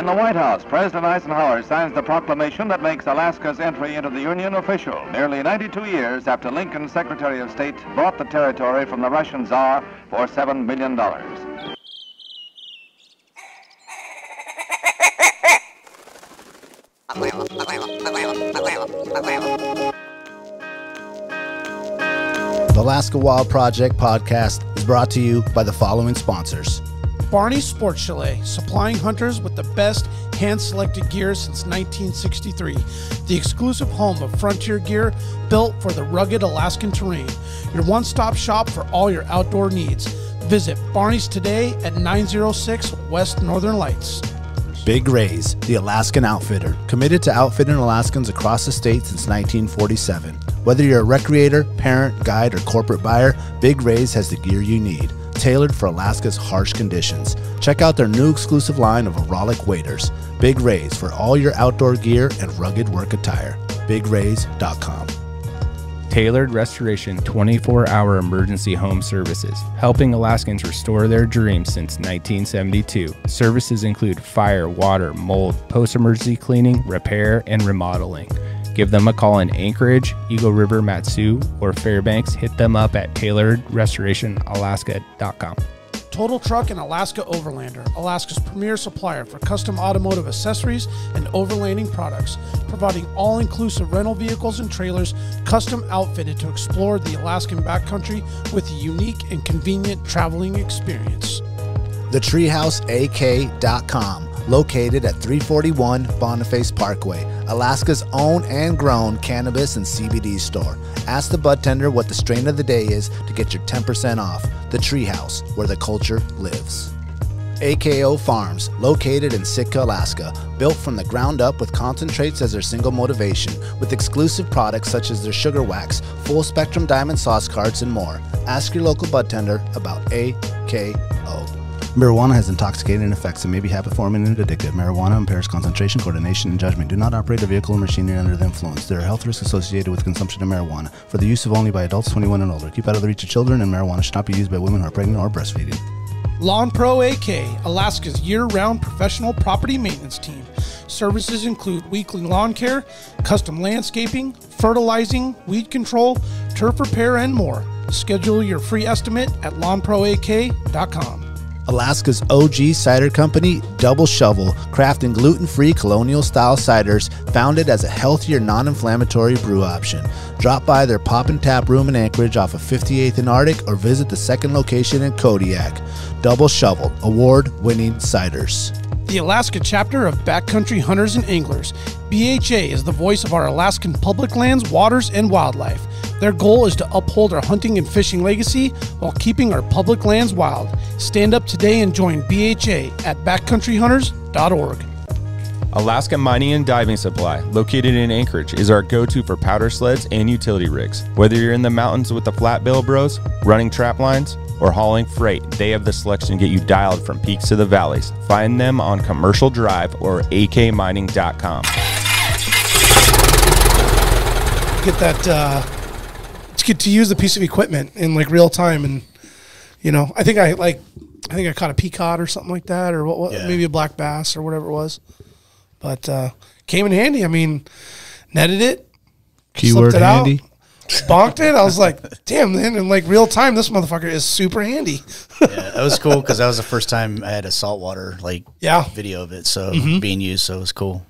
the White House, President Eisenhower signs the proclamation that makes Alaska's entry into the Union official, nearly 92 years after Lincoln's Secretary of State bought the territory from the Russian Tsar for $7 million. The Alaska Wild Project podcast is brought to you by the following sponsors. Barney's Sports Chalet, supplying hunters with the best hand-selected gear since 1963. The exclusive home of frontier gear built for the rugged Alaskan terrain. Your one-stop shop for all your outdoor needs. Visit Barney's today at 906 West Northern Lights. Big Rays, the Alaskan outfitter, committed to outfitting Alaskans across the state since 1947. Whether you're a recreator, parent, guide, or corporate buyer, Big Rays has the gear you need, tailored for Alaska's harsh conditions. Check out their new exclusive line of Auralic waders. Big Rays for all your outdoor gear and rugged work attire. BigRays.com. Tailored Restoration 24-hour emergency home services, helping Alaskans restore their dreams since 1972. Services include fire, water, mold, post-emergency cleaning, repair, and remodeling. Give them a call in Anchorage, Eagle River, Matsu, or Fairbanks. Hit them up at tailoredrestorationalaska.com. Total Truck and Alaska Overlander, Alaska's premier supplier for custom automotive accessories and overlanding products, providing all-inclusive rental vehicles and trailers custom outfitted to explore the Alaskan backcountry with a unique and convenient traveling experience. TheTreehouseAK.com, located at 341 Boniface Parkway, Alaska's own and grown cannabis and CBD store. Ask the bud tender what the strain of the day is to get your 10% off. The Treehouse, where the culture lives. AKO Farms, located in Sitka, Alaska, built from the ground up with concentrates as their single motivation, with exclusive products such as their sugar wax, full spectrum diamond sauce carts, and more. Ask your local bud tender about AKO. Marijuana has intoxicating effects and may be habit-forming and addictive. Marijuana impairs concentration, coordination, and judgment. Do not operate a vehicle or machinery under the influence. There are health risks associated with consumption of marijuana. For the use of only by adults 21 and older. Keep out of the reach of children, and marijuana should not be used by women who are pregnant or breastfeeding. Lawn Pro AK, Alaska's year-round professional property maintenance team. Services include weekly lawn care, custom landscaping, fertilizing, weed control, turf repair, and more. Schedule your free estimate at lawnproak.com. Alaska's OG cider company, Double Shovel, crafting gluten-free colonial-style ciders founded as a healthier, non-inflammatory brew option. Drop by their Pop and Tap room in Anchorage off of 58th and Arctic or visit the second location in Kodiak. Double Shovel, award-winning ciders. The Alaska chapter of Backcountry Hunters and Anglers. BHA is the voice of our Alaskan public lands, waters, and wildlife. Their goal is to uphold our hunting and fishing legacy while keeping our public lands wild. Stand up today and join BHA at backcountryhunters.org. Alaska Mining and Diving Supply, located in Anchorage, is our go-to for powder sleds and utility rigs. Whether you're in the mountains with the flat bill bros, running trap lines, or hauling freight, they have the selection to get you dialed from peaks to the valleys. Find them on Commercial Drive or akmining.com. Get that, to get to use the piece of equipment in like real time, and you know, I think I caught a peacock or something like that, or what yeah. Maybe a black bass or whatever it was, but came in handy. I mean, netted it, keyword it handy. Bonked it. I was like, damn, man, in like real time, this motherfucker is super handy. Yeah, that was cool because that was the first time I had a saltwater video of it, so being used, so it was cool.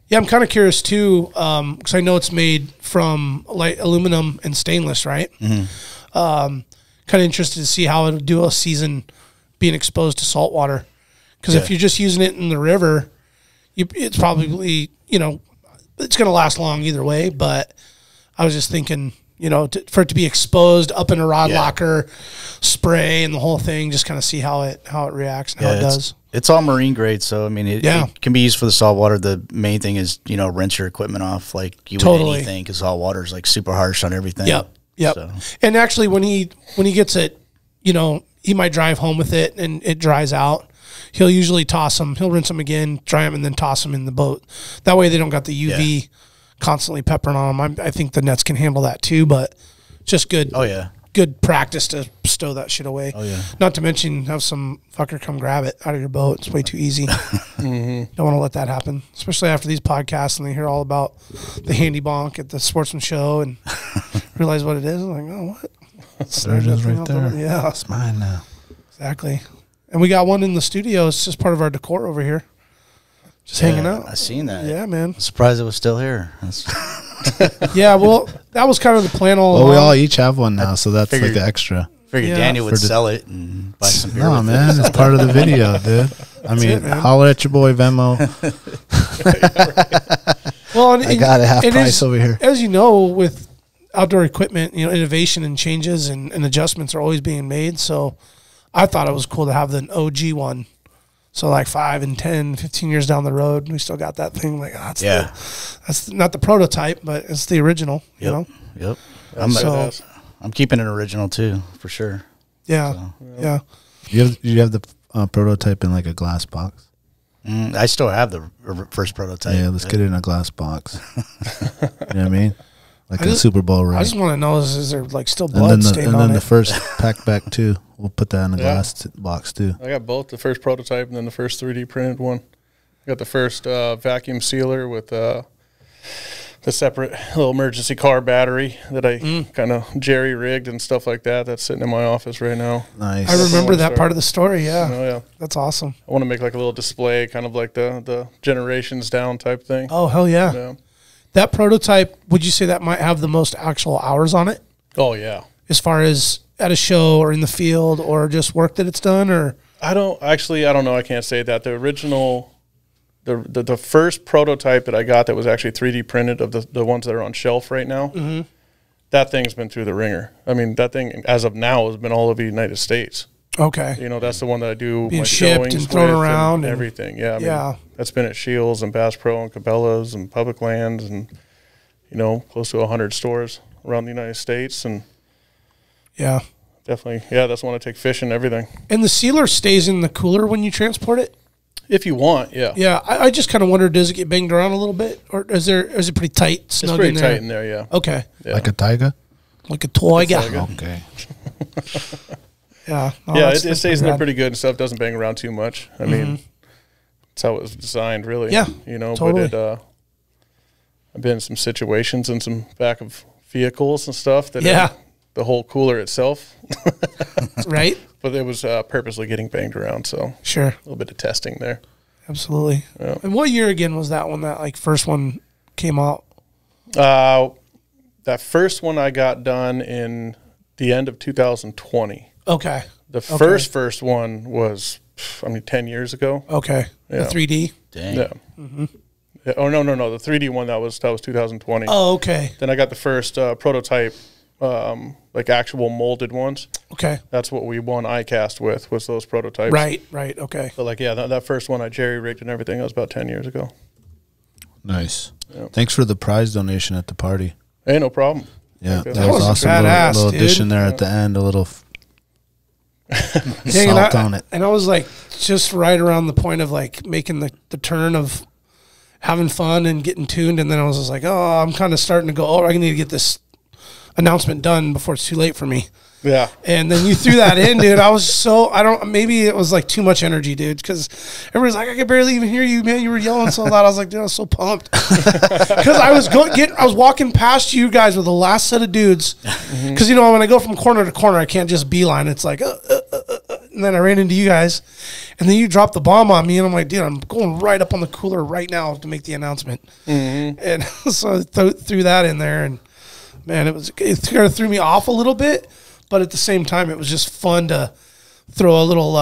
Yeah, I'm kind of curious too, because I know it's made from like aluminum and stainless, right? Kind of interested to see how it'll do a season being exposed to saltwater, because if you're just using it in the river, it's probably, you know, it's going to last long either way. But I was just thinking, you know, for it to be exposed up in a rod locker, spray and the whole thing, just kind of see how it reacts and how it does. It's all marine grade, so I mean, it can be used for the saltwater. The main thing is, you know, rinse your equipment off like you would anything, because saltwater is like super harsh on everything. Yep. So. And actually, when he gets it, you know, he might drive home with it and it dries out. He'll usually toss them. He'll rinse them again, dry them, and then toss them in the boat. That way, they don't got the UV constantly peppering on them. I think the nets can handle that too, but just good. Oh yeah. Good practice to stow that shit away. Oh, yeah. Not to mention have some fucker come grab it out of your boat. It's way too easy. Don't want to let that happen, especially after these podcasts and they hear all about the HandyBonk at the Sportsman Show and realize what it is. I'm like, oh, what? There it is right there. Yeah. It's mine now. Exactly. And we got one in the studio. It's just part of our decor over here. Just hanging out. I seen that. Yeah, man. I'm surprised it was still here. Yeah, well, that was kind of the plan all along. Well, we all each have one now, so that's like the extra. Figured Yeah. Daniel would sell it and buy some beer. No, with man, it. it's part of the video, dude. I mean, holler at your boy Venmo. Well, and, I got it half it price is- over here. As you know, with outdoor equipment, innovation and changes and adjustments are always being made. So I thought it was cool to have the OG one. So like 5 and 10, 15 years down the road, we still got that thing. Like, that's not the prototype, but it's the original, you know? Yep. I'm keeping it original too, for sure. Yeah. So. Yeah. You have the prototype in like a glass box? I still have the first prototype. Yeah, let's get it in a glass box. You know what I mean? Like a just- Super Bowl ring. I just want to know is there like still and blood then stained and on then it? the first PacBak too. We'll put that in a glass box too. I got both the first prototype and then the first 3D printed one. I got the first vacuum sealer with the separate little emergency car battery that I kind of jerry rigged and stuff like that. That's sitting in my office right now. Nice. I remember that Sorry. part of the story. Yeah. Oh yeah, That's awesome. I want to make like a little display, kind of like the generations down type thing. Oh, hell yeah. Yeah. That prototype, would you say that might have the most actual hours on it Oh yeah. as far as at a show or in the field or just work that it's done? Or I don't know. I can't say that. The original, the first prototype that I got that was actually 3D printed of the ones that are on shelf right now, that thing's been through the ringer. I mean, that thing, as of now, has been all over the United States. okay. That's the one that I do Being my shipped showings and thrown with around and and- everything. Yeah, I mean, Yeah. that's been at Scheels and Bass Pro and Cabela's and Public Lands and, close to 100 stores around the United States. And Yeah. definitely, that's the one I take fishing and everything. And the sealer stays in the cooler when you transport it? If you want, yeah. Yeah. I just kind of wondered, does it get banged around a little bit? Or is it pretty tight, It's snug pretty in there? tight in there, yeah. Okay. Yeah. Like a tiger? Like a toy guy. Okay. Yeah. Oh, Yeah, that's- it that's stays in there rad. pretty good and stuff. Doesn't bang around too much. I mean, that's how it was designed, really. Yeah, totally. But I've been in some situations in some back of vehicles and stuff that Yeah. the whole cooler itself, Right? but it was purposely getting banged around. So Sure. a little bit of testing there. Absolutely. Yeah. And what year again was that one, that like first one came out? That first one I got done in the end of 2020. Okay. The first one was, 10 years ago. Okay. Yeah. The 3D? Dang. Yeah. Yeah. Oh, no. The 3D one, that was 2020. Oh, okay. Then I got the first prototype, like actual molded ones. Okay. That's what we won ICAST with, was those prototypes. Right. Okay. But that first one I jerry rigged and everything, that was about 10 years ago. Nice. Yeah. Thanks for the prize donation at the party. Hey, no problem. Yeah, Okay. that was awesome. badass, Little dude. addition there at the end, a little Dang, salt on it. And I was like just right around the point of like making the turn of having fun and getting tuned. And then I was just like, oh, I'm kind of starting to go, I need to get this announcement done before it's too late for me. Yeah. And then you threw that in, dude. I was maybe it was like too much energy, dude, because everybody's like, I could barely even hear you, man. You were yelling so loud. I was like, dude, I was so pumped. Because I was walking past you guys with the last set of dudes. Because, when I go from corner to corner, I can't just beeline. It's like, and then I ran into you guys. And then you dropped the bomb on me. And I'm like, dude, I'm going right up on the cooler right now to make the announcement. And so I threw that in there. And, man, it kind of threw me off a little bit. But at the same time, it was just fun to throw a little,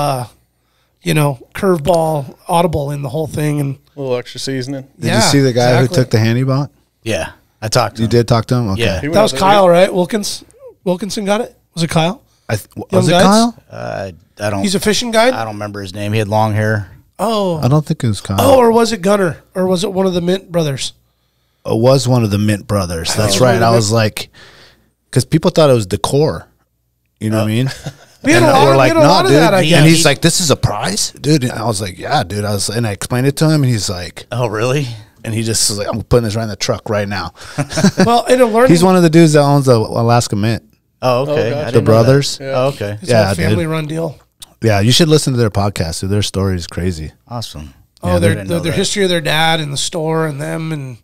curveball audible in the whole thing. And A little extra seasoning. Did you see the guy who took the HandyBonk? Yeah, I talked to You him. did talk to him? Okay. Yeah. He went that was out Kyle, right? Wilkinson got it? Was it Kyle? Was Young it guys? Kyle? I don't. He's a fishing guide? I don't remember his name. He had long hair. Oh. I don't think it was Kyle. Oh, or was it Gunner? Or was it one of the Mint brothers? It was one of the Mint brothers. That's was right. one of the I was like, because people thought it was decor. You know what I mean? We had a And lot, we're we like, had a no, lot of dude. that, I And guess. he's like, this is a prize, dude. And I was like, yeah, dude. And I explained it to him, and he's like, Oh, really? and he just was like, I'm putting this right in the truck right now. Well, and a learning. He's one of the dudes that owns the Alaska Mint. Oh, okay. gotcha. The brothers. Yeah. Oh, okay. It's a family-run deal. Yeah, you should listen to their podcast. Dude. Their story is crazy. Awesome. Oh, their history of their dad and the store and them and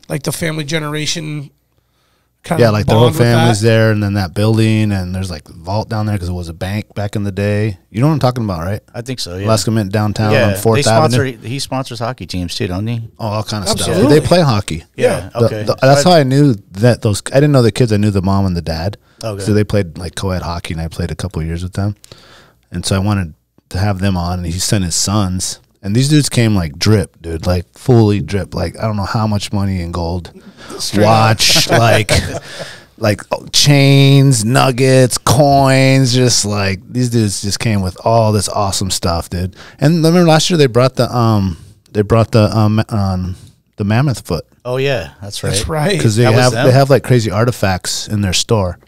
like the family generation. Yeah, like their whole family's there, and then that building, and there's like a vault down there because it was a bank back in the day. You know what I'm talking about, right? I think so. Yeah. Alaska Mint downtown on 4th Avenue. He sponsors hockey teams too, don't he? Oh, all kind of Absolutely. stuff. They play hockey. Yeah. Okay. That's how I knew that those. I didn't know the kids. I knew the mom and the dad. Okay. So they played like co-ed hockey, and I played a couple of years with them. And so I wanted to have them on, and he sent his sons. And these dudes came like drip, dude, like fully drip. Like I don't know how much money in gold, watch, like chains, nuggets, coins, just like these dudes just came with all this awesome stuff, dude. And remember last year they brought the mammoth foot. Oh yeah, that's right. That's right. Because they have like crazy artifacts in their store.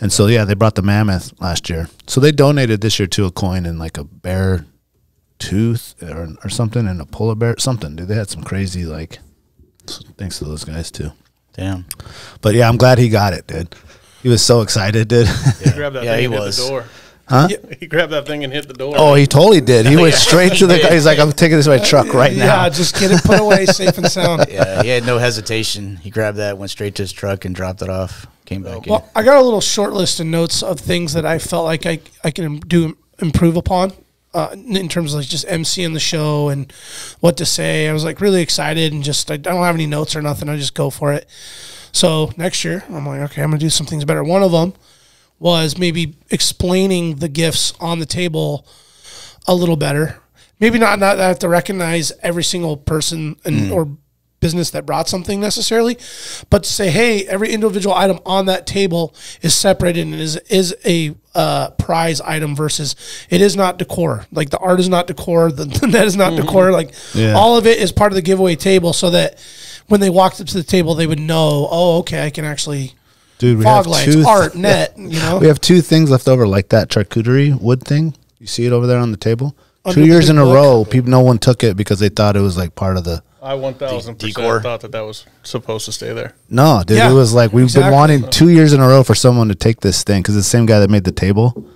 And so yeah, they brought the mammoth last year. So they donated this year to a coin and like a bear tooth or something, and a polar bear something, dude. They had some crazy like thanks to those guys too. Damn. But yeah, I'm glad he got it, dude. He was so excited, dude. He grabbed that thing and hit the door. Huh? He grabbed that thing and hit the door. Oh, he totally did. He went straight to the guy. He's like, I'm taking this to my truck right now. Yeah, just get it put away safe and sound. Yeah, he had no hesitation. He grabbed that, went straight to his truck, and dropped it off. Came back in. Well, I got a little short list of notes of things that I felt like I can improve upon. In terms of like just emceeing the show and what to say. I was like really excited and just, I don't have any notes or nothing. I just go for it. So next year I'm like, okay, I'm going to do some things better. One of them was maybe explaining the gifts on the table a little better. Maybe not that I have to recognize every single person or business that brought something necessarily, but to say, hey, every individual item on that table is separated and is a prize item versus it is not decor. Like the art is not decor, the net is not decor. Like all of it is part of the giveaway table, so that when they walked up to the table, they would know, oh, okay, I can actually fog lights, art, net. You know, we have 2 things left over, like that charcuterie wood thing. You see it over there on the table. Under 2 years in a book. row, no one took it because they thought it was like part of the. I 1000% thought that was supposed to stay there. No, dude, it was like we've been wanting 2 years in a row for someone to take this thing because it's the same guy that made the table.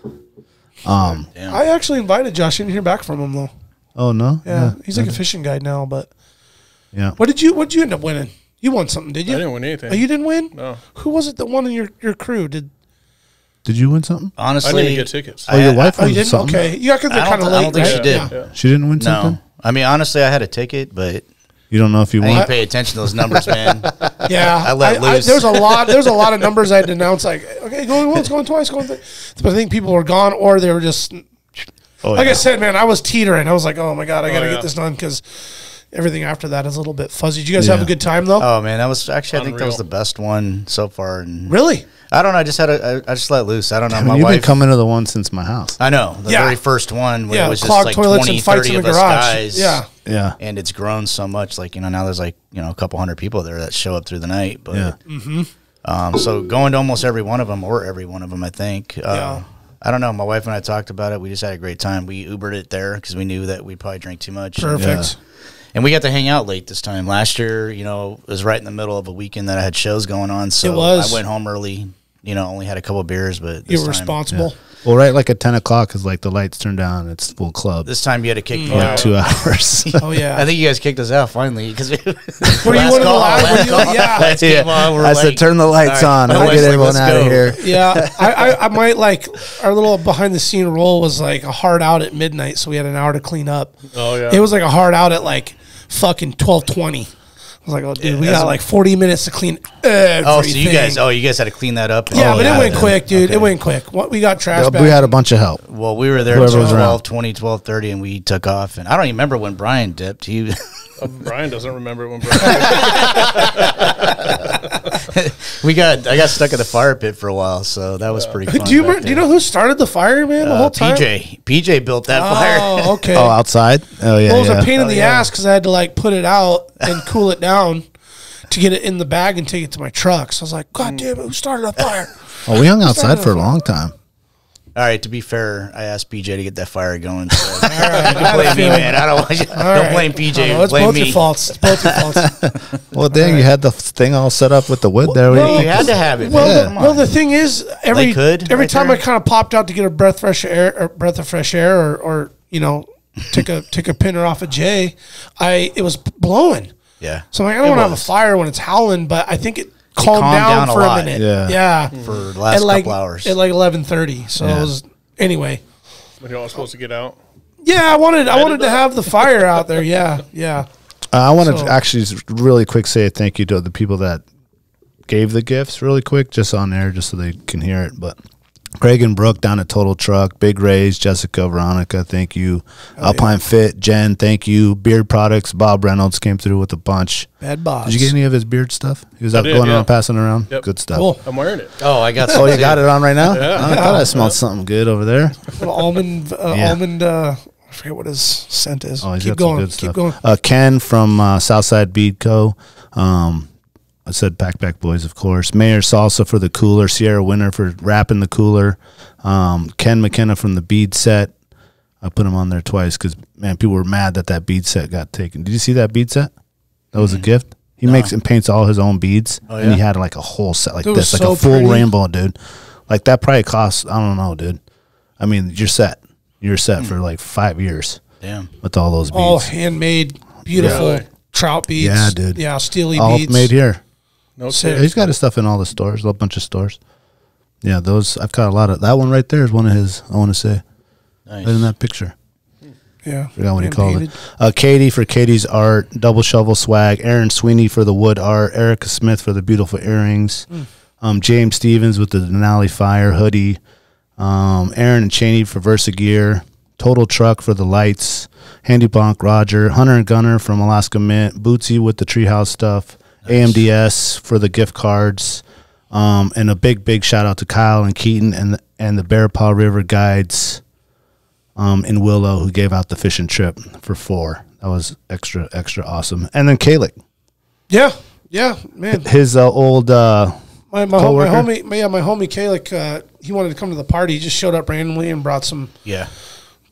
I actually invited Josh. I didn't hear back from him though. Oh no, yeah. He's like a fishing guide now. But yeah, what did you end up winning? You won something, did you? I didn't win anything. Oh, you didn't win? No. Who was it that won in your crew? Did you win something? Honestly, I didn't even get tickets. Oh, your wife won you didn't? something? Okay, you got there kind of late. I don't think right? she did. Yeah. She didn't win something. No, I mean honestly, I had a ticket, but you don't know if you I won. didn't pay attention to those numbers, man. Yeah, I let loose. There's a lot of numbers I had to announce. Like, okay, going once, going twice, going. But I think people were gone, or they were just. I said, man, I was teetering. I was like, oh my god, I got to get this done because everything after that is a little bit fuzzy. Did you guys have a good time though? Oh man, that was actually I think that was the best one so far. And really? I don't know. I just let loose. I don't know. I mean, you've been coming to the one since my house. I know the very first one where it was just clogged like toilets 20, and fights 30 in of the us garage. guys. Yeah. And it's grown so much. Like now there's like a couple hundred people there that show up through the night. But so going to almost every one of them, I think. I don't know. My wife and I talked about it. We just had a great time. We Ubered it there because we knew that we'd probably drink too much. Perfect. And we got to hang out late this time. Last year, it was right in the middle of a weekend that I had shows going on. So I went home early. Only had a couple of beers, but this you were responsible. Well, right, like at 10 o'clock, because like the lights turn down, it's full club. This time you had to kick me like out. 2 hours. Oh yeah, I think you guys kicked us out finally because were you one of the last? Yeah, I said turn the lights on. I'll get everyone out of here. Yeah, I might like our little behind the scene role was like a hard out at midnight, so we had an hour to clean up. Oh yeah, it was like a hard out at like fucking 12:20. I was like, oh, dude, we got like 40 minutes to clean everything. Oh, so you guys had to clean that up? Yeah, but it went quick, dude. Okay. It went quick. We got trash back. We had a bunch of help. Well, we were there until 12:30, and we took off. And I don't even remember when Brian dipped. Brian doesn't remember when Brian I got stuck at the fire pit for a while, so that was pretty fun. Do you know who started the fire, man, the whole time? PJ built that fire. Oh, okay. Oh, outside? Oh, yeah. Well, it was a pain in the ass because I had to like put it out and cool it down to get it in the bag and take it to my truck. So I was like, God damn it, who started a fire? Oh, we hung outside for a long time. All right, to be fair, I asked BJ to get that fire going. So you can blame me, man. I don't want you. Don't blame BJ. No, it's blame both me. your faults. It's both your faults. Well, dang, you had the thing all set up with the wood there. Well, you had to have it. Well, man. well, the thing is, every Lakehood, every right time there. I kind of popped out to get a breath of fresh air, or you know, take a pinner off a J, it was blowing. Yeah. So I'm like, I don't want to have a fire when it's howling, but I think it calmed down for a lot. minute. Yeah. For the last couple hours. At like 11:30. So it was anyway. When you're all supposed to get out. Yeah, I wanted to have the fire out there. Yeah. I want to actually really quick say a thank you to the people that gave the gifts really quick, just on air, just so they can hear it. But Craig and Brooke down at Total Truck, Big Rays, Jessica, Veronica, thank you. Alpine Fit, Jen, thank you. Beard Products, Bob Reynolds came through with a bunch. Bad boss. Did you get any of his beard stuff? He was out did, going yeah. around, passing around. Yep. Good stuff. Cool. I'm wearing it. Oh, I got some. Oh, you got it on right now? Yeah. I thought I smelled something good over there. Little almond. I forget what his scent is. Oh, he's Keep got some going. good Keep stuff. going. Ken from Southside Bead Co. I said PacBak Boys, of course. Mayor Salsa for the cooler. Sierra Winter for wrapping the cooler. Ken McKenna from the bead set. I put him on there twice because, man, people were mad that bead set got taken. Did you see that bead set? That was a gift. He makes and paints all his own beads. Oh, yeah? And he had like a whole set like It this, was like a so full pretty. rainbow, dude. Like that probably costs, I don't know, dude. I mean, you're set. You're set for like 5 years. Damn. With all those beads. All handmade, beautiful Really? trout beads. Yeah, dude. Yeah, steely all beads. made here. No Sick. shit. He's got his stuff in all the stores, a bunch of stores. Yeah, those, I've got a lot of, that one right there is one of his, I want to say. Nice. Right in that picture. Yeah. Forgot what he called it. Hand-painted. Katie for Katie's art, Double Shovel Swag, Aaron Sweeney for the wood art, Erica Smith for the beautiful earrings, James Stevens with the Denali Fire hoodie, Aaron and Cheney for Versa Gear, Total Truck for the lights, HandyBonk Roger, Hunter and Gunner from Alaska Mint, Bootsy with the Treehouse stuff, AMDS for the gift cards, and a big shout out to Kyle and Keaton and the Bear Paw River Guides in Willow who gave out the fishing trip for 4. That was extra awesome. And then Kalik, Yeah, man. his old My coworker? homie Kalik, he wanted to come to the party. He just showed up randomly and brought some, Yeah.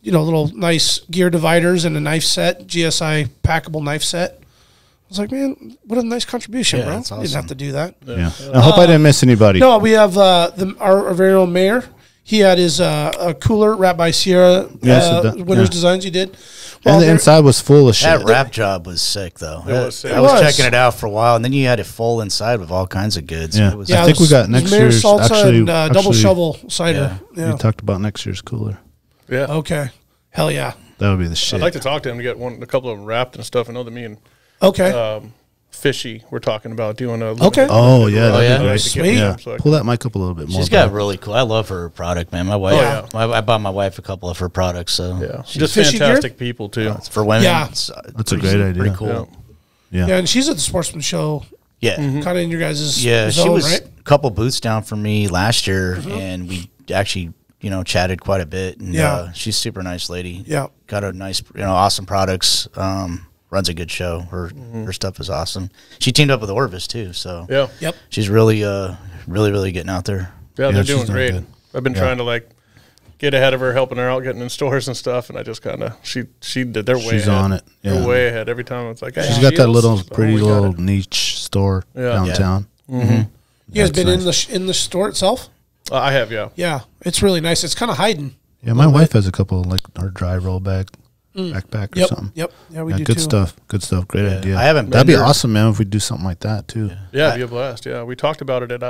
little nice gear dividers and a knife set, GSI packable knife set. I was like, man, what a nice contribution, Yeah, bro. that's You didn't awesome. have to do that. yeah. I hope I didn't miss anybody. No, we have our very own mayor. He had his a cooler wrapped by Sierra Yes, Winners yeah. Designs. He did. And the there- inside was full of shit. That wrap job was sick, though. was sick. I was It was. checking it out for a while, and then you had it full inside with all kinds of goods. Yeah. It was, yeah, I think it was- we got it was next Mayor year's, salsa actually- and double actually- shovel cider. Yeah. We talked about next year's cooler. Yeah. Okay. Hell yeah. That would be the shit. I'd like to talk to him to get a couple of them wrapped and stuff. I know that me and Okay. Fishy we're talking about doing a Okay. Oh, yeah. that'd yeah? be great. Sweet. Yeah. So I Pull that mic up a little bit more. she's got bro. really cool. I love her product, man. My wife, yeah. I bought my wife a couple of her products. So yeah, she's just Fishy fantastic people too. for women. Yeah. it's, That's a great idea. Pretty cool. Yeah. Yeah. Yeah, and she's at the Sportsman Show, Yeah. kind of in your guys' Yeah, zone, she was right? a couple booths down from me last year, and we actually, chatted quite a bit. And Yeah. she's a super nice lady. Yeah. Got a nice, awesome products. Runs a good show. Her stuff is awesome. She teamed up with Orvis too, so Yeah, Yep. she's really, really getting out there. yeah, Yeah, they're she's doing doing great. good. I've been trying to get ahead of her, helping her out, getting in stores and stuff, and I just kind of she did. They're way She's ahead. on it. Yeah. They're way ahead. Every time it's like, hey, She's got that Scheels? little Oh, pretty we got little it. niche store Yeah. downtown. You guys That's been nice. in the store itself? I have, yeah. Yeah, it's really nice. It's kind of hiding. Yeah, my wife has a couple, like her dry roll bag, backpack or Yep. something. Yep. Yeah, we Yeah, do good too. stuff. Good stuff. Great idea. I haven't That'd been be there. awesome, man, if we do something like that too. Yeah, it'd be a blast. Yeah, we talked about it at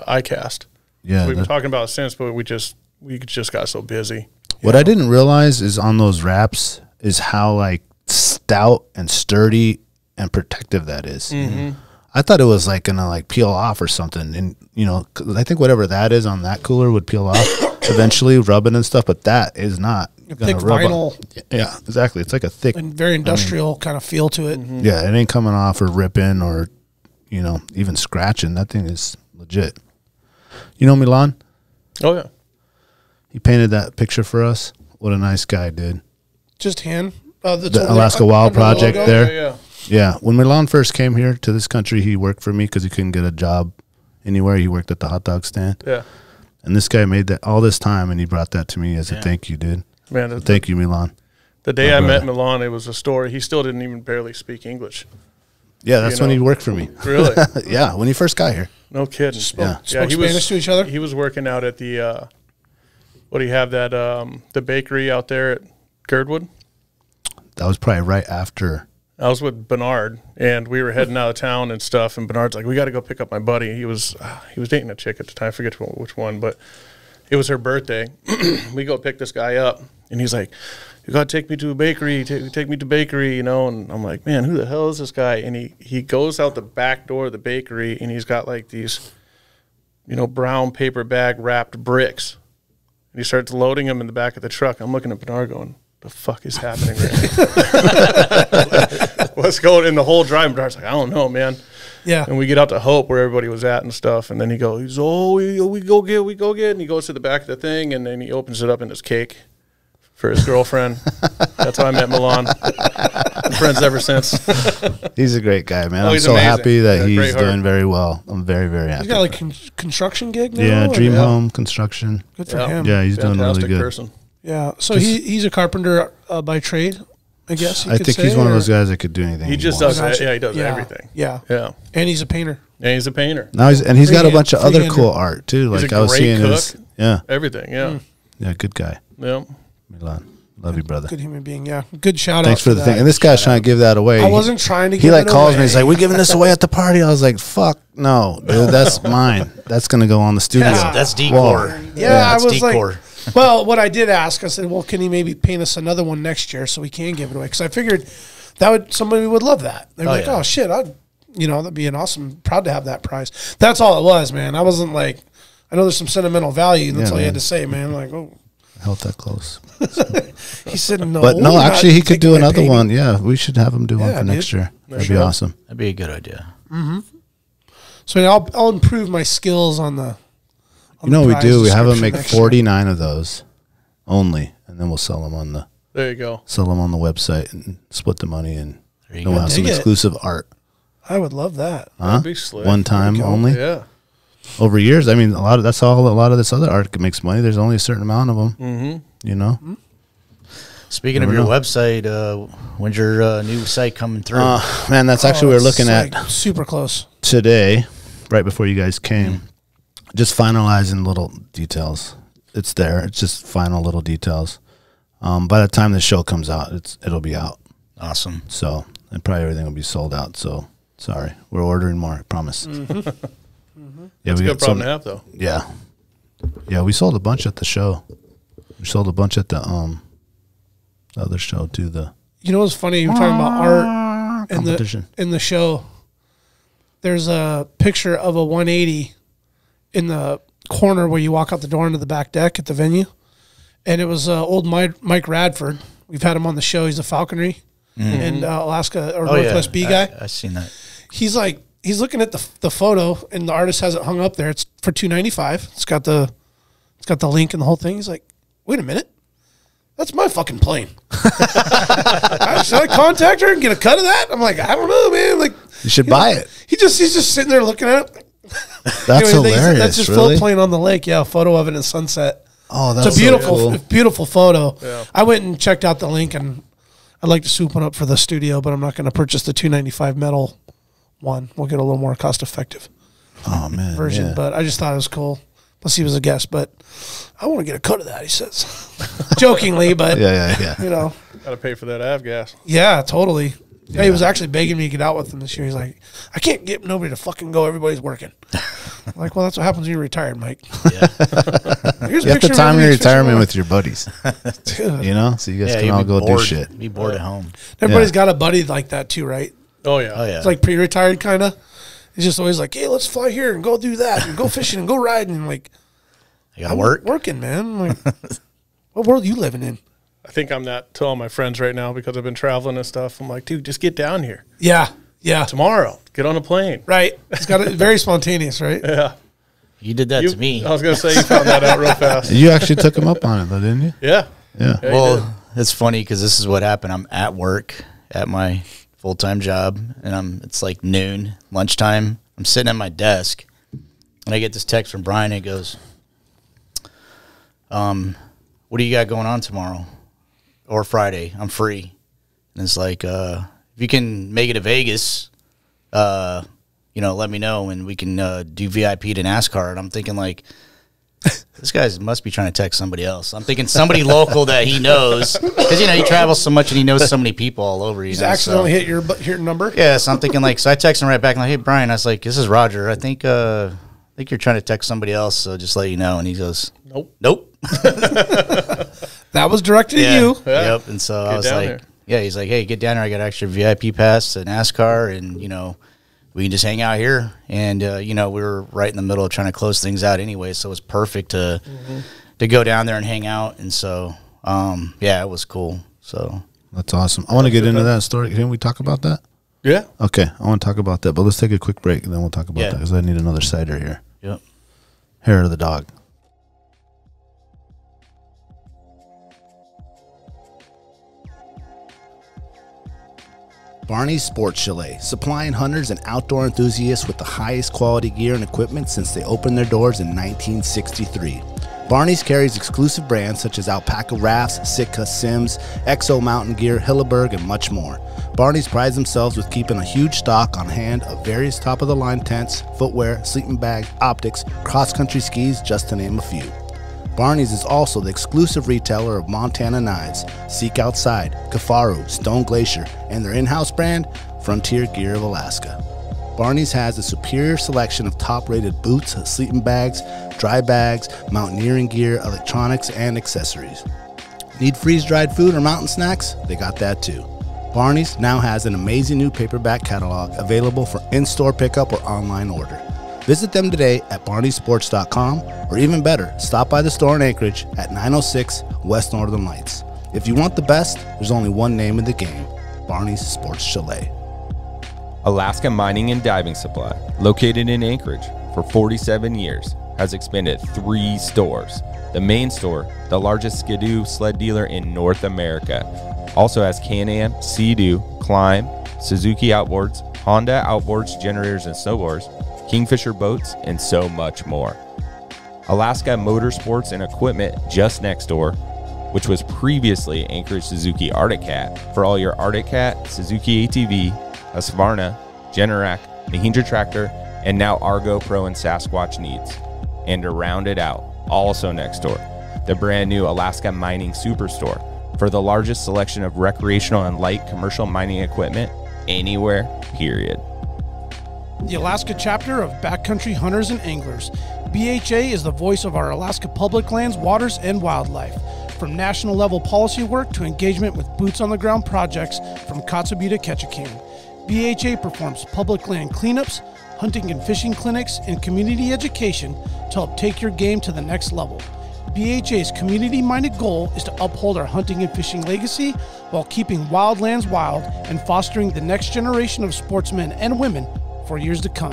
ICAST. Yeah. We've been that- talking about it since, but we just got so busy. What I didn't realize is on those wraps is how like stout and sturdy and protective that is. I thought it was like gonna like peel off or something, and 'cause I think whatever that is on that cooler would peel off eventually, rubbing and stuff. But that is not gonna Thick rub vinyl off. Yeah, exactly. It's like a thick. and very industrial kind of feel to it. Yeah, it ain't coming off or ripping or even scratching. That thing is legit. Milan? Oh yeah, He painted that picture for us. What a nice guy, dude. Just hand. The Alaska Wild under the Project logo. there. yeah. Yeah, when Milan first came here to this country, he worked for me because he couldn't get a job anywhere. He worked at the hot dog stand. Yeah. And this guy made that all this time, and he brought that to me as a thank you, dude. Man, thank you, Milan. The day I met Milan, it was a story. He still didn't even barely speak English. Yeah, that's when he worked for me. Really? Yeah, when he first got here. No kidding. Spoke he was Spanish to each other? He was working out at the, what do you have, that the bakery out there at Girdwood? That was probably right after. I was with Bernard, and we were heading out of town and stuff, and Bernard's like, we got to go pick up my buddy. He was dating a chick at the time. I forget which one, but it was her birthday. We go pick this guy up, and he's like, you got to take me to a bakery, take me to bakery, you know, and I'm like, man, who the hell is this guy? And he goes out the back door of the bakery, and he's got like these, you know, brown paper bag wrapped bricks, and he starts loading them in the back of the truck. I'm looking at Bernard going, the fuck is happening right now? What's going in the whole drive? Bernard's like, I don't know, man. Yeah. And we get out to Hope where everybody was at and stuff, and then he's, oh, we go get, and he goes to the back of the thing, and then he opens it up and it's cake for his girlfriend. That's how I met Milan. Friends ever since. He's a great guy, man. Oh, I'm so amazing. happy that Yeah, he's doing very well. I'm very, very happy. He's got like construction gig now? Yeah, dream home construction. Good for him. Yeah, he's doing really good. Person. Yeah, so he's a carpenter by trade, I guess. I think he's one of those guys that could do anything. He just does that. Yeah, he does everything. Yeah. Yeah. And he's a painter. And he's a painter. Now he's got a bunch of other freehander. cool art too. He's Like a I was great seeing cook. his Everything, yeah. Yeah, good guy. Yeah. Milan. Love you, brother. Good human being, yeah. Good shout out. Thanks for the thing. And this guy's trying to give that away. I wasn't trying to give He like it calls away. me. He's like, "We're giving this away at the party." I was like, "Fuck no, dude. That's mine. That's gonna go on the studio. That's decor. Wall. Yeah, I that's was decor. like, well, what I did ask, I said, well, can he maybe paint us another one next year so we can give it away? Because I figured somebody would love that. They're like, oh shit, that'd be an awesome, proud to have that prize. That's all it was, man. I wasn't like, I know there's some sentimental value. And that's all you had to say, man. Like, oh. Held that close. He said no. But no, actually, he could do another painting. one. Yeah, we should have him do one for next year. That'd be awesome. That'd be a good idea. Mm-hmm. So I'll improve my skills on the. You know what we do? We have them make next year. 49 of those only, and then we'll sell them on the. There you go. Sell them on the website and split the money, and There you we'll go. have some Dig it. exclusive art. I would love that. Huh? That'd be slick. One time only. Yeah. Over years, I mean, a lot of this other art makes money. There's only a certain amount of them. Mm-hmm. You know. Mm-hmm. Speaking of your website, when's your new site coming through? Man, that's actually we're looking it's at like super close today, right before you guys came. Just finalizing little details. It's there. It's just final little details. By the time the show comes out, it'll be out. Awesome. So, and probably everything will be sold out. So, sorry, we're ordering more. I promise. Yeah, That's we a got good problem some. to have, though. Yeah, we sold a bunch at the show. We sold a bunch at the other show too. The You know what's funny? You're talking about art competition. in the show. There's a picture of a 180 in the corner where you walk out the door into the back deck at the venue, and it was old Mike Radford. We've had him on the show. He's a falconry in Alaska or Northwest B guy. I've seen that. He's looking at the photo, and the artist has it hung up there. It's for $295. It's got the link and the whole thing. He's like, wait a minute. That's my fucking plane. Should I contact her and get a cut of that? I'm like, I don't know, man. Like, you should buy it. He's just sitting there looking at it. That's hilarious. That's just really? float plane on the lake. Yeah, a photo of it in sunset. Oh, that's It's a beautiful, so cool. beautiful photo. Yeah. I went and checked out the link, and I'd like to swoop one up for the studio, but I'm not going to purchase the $295 metal one. We'll get a little more cost effective version. yeah. But I just thought it was cool. Plus, he was a guest, but I want to get a cut of that. He says, jokingly, but Yeah. you know, Got to pay for that avgas. yeah, totally. Yeah, he was actually begging me to get out with him this year. He's like, I can't get nobody to fucking go. Everybody's working. I'm like, well, that's what happens when you're retired, Mike. Yeah. Here's You have to time your retirement with with your buddies. Dude. You know, so you guys can you'd all be go bored. do shit. Be bored at home. Everybody's got a buddy like that too, right? Oh, yeah. Oh, yeah. It's like pre-retired kind of. He's just always like, hey, let's fly here and go do that and go fishing and go riding. And like, You got to work. Working, man. Like, what world are you living in? I think I'm that to all my friends right now because I've been traveling and stuff. I'm like, dude, just get down here. Yeah. Tomorrow, get on a plane. Right. It's got it very spontaneous, right? Yeah. You did that to me. I was going to say you found that out real fast. You actually took him up on it, though, didn't you? Yeah. Yeah. Yeah, you did. Well, it's funny because this is what happened. I'm at work at my full-time job, and it's like noon, lunchtime. I'm sitting at my desk, and I get this text from Brian. It goes, what do you got going on tomorrow or Friday? I'm free. And it's like, if you can make it to Vegas, you know, let me know and we can do VIP to NASCAR. And I'm thinking like, this guy must be trying to text somebody else. I'm thinking somebody local that he knows, because, you know, he travels so much and he knows so many people all over. He's accidentally hit your number? Yeah, so I'm thinking like, so I text him right back and like, hey, Brian, I was like, this is Roger. I think you're trying to text somebody else, so just let you know. And he goes, nope. That was directed at you. Yeah. Yep. And so I was like, he's like, hey, get down there. I got an extra VIP pass to NASCAR, and, you know, we can just hang out here. And, you know, we were right in the middle of trying to close things out anyway, so it was perfect to go down there and hang out. And so, yeah, it was cool. So that's awesome. I want to get into that story. Can we talk about that? Yeah. Okay, I want to talk about that, but let's take a quick break, and then we'll talk about that, because I need another cider here. Yep. Hair of the dog. Barney's Sports Chalet, supplying hunters and outdoor enthusiasts with the highest quality gear and equipment since they opened their doors in 1963. Barney's carries exclusive brands such as Alpaca Rafts, Sitka, Sims, Exo Mountain Gear, Hilleberg, and much more. Barney's prides themselves with keeping a huge stock on hand of various top-of-the-line tents, footwear, sleeping bags, optics, cross-country skis, just to name a few. Barney's is also the exclusive retailer of Montana knives, Seek Outside, Kafaru, Stone Glacier, and their in-house brand, Frontier Gear of Alaska. Barney's has a superior selection of top-rated boots, sleeping bags, dry bags, mountaineering gear, electronics, and accessories. Need freeze-dried food or mountain snacks? They got that too. Barney's now has an amazing new paperback catalog available for in-store pickup or online order. Visit them today at barneysports.com, or even better, stop by the store in Anchorage at 906 West Northern Lights. If you want the best, there's only one name in the game, Barney's Sports Chalet. Alaska Mining and Diving Supply, located in Anchorage for 47 years, has expanded 3 stores. The main store, the largest Skidoo sled dealer in North America, also has Can-Am, Sea-Doo, Climb, Suzuki Outboards, Honda Outboards, generators and snowboards, Kingfisher boats, and so much more. Alaska Motorsports and Equipment just next door, which was previously Anchorage Suzuki Arctic Cat, for all your Arctic Cat, Suzuki ATV, Husqvarna, Generac, Mahindra Tractor, and now Argo Pro and Sasquatch needs. And to round it out, also next door, the brand new Alaska Mining Superstore, for the largest selection of recreational and light commercial mining equipment anywhere, period. The Alaska chapter of Backcountry Hunters and Anglers. BHA is the voice of our Alaska public lands, waters, and wildlife. From national level policy work to engagement with boots on the ground projects from Kotzebue to Ketchikan. BHA performs public land cleanups, hunting and fishing clinics, and community education to help take your game to the next level. BHA's community-minded goal is to uphold our hunting and fishing legacy while keeping wildlands wild and fostering the next generation of sportsmen and women for years to come.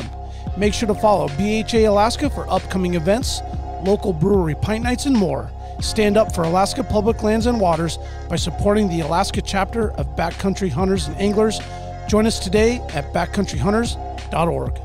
Make sure to follow BHA Alaska for upcoming events, local brewery pint nights, and more. Stand up for Alaska public lands and waters by supporting the Alaska chapter of Backcountry Hunters and Anglers. Join us today at backcountryhunters.org.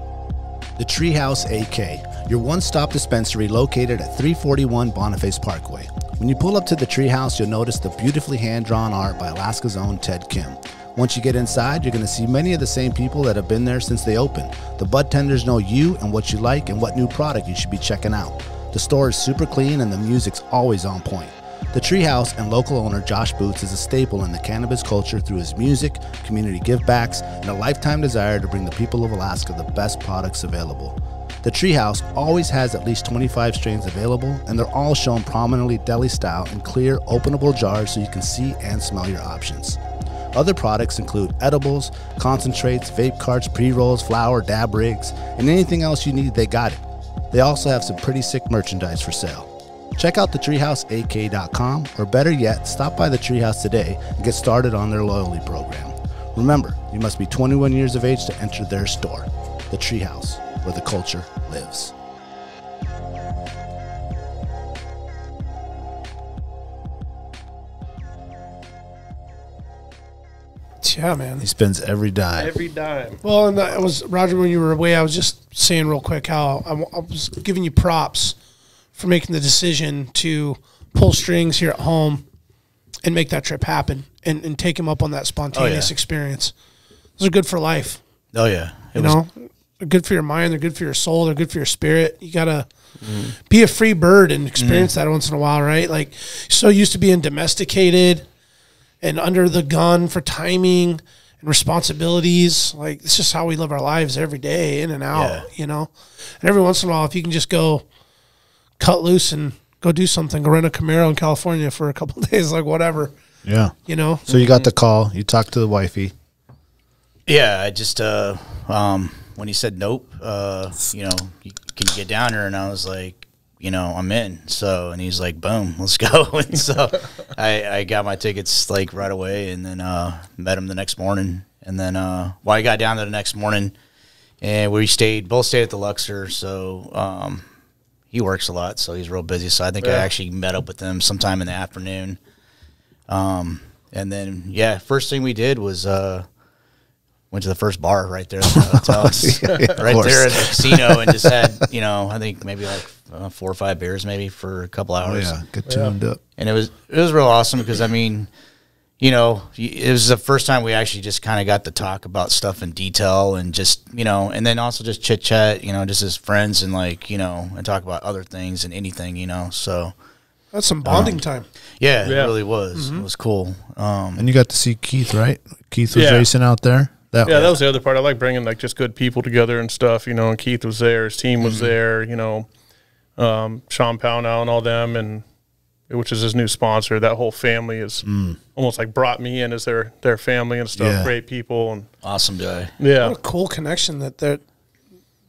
The Treehouse AK, your one-stop dispensary located at 341 Boniface Parkway. When you pull up to the Treehouse, you'll notice the beautifully hand-drawn art by Alaska's own Ted Kim. Once you get inside, you're going to see many of the same people that have been there since they opened. The bud tenders know you and what you like and what new product you should be checking out. The store is super clean and the music's always on point. The Treehouse and local owner Josh Boots is a staple in the cannabis culture through his music, community givebacks, and a lifetime desire to bring the people of Alaska the best products available. The Treehouse always has at least 25 strains available, and they're all shown prominently deli style in clear, openable jars so you can see and smell your options. Other products include edibles, concentrates, vape carts, pre-rolls, flour, dab rigs, and anything else you need, they got it. They also have some pretty sick merchandise for sale. Check out thetreehouseak.com, or better yet, stop by the Treehouse today and get started on their loyalty program. Remember, you must be 21 years of age to enter their store. The Treehouse, where the culture lives. Yeah, man. He spends every dime. Every dime. Well, and that was, Roger, when you were away, I was just saying real quick how I was giving you props for making the decision to pull strings here at home and make that trip happen and take them up on that spontaneous experience. Those are good for life. Oh yeah, They're good for your mind. They're good for your soul. They're good for your spirit. You gotta be a free bird and experience that once in a while, right? Like, so used to being domesticated and under the gun for timing and responsibilities. Like, it's just how we live our lives every day, in and out, And every once in a while, if you can just go cut loose and go do something, go rent a Camaro in California for a couple of days, like whatever. Yeah. So you got the call. You talked to the wifey. Yeah, I just when he said nope, can you get down here? And I was like, I'm in. So, and he's like, boom, let's go. And so I got my tickets like right away, and then met him the next morning. And then I got down there the next morning, and we both stayed at the Luxor. So he works a lot, so he's real busy. So I think I actually met up with him sometime in the afternoon. And then first thing we did was went to the first bar right there at the hotel, right there at the casino, and just had, I think maybe like 4 or 5 beers maybe for a couple hours. Oh, yeah, get tuned up. And it was real awesome because, I mean, it was the first time we actually just kind of got to talk about stuff in detail and just, and then also just chit chat, just as friends and like, and talk about other things and anything, so. That's some bonding time. Yeah, it really was. It was cool. And you got to see Keith, right? Keith was racing out there. That was the other part. I like bringing like just good people together and stuff, and Keith was there, his team was there, Sean Pownell and all them, and which is his new sponsor. That whole family is almost like brought me in as their family and stuff. Yeah. Great people and awesome guy. Yeah, what a cool connection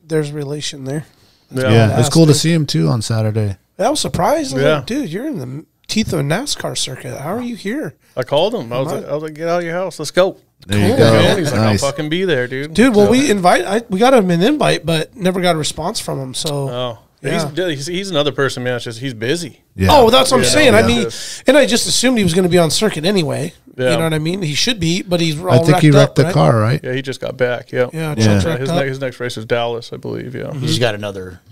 there's a relation there. Yeah, it's cool to see him too on Saturday. I was surprised. I was like, dude, you're in the teeth of a NASCAR circuit. How are you here? I called him. I was like, get out of your house. Let's go. There you go. He's like, I'll fucking be there, dude. Dude, well, we got him an invite, but never got a response from him. So, he's another person, man. It's just he's busy. Yeah. Oh, that's what I'm saying. Yeah. I mean, and I just assumed he was going to be on circuit anyway. Yeah. You know what I mean? He should be, but he's all I think he wrecked the car, right? Yeah, he just got back. Yeah. His next race is Dallas, I believe. Yeah. He's got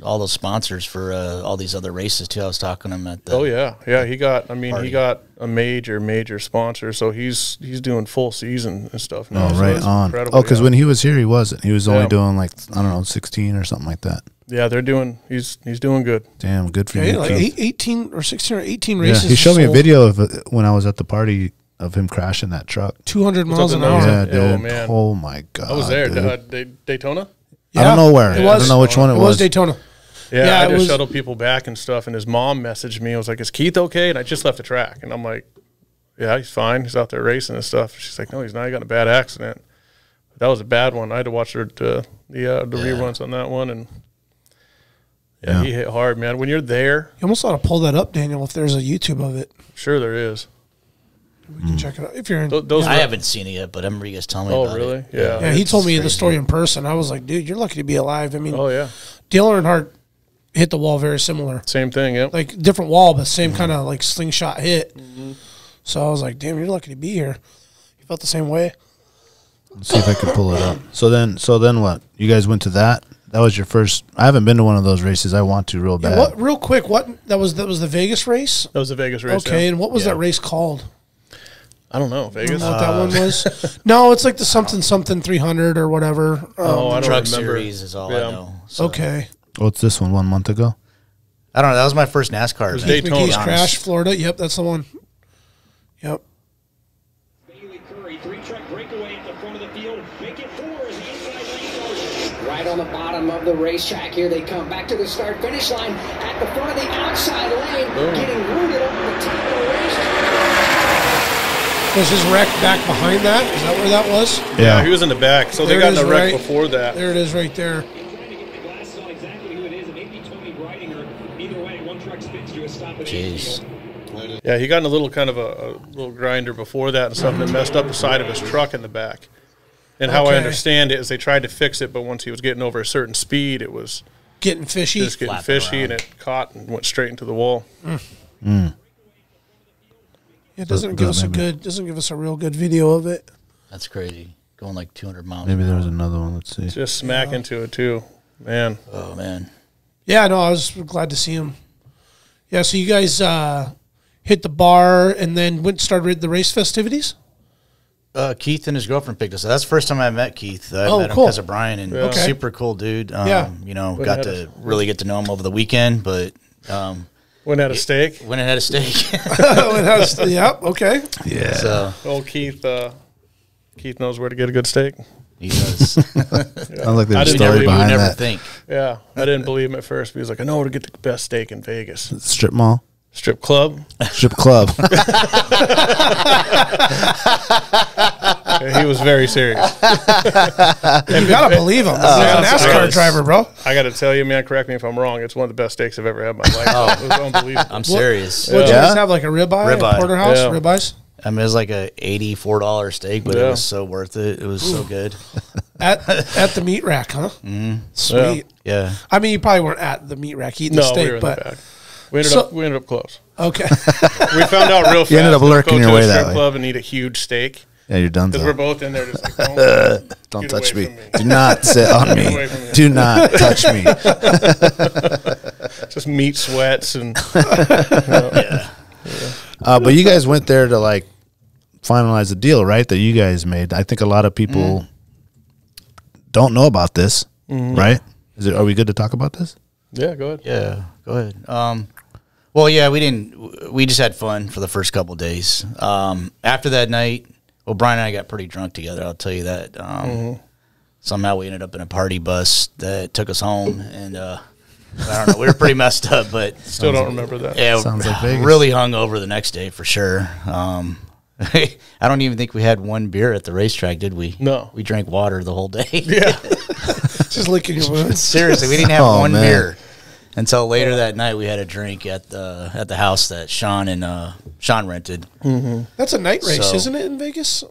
all those sponsors for all these other races too. I was talking to him at the. Oh yeah. He got a major sponsor, so he's doing full season and stuff now. Oh, right on. Oh, because when he was here, he wasn't. He was only doing like 16 or something like that. Yeah, he's doing good. Damn, good for you. Like 18 or 16 or 18 races. Yeah, he showed me a video of when I was at the party of him crashing that truck. 200 miles an hour. Yeah, dude. Oh, man. Oh, my God. I was there. Daytona? Yeah. I don't know where. I don't know which one it was. It was Daytona. Yeah, I just shuttled people back and stuff, and his mom messaged me. I was like, is Keith okay? And I just left the track. And I'm like, yeah, he's fine. He's out there racing and stuff. She's like, no, he's not. He got in a bad accident. But that was a bad one. I had to watch the reruns on that one, and he hit hard, man. When you're there. You almost ought to pull that up, Daniel, if there's a YouTube of it. Sure there is. We can check it out. If you're in, I haven't seen it yet, but I remember you guys telling me about it. Oh, really? Yeah. Yeah, he told me the story in person. I was like, dude, you're lucky to be alive. I mean, Dale Earnhardt hit the wall very similar. Same thing, yeah. Like, different wall, but same kind of, like, slingshot hit. So I was like, damn, you're lucky to be here. You felt the same way? Let's see if I can pull it up. So then what? You guys went to that? That was your first. I haven't been to one of those races. I want to real bad. Real quick, that was the Vegas race? That was the Vegas race. Okay, and what was that race called? I don't know. Vegas. What that one was? No, it's like the something 300 or whatever. I don't Truck remember. Series is all I know. So. Okay. Oh, it's this one 1 month ago? I don't know. That was my first NASCAR. It was Daytona. Crash, Florida. Yep, that's the one. Yep. Right on the bottom of the racetrack here. They come back to the start-finish line at the front of the outside lane, getting rooted over the top of the racetrack. Was his wreck back behind that? Is that where that was? Yeah, he was in the back. So they got in a wreck before that. There it is right there. Jeez. Yeah, he got in a little kind of a little grinder before that and stuff that messed up the side of his truck in the back. And how I understand it is they tried to fix it, but once he was getting over a certain speed, it was getting fishy. Just getting fishy, and it caught and went straight into the wall. It doesn't give us a real good video of it. That's crazy. Going like 200 miles. Maybe there was another one. Let's see. Just smack into it too, man. Oh man. Yeah, no, I was glad to see him. Yeah, so you guys hit the bar, and then went and started the race festivities? Keith and his girlfriend picked us up. That's the first time I met Keith. I met him cool. because of Brian, and super cool dude. You know, got to really get to know him over the weekend, but went and had a steak. Went and had a steak. Yep. Okay. Yeah. So old Keith. Keith knows where to get a good steak. He does. Sounds like there's a story behind that. Think. Yeah, I didn't believe him at first. But he was like, I know where to get the best steak in Vegas. Strip mall. Strip club. Strip club. He was very serious. You gotta believe him. He's a NASCAR driver, bro. I got to tell you, man. Correct me if I'm wrong. It's one of the best steaks I've ever had in my life. It was unbelievable. I'm serious. What did you guys have? Like a ribeye? Ribeye. Porterhouse Yeah. ribeyes? I mean, it was like a $84 steak, but it was so worth it. It was so good. At the meat rack, huh? Sweet. Yeah. I mean, you probably weren't at the meat rack eating the steak, we were in but the back. We ended up close. okay. We found out real fast. You ended up lurking your way that way. Club and eat a huge steak. Yeah, you're done. Because we're both in there just like, Don't get touch away me. from me. Do not sit on Get me. away from me. Do not touch me. Just meat sweats and But you guys went there to like finalize the deal, right? That you guys made. I think a lot of people don't know about this, right? Are we good to talk about this? yeah, go ahead. Yeah, go ahead. Well, yeah, we just had fun for the first couple of days. After that night, well, Brian and I got pretty drunk together, I'll tell you that. Somehow we ended up in a party bus that took us home, and I don't know, we were pretty messed up, but Still don't remember that. yeah, Sounds like Vegas. really hung over the next day for sure. I don't even think we had one beer at the racetrack, did we? No. We drank water the whole day. Yeah. Just licking your wounds. Seriously, we didn't have Oh, one man. beer until later that night. We had a drink at the house that Sean rented. That's a night race, So- isn't it, in Vegas?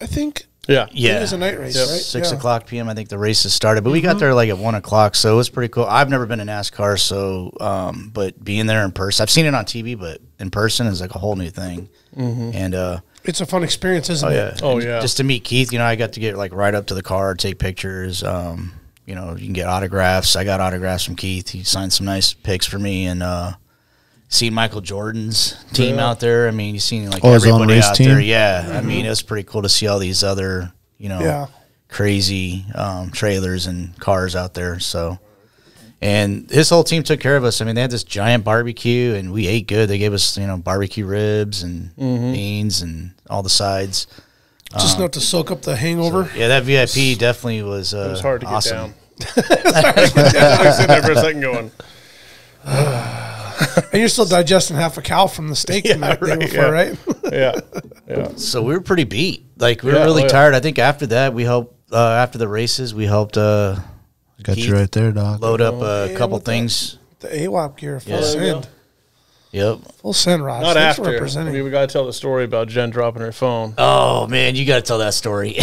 I think. Yeah. Yeah, It is a night race, Yep. right? 6 Yeah. o'clock p.m. I think the races started, but we got there like at 1 o'clock, so it was pretty cool. I've never been to NASCAR, so but being there in person, I've seen it on TV, but in person is like a whole new thing. And It's a fun experience, isn't it? Oh, And yeah. just to meet Keith, I got to get like right up to the car, take pictures. You can get autographs. I got autographs from Keith. He signed some nice pics for me, and seen Michael Jordan's team out there. I mean, you've seen like his own everybody race out team? there. Yeah, I mean, it was pretty cool to see all these other, crazy trailers and cars out there. So, and his whole team took care of us. I mean, they had this giant barbecue, and we ate good. They gave us, barbecue ribs and beans and all the sides. Just enough to soak up the hangover. Yeah, that VIP definitely was. It was hard to awesome. get down. I was sitting there for a second going, And you're still digesting half a cow from the steak from that day before, right? yeah. So we were pretty beat. Like we were Yeah, really tired. I think after that we helped. After the races, we helped. Got Keith you right there, dog. load up a Yeah, couple with the- things. The AWAP gear, full Yeah. send. Yep. Full send, Raj. Not Thanks for after. I representing. mean, we got to tell the story about Jen dropping her phone. Oh man, you got to tell that story.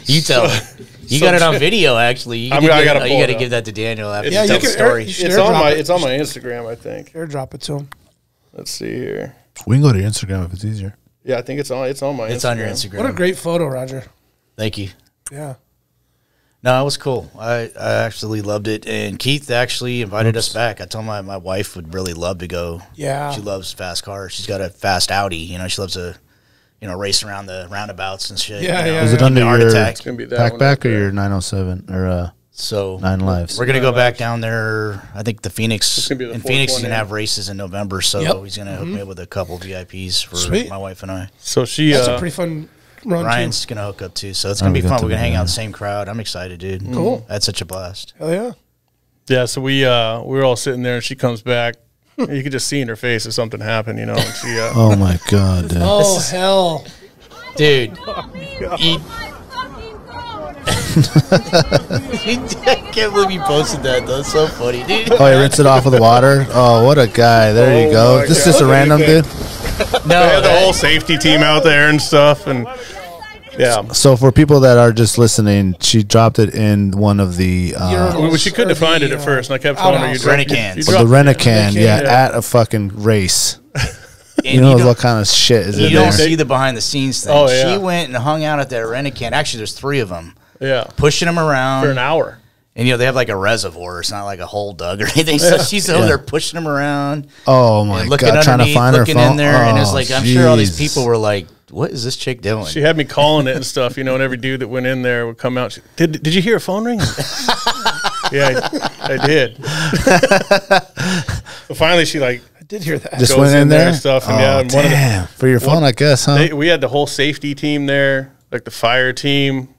You tell it. You got it on video, actually. You I got gotta pull it to up. give that to Daniel after Yeah, you you tell the can- story. you should It's on airdrop my it. it's on my Instagram, I think. Airdrop it to him. Let's see here. We can go to your Instagram if it's easier. Yeah, I think it's on my It's Instagram. on your Instagram. What a great photo, Roger. Thank you. Yeah. No, it was cool. I actually loved it. And Keith actually invited us back. I told my wife would really love to go. Yeah. She loves fast cars. She's got a fast Audi. She loves to, race around the roundabouts and shit. Yeah, yeah, Is it yeah. under Art your Attack. It's gonna be that one PacBak right or there. your 907 or So 9 Lives? we're gonna go back down there. I think the Phoenix It's gonna be the in fourth Phoenix one is gonna in. have races in November. So Yep. he's gonna hook me up with a couple VIPs for Sweet. my wife and I. So she That's a pretty fun run, Ryan's too. gonna hook up too. So it's gonna be we got fun. to We're gonna be hang out there. the same crowd. I'm excited, dude. Cool. That's such a blast. Hell yeah. Yeah, so we were all sitting there, and she comes back. You could just see in her face if something happened, And she, Oh my god, dude. Oh, hell. Dude, I can't believe you posted that. That's so funny, dude. Oh, you rinse it off with water? Oh, what a guy. There you Oh go. my This is God. just a random dude? they had the whole safety team out there and stuff, and yeah. So for people that are just listening, she dropped it in one of the Well, she couldn't have find it at first, and I kept telling her, outhouse. Renegades. the dropped it. Renecan, yeah, Yeah. at a fucking race. And You know don't- what kind of shit is You in don't there? see the behind the scenes thing. Oh, yeah. She went and hung out at that Renecan. Actually, there's 3 of them, Yeah, pushing them around. for an hour. And, they have like a reservoir. It's not like a hole dug or anything. So she's over there pushing them around. Oh, my God. Trying to find her phone. Looking in there. And it's like, I'm sure all these geez. people were like, what is this chick doing? She had me calling it and stuff, and every dude that went in there would come out. Did you hear a phone ring? Yeah, I did. But finally, she I did hear that. Just went in there and stuff. And and damn. For your phone, I guess, huh? We had the whole safety team there, like the fire team.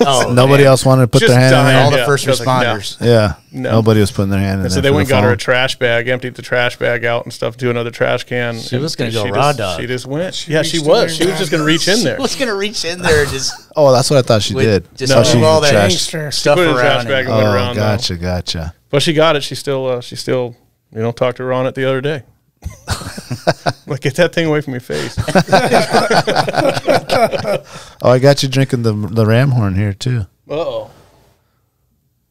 Oh, nobody else wanted to put Just their hand in dying. there? all the Yeah, first I was like, responders. Yeah. No. Nobody was putting their hand in there. So they for went the and got her phone. a trash bag, emptied the trash bag out and stuff, do another trash can. She was going to go She raw just- dog. She just went. She Yeah, reached she in was. there She and was just going to reach in there. She was going to reach in there and just Oh, that's what I thought she with- did. just Oh, move she all that trash. Gangster. stuff Put it in the trash around. bag and- and went around. though. Gotcha. But she got it. She still talked to her on it the other day. Like, get that thing away from your face. Oh, I got you drinking the ram horn here, too. Uh-oh.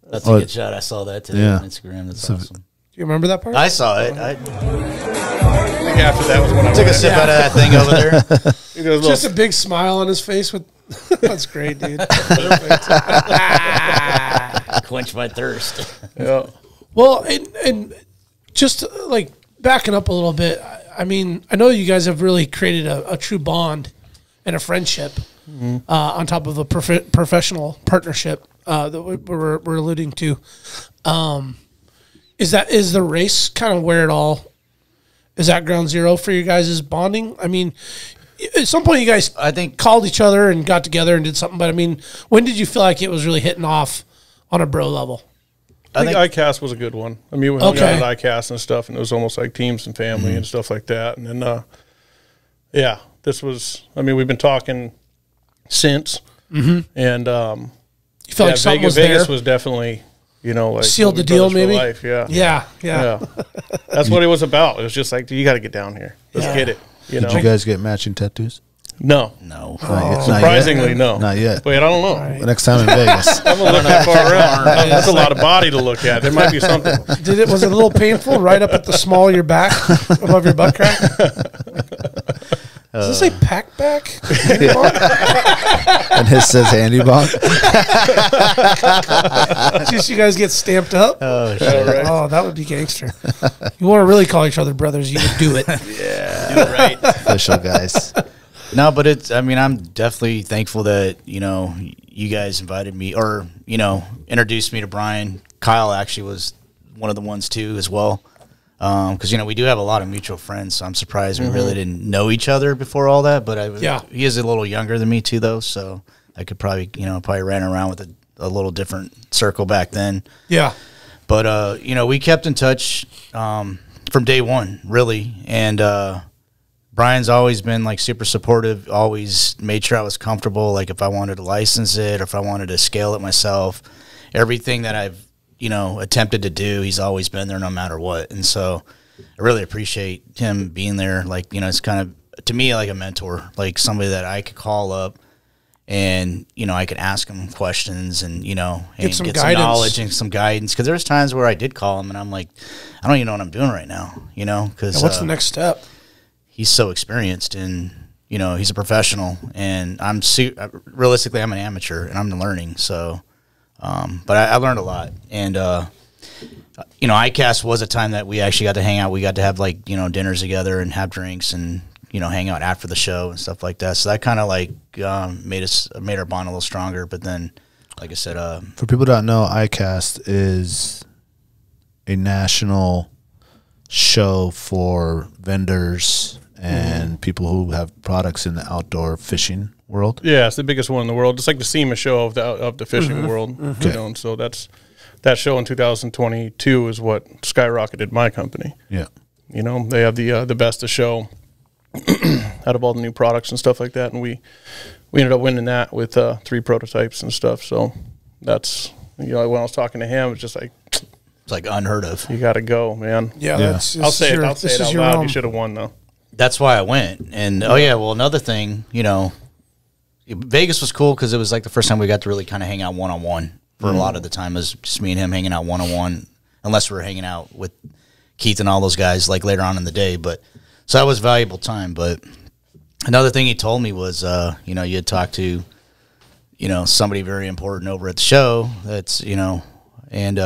That's a good shot. I saw that today Yeah. on Instagram. That's awesome. Do you remember that part? I saw it. I I think after that was when I took a went. sip out of that thing over there. He goes, Just a "Look, big smile on his face. That's great, dude. Perfect. Quench my thirst. yeah. Well, and just like backing up a little bit, I mean, I know you guys have really created a true bond and a friendship on top of a professional partnership that we're alluding to. Is the race kind of where it all is at ground zero for you guys' bonding? I mean, at some point you guys I think called each other and got together and did something, but I mean, when did you feel like it was really hitting off on a bro level? I think ICAST was a good one. I mean, we hung out at ICAST and stuff, and it was almost like teams and family and stuff like that. And then, this was, I mean, we've been talking since. And, You felt like something Vegas was there? was definitely, like Sealed the we deal, brothers for maybe? life. Yeah. Yeah. That's what it was about. It was just like, you got to get down here. Let's get it. Did you guys get matching tattoos? No. no. Surprisingly, no. Not yet. Wait, I don't know. Next time in Vegas. I'm gonna look that far around. That's a lot of body to look at. There might be something. Was it a little painful right up at the small of your back, above your butt crack? Does this say PacBak? And his says HandyBonk. Just you guys get stamped up? Oh, shit. Right. Oh, that would be gangster. You want to really call each other brothers, you would do it. Yeah. Do it right. Official guys. No, but I'm definitely thankful that, you guys invited me or, introduced me to Brian. Kyle actually was one of the ones too as well. Because, we do have a lot of mutual friends, so I'm surprised we really didn't know each other before all that. But he is a little younger than me too, though, so I could probably, probably ran around with a little different circle back then. Yeah. But, we kept in touch from day one, really. And Brian's always been, like, super supportive, always made sure I was comfortable, like, if I wanted to license it or if I wanted to scale it myself. Everything that I've, attempted to do, he's always been there no matter what. And so I really appreciate him being there. Like, it's kind of, to me, like a mentor, like somebody that I could call up and, I could ask him questions and, and get some knowledge and some guidance. Because there's times where I did call him and I'm like, I don't even know what I'm doing right now, because What's the next step? He's so experienced and, he's a professional and realistically, I'm an amateur and I'm learning. So, but I learned a lot. And, ICAST was a time that we actually got to hang out. We got to have dinners together and have drinks and, hang out after the show and stuff like that. So that kind of made our bond a little stronger. But then, like I said, for people that don't know, ICAST is a national show for vendors and people who have products in the outdoor fishing world. Yeah, it's the biggest one in the world. It's like the SEMA show of the fishing world. And so that show in 2022 is what skyrocketed my company. Yeah. They have the best of show out of all the new products and stuff like that, and we ended up winning that with 3 prototypes and stuff. So that's when I was talking to him, it's just like it's like unheard of. You got to go, man. Yeah, I'll say it out loud. You should have won though. That's why I went. And another thing, Vegas was cool because it was like the first time we got to really kind of hang out one-on-one for a lot of the time. It was just me and him hanging out one-on-one, unless we were hanging out with Keith and all those guys like later on in the day. But so that was valuable time. But another thing he told me was, you had talked to, somebody very important over at the show. That's, and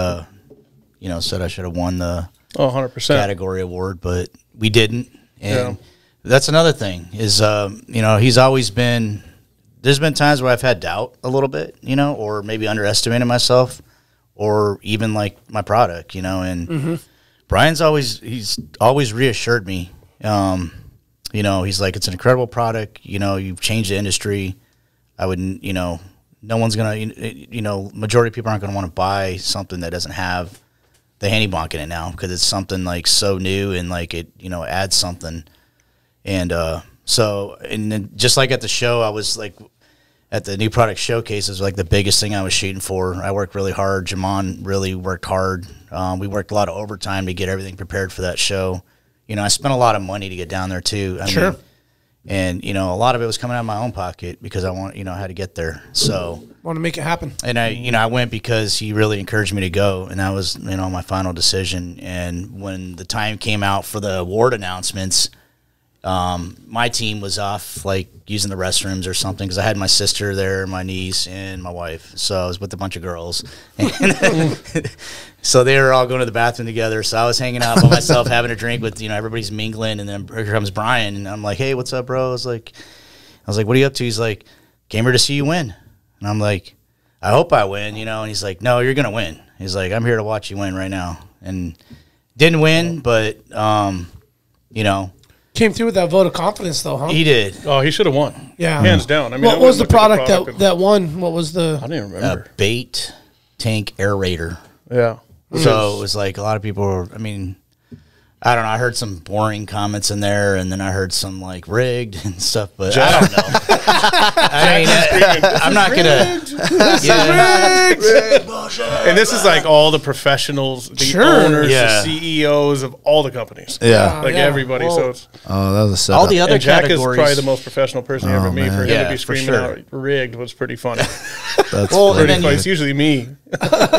you know, said I should have won the 100% category award, but we didn't. And that's another thing is, you know, he's always been. There's been times where I've had doubt a little bit, you know, or maybe underestimated myself, or even like my product, you know. And Brian's he's always reassured me. You know, he's like, it's an incredible product. You know, you've changed the industry. I wouldn't, you know, no one's going to, you know, majority of people aren't going to want to buy something that doesn't have the HandyBonk in it now, because it's something like so new and like it, you know, adds something. And so, and then just like at the show, I was like, at the new product showcase is like the biggest thing I was shooting for. I worked really hard. Jamon really worked hard. We worked a lot of overtime to get everything prepared for that show. You know, I spent a lot of money to get down there too. I mean, and you know, a lot of it was coming out of my own pocket because I want, you know, how to get there. So want to make it happen. And I went because he really encouraged me to go, and that was, you know, my final decision. And when the time came out for the award announcements, my team was off, like using the restrooms or something, because I had my sister there, my niece, and my wife. So I was with a bunch of girls. So they were all going to the bathroom together. So I was hanging out by myself, having a drink with, you know, everybody's mingling. And then here comes Brian, and I'm like, hey, what's up, bro? I was like, what are you up to? He's like, came here to see you win. And I'm like, I hope I win, you know. And he's like, no, you're gonna win. He's like, I'm here to watch you win right now. And didn't win, but you know. Came through with that vote of confidence, though, huh? He did. Oh, he should have won. Yeah, hands down. I mean, what was the product that won? What was the? I don't even remember. Bait tank aerator. Yeah. So it was like a lot of people were, I mean, I don't know. I heard some boring comments in there, and then I heard some like rigged and stuff, but I don't know. I mean, I'm not gonna. And this is like all the professionals, the owners, the CEOs of all the companies. Yeah, like everybody. Well, so it's that was a setup. All the other and Jack categories. is probably the most professional person you ever meet. For him to be screaming out rigged was pretty funny. That's well, pretty funny. It's usually me.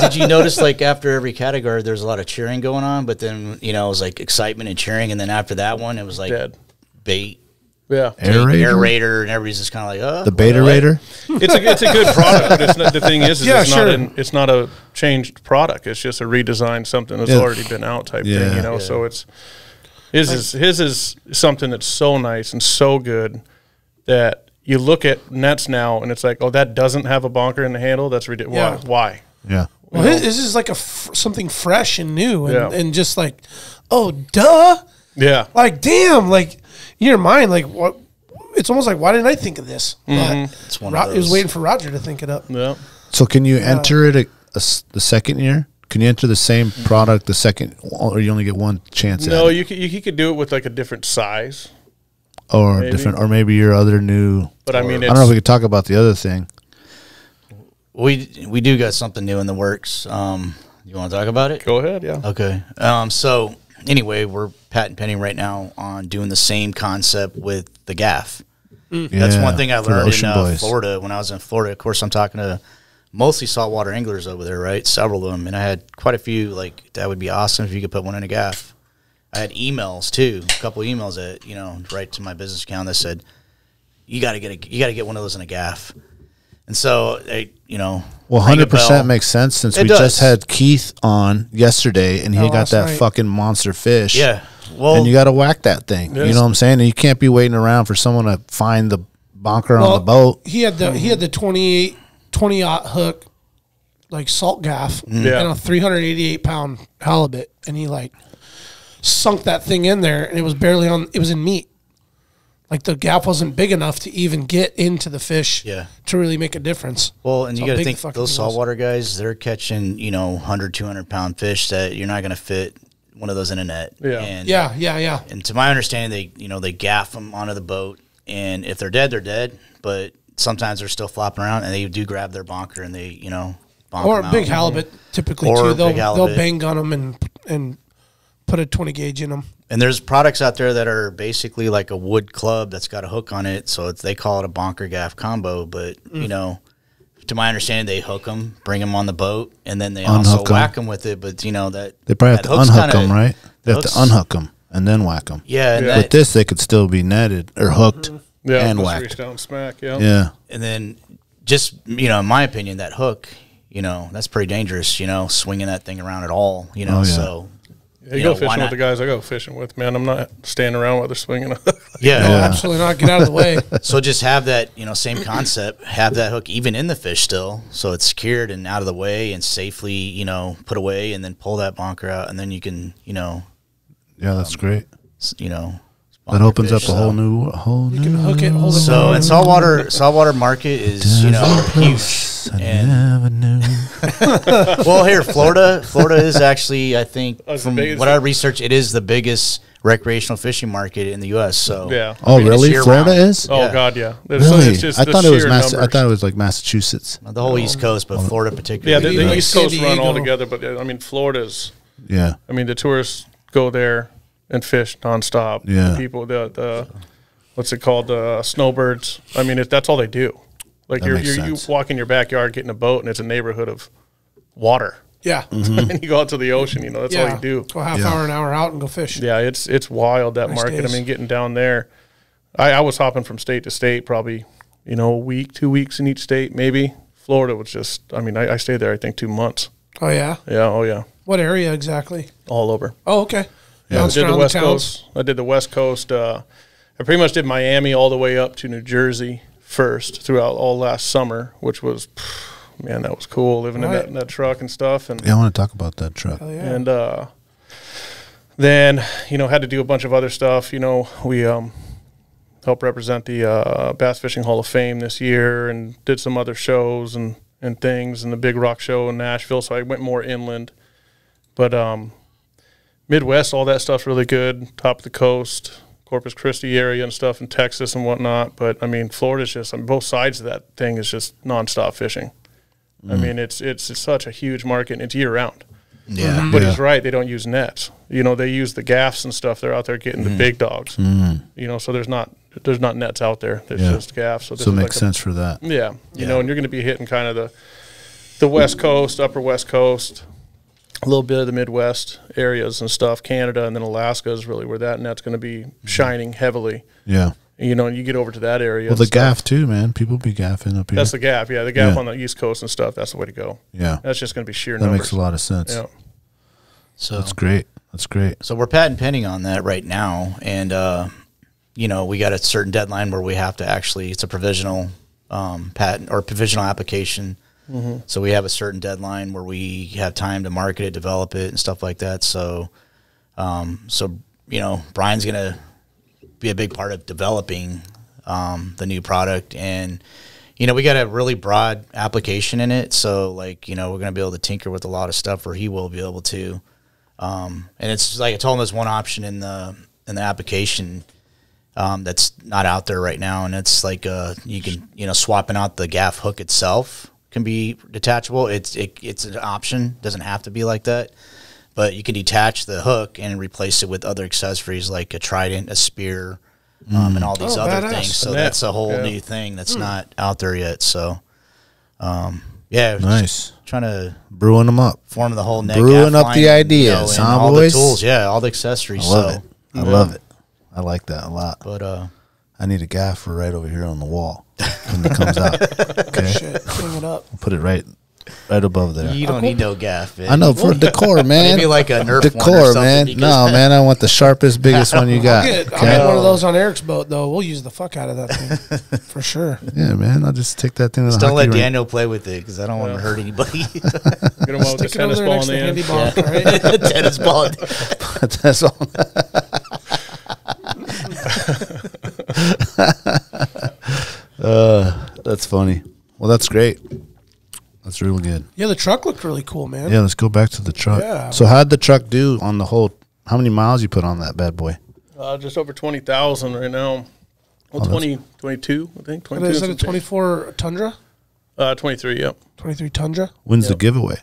Did you notice, like, after every category, there's a lot of cheering going on, but then, you know, it was like excitement and cheering, and then after that one, it was like bait. Yeah, aerator, and everybody's just kind of like, oh, the Beta-rator. It's a good product, but it's not, the thing is it's not a changed product. It's just a redesigned something that's already been out type thing, you know. So it's his is something that's so nice and so good that you look at nets now and it's like, oh, that doesn't have a bonker in the handle. That's ridiculous. Why? Yeah. Well, this is like something fresh and new, and just like, oh, duh. Yeah. Like, damn, like, in your mind, like, what? It's almost like, why didn't I think of this? But it's one of those. It was waiting for Roger to think it up. Yeah. So can you enter it the second year? Can you enter the same product the second, or you only get one chance? No, at it? you could do it with like a different size, or different, or maybe your other new. But I mean, I don't know if we could talk about the other thing. We do got something new in the works. You want to talk about it? Go ahead. Yeah. Okay. So anyway, we're patent pending right now on doing the same concept with the gaff. That's one thing I learned in Florida when I was in Florida. Of course, I'm talking to mostly saltwater anglers over there, right? Several of them, and I had quite a few. Like, that would be awesome if you could put one in a gaff. I had emails too, a couple of emails that, you know, right to my business account that said, you got to get one of those in a gaff. And so, you know, well, 100% makes sense since we just had Keith on yesterday, and he got that fucking monster fish. Yeah, well, and you got to whack that thing. You know what I'm saying? And you can't be waiting around for someone to find the bonker on the boat. He had the 20-aught hook, like salt gaff, and a 388-pound halibut, and he like sunk that thing in there, and it was barely on. It was in meat. Like, the gaff wasn't big enough to even get into the fish to really make a difference. Well, and you got to think, those saltwater guys, they're catching, you know, 100, 200-pound fish that you're not going to fit one of those in a net. Yeah. And, And to my understanding, they gaff them onto the boat, and if they're dead, they're dead. But sometimes they're still flopping around, and they do grab their bonker, and they, you know, bonk or them a big halibut, typically, too. They'll bang gun them and put a 20 gauge in them. And there's products out there that are basically like a wood club that's got a hook on it, so they call it a bonker gaff combo. But you know, to my understanding, they hook them, bring them on the boat, and then they also whack them with it. But you know that they probably have to unhook them, right? They have to unhook them and then whack them. Yeah, and with this, they could still be netted or hooked and whacked. Reach down, smack. Yeah, and then just, you know, in my opinion, that hook, that's pretty dangerous, swinging that thing around at all, so. Yeah, you go fishing with the guys I go fishing with, man. I'm not standing around while they're swinging. No, absolutely not. Get out of the way. So just have that, same concept, have that hook even in the fish still, so it's secured and out of the way and safely, put away, and then pull that bonker out, and then you can, Yeah, that's great. That opens up a whole new. You can hook it, hold it. So, and saltwater market is, huge. And well, here, Florida is actually, I think, from what I researched, it is the biggest recreational fishing market in the U.S. So, yeah. Oh, really? Florida is? Oh, God, yeah. Really? It's just I thought it was like Massachusetts. The whole East Coast, but Florida particularly. Yeah, the East Coast run all together, but I mean, Florida's. Yeah. I mean, the tourists go there and fish nonstop. Yeah. The people, the what's it called, the snowbirds. I mean, that's all they do. Like you walk in your backyard, get in a boat, and it's a neighborhood of water. Yeah. And you go out to the ocean. That's all you do. Go half hour, an hour out, and go fish. Yeah, it's wild, that market. Days. I mean, getting down there, I was hopping from state to state, probably a week, 2 weeks in each state, maybe. Florida was just. I mean, I stayed there, I think, 2 months. Oh yeah. Yeah. Oh yeah. What area exactly? All over. Oh, okay. Yeah, I did the West Coast. I did the West Coast. I pretty much did Miami all the way up to New Jersey first throughout all last summer, which was, man, that was cool living in that truck and stuff. And I want to talk about that truck. Yeah. And then had to do a bunch of other stuff. We helped represent the Bass Fishing Hall of Fame this year, and did some other shows and things, and the Big Rock Show in Nashville. So I went more inland, but Midwest, all that stuff's really good. Top of the coast, Corpus Christi area and stuff in Texas and whatnot. But I mean, Florida's just, both sides of that thing is just nonstop fishing. I mean, it's such a huge market, and it's year round. Yeah. But he's right, they don't use nets. They use the gaffs and stuff. They're out there getting the big dogs. So there's not nets out there. There's just gaffs. So it makes sense for that. Yeah. And you're going to be hitting kind of the West Coast, upper West Coast, a little bit of the Midwest areas and stuff. Canada, and then Alaska is really where that net's going to be shining heavily. Yeah. And you get over to that area. Well, the gaff too, man. People be gaffing up here. That's the gaff. Yeah, the gaff on the East Coast and stuff. That's the way to go. Yeah. That's just going to be sheer that numbers. Makes a lot of sense. Yeah. So that's great. That's great. So we're patent pending on that right now, and we got a certain deadline where we have to actually. It's a provisional patent or provisional application. So we have a certain deadline where we have time to market it, develop it, and stuff like that. So, Brian's gonna be a big part of developing the new product, and we got a really broad application in it. So, we're gonna be able to tinker with a lot of stuff, where he will be able to. And it's like I told him, there's one option in the application that's not out there right now, and it's like you can swapping out the gaff hook itself can be detachable. It's an option. Doesn't have to be like that, but you can detach the hook and replace it with other accessories like a trident, a spear, and all these other things. So that's a whole new thing that's not out there yet. So, nice. Trying to brewing them up, form the whole net, brewing up the ideas, and all the tools, all the accessories. I love it. I love it. I like that a lot. But I need a gaffer right over here on the wall when it comes out. Okay, shit, bring it up. I'll put it right above there. You don't need no gaff. I know, for decor, man. Maybe like a Nerf decor, one or something, man. No, man, I want the sharpest, biggest one you got. I'll get one of those on Eric's boat, though. We'll use the fuck out of that thing for sure. Yeah, man. I'll just take that thing. Just don't let Daniel play with it, because I don't want to hurt anybody. Get him out with the tennis ball in the end. HandyBonk, right? Tennis ball. That's all. That's funny. Well, that's great. That's really good. Yeah, the truck looked really cool, man. Yeah, let's go back to the truck. Yeah. So how'd the truck do on the whole? How many miles you put on that bad boy? Just over 20,000 right now. Well, 22, I think. 22. Is that a 24 Tundra? 23, yep. 23 Tundra? When's the giveaway?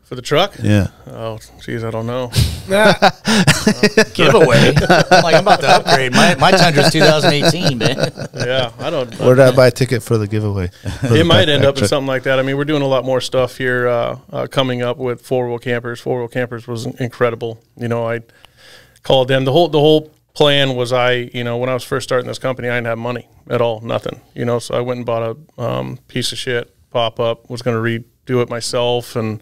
For the truck? Yeah. Oh, geez, I don't know. Giveaway? I'm about to upgrade. My Tundra's 2018, man. Yeah, I don't. Where did I buy a ticket for the giveaway? It might end up in something like that. I mean, we're doing a lot more stuff here coming up with four-wheel campers. Four-wheel campers was incredible. I called them. The whole plan was when I was first starting this company, I didn't have money at all, nothing. So I went and bought a piece of shit pop-up, was going to do it myself and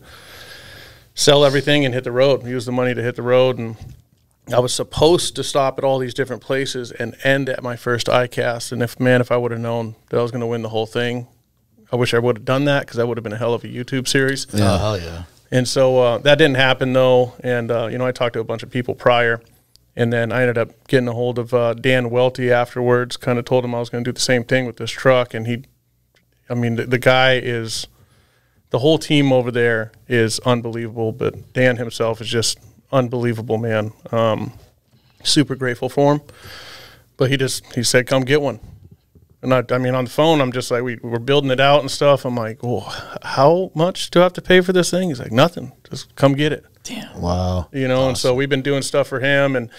sell everything and hit the road, use the money to hit the road. And I was supposed to stop at all these different places and end at my first ICAST. And if I would have known that I was going to win the whole thing, I wish I would have done that, because that would have been a hell of a YouTube series. Yeah, hell yeah. And so that didn't happen, though. And, I talked to a bunch of people prior. And then I ended up getting a hold of Dan Welty afterwards, kind of told him I was going to do the same thing with this truck. And the guy is, the whole team over there is unbelievable, but Dan himself is just unbelievable, man. Super grateful for him. But he said, come get one. And on the phone, I'm just like, we're building it out and stuff. I'm like, oh, how much do I have to pay for this thing? He's like, nothing. Just come get it. Damn. Wow. Awesome. And so we've been doing stuff for him, and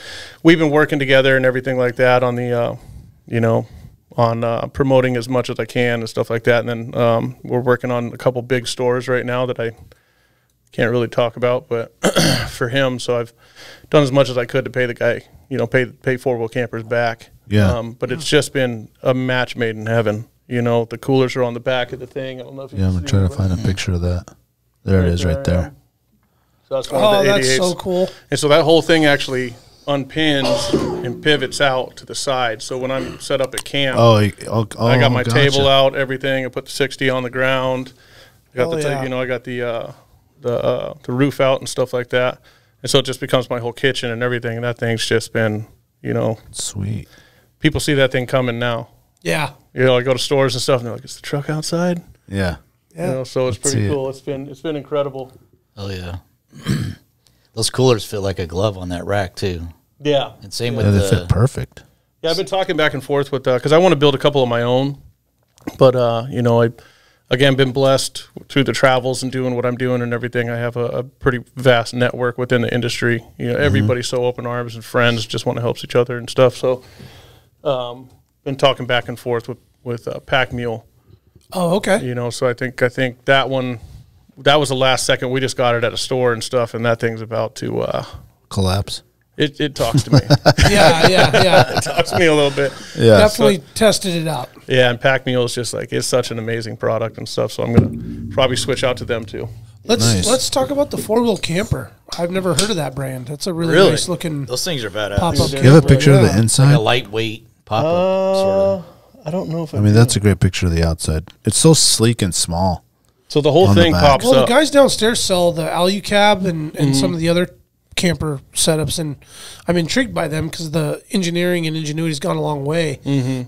we've been working together and everything like that on the, on promoting as much as I can and stuff like that. And then we're working on a couple big stores right now that I can't really talk about, but for him. So I've done as much as I could to pay the guy, pay four-wheel campers back. Yeah. But it's just been a match made in heaven. The coolers are on the back of the thing. I don't know if you I'm gonna try to find a picture of that. There it is, right there. So that's one of the 88s. That's so cool. And so that whole thing actually unpins and pivots out to the side. So when I'm set up at camp, I got my table out, everything. I put the 60 on the ground. I got I got the roof out and stuff like that. And so it just becomes my whole kitchen and everything. And that thing's just been, sweet. People see that thing coming now. Yeah. I go to stores and stuff, and they're like, "Is the truck outside?" Yeah. So it's pretty cool. It's been incredible. Oh yeah. Those coolers fit like a glove on that rack too. Yeah. And same They with fit perfect. Yeah, I've been talking back and forth with because I want to build a couple of my own, but I again been blessed through the travels and doing what I'm doing and everything. I have a pretty vast network within the industry. Everybody's so open arms and friends, just want to help each other and stuff. So, been talking back and forth with Pack Mule. Oh, okay. So I think that one. That was the last second. We just got it at a store and stuff, and that thing's about to collapse. It talks to me. Yeah. It talks to me a little bit. Yeah, definitely tested it out. Yeah, and Pack Mule is just like, it's such an amazing product and stuff. So I'm gonna probably switch out to them too. Let's talk about the 4-wheel camper. I've never heard of that brand. That's a really nice looking. Those things are badass. Pop-up. Do you have a picture of the inside? Like a lightweight pop up. Sort of. I don't know if I mean, that's a great picture of the outside. It's so sleek and small. So the whole thing pops Well, up. the guys downstairs sell the Alu cab and some of the other camper setups, and I'm intrigued by them because the engineering and ingenuity's gone a long way.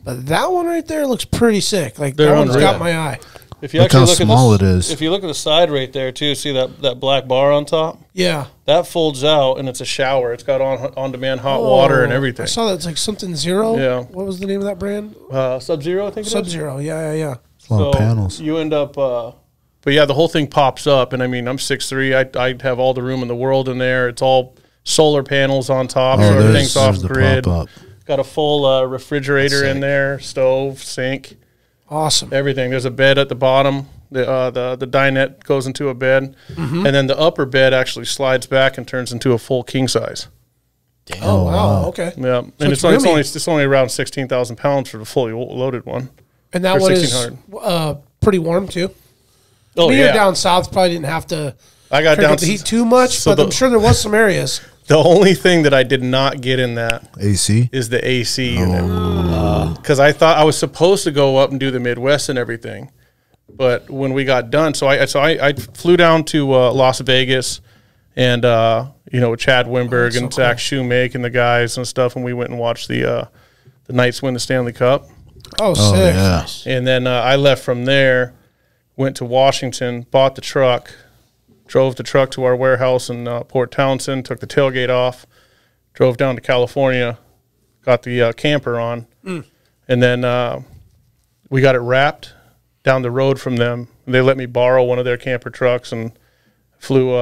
But that one right there looks pretty sick. Like that one's got my eye. If you Look actually how look small at it is. If you look at the side right there too, see that black bar on top? Yeah. That folds out and it's a shower. It's got on-demand hot water and everything. I saw that. It's like something Zero. Yeah. What was the name of that brand? Sub-Zero, I think it is. Sub-Zero. Yeah. A lot of panels. You end up, but yeah, the whole thing pops up. And I mean, I'm 6'3". I have all the room in the world in there. It's all solar panels on top. So everything's off grid. Got a full refrigerator in there, stove, sink. Awesome. Everything. There's a bed at the bottom. The dinette goes into a bed, and then the upper bed actually slides back and turns into a full king size. Damn. Oh wow. Okay. Yeah, So and it's only around 16,000 pounds for the fully loaded one. And that one is pretty warm too. Oh Being yeah. down south, probably didn't have to. I got down the heat too much, but I'm sure there was some areas. The only thing that I did not get in that AC is the AC unit, because I thought I was supposed to go up and do the Midwest and everything, but when we got done, so I flew down to Las Vegas, and with Chad Wimberg and Zach Shoemake and the guys and stuff, and we went and watched the Knights win the Stanley Cup. Oh, sick! Yeah. And then I left from there, went to Washington, bought the truck. Drove the truck to our warehouse in Port Townsend, took the tailgate off, drove down to California, got the camper on, and then we got it wrapped down the road from them. They let me borrow one of their camper trucks and flew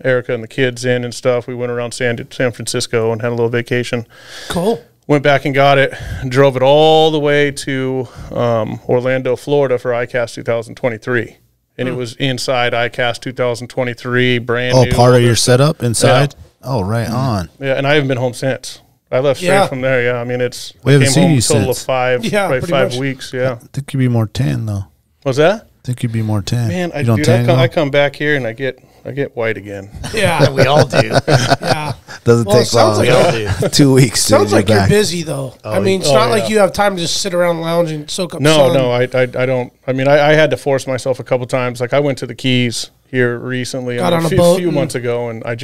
Erica and the kids in and stuff. We went around San Francisco and had a little vacation. Cool. Went back and got it, and drove it all the way to Orlando, Florida for ICAST 2023. And it was inside ICAST 2023, brand new. Oh, part of your setup inside? Yeah. Oh, right on. Yeah, and I haven't been home since. I left straight from there, yeah. I mean, we haven't came seen home you a total since. of 5 weeks, yeah. I think you'd be more tan, though. What's that? I think you'd be more tan. Man, you don't I come back here and I get white again. Yeah, We all do. yeah. Doesn't take long. Like We all do. 2 weeks. Sounds like you're back. busy though. I mean, it's not like you have time to just sit around lounging and soak up sun. No, I don't. I mean, I had to force myself a couple times. Like I went to the Keys here recently, Got on a few boat months ago, and I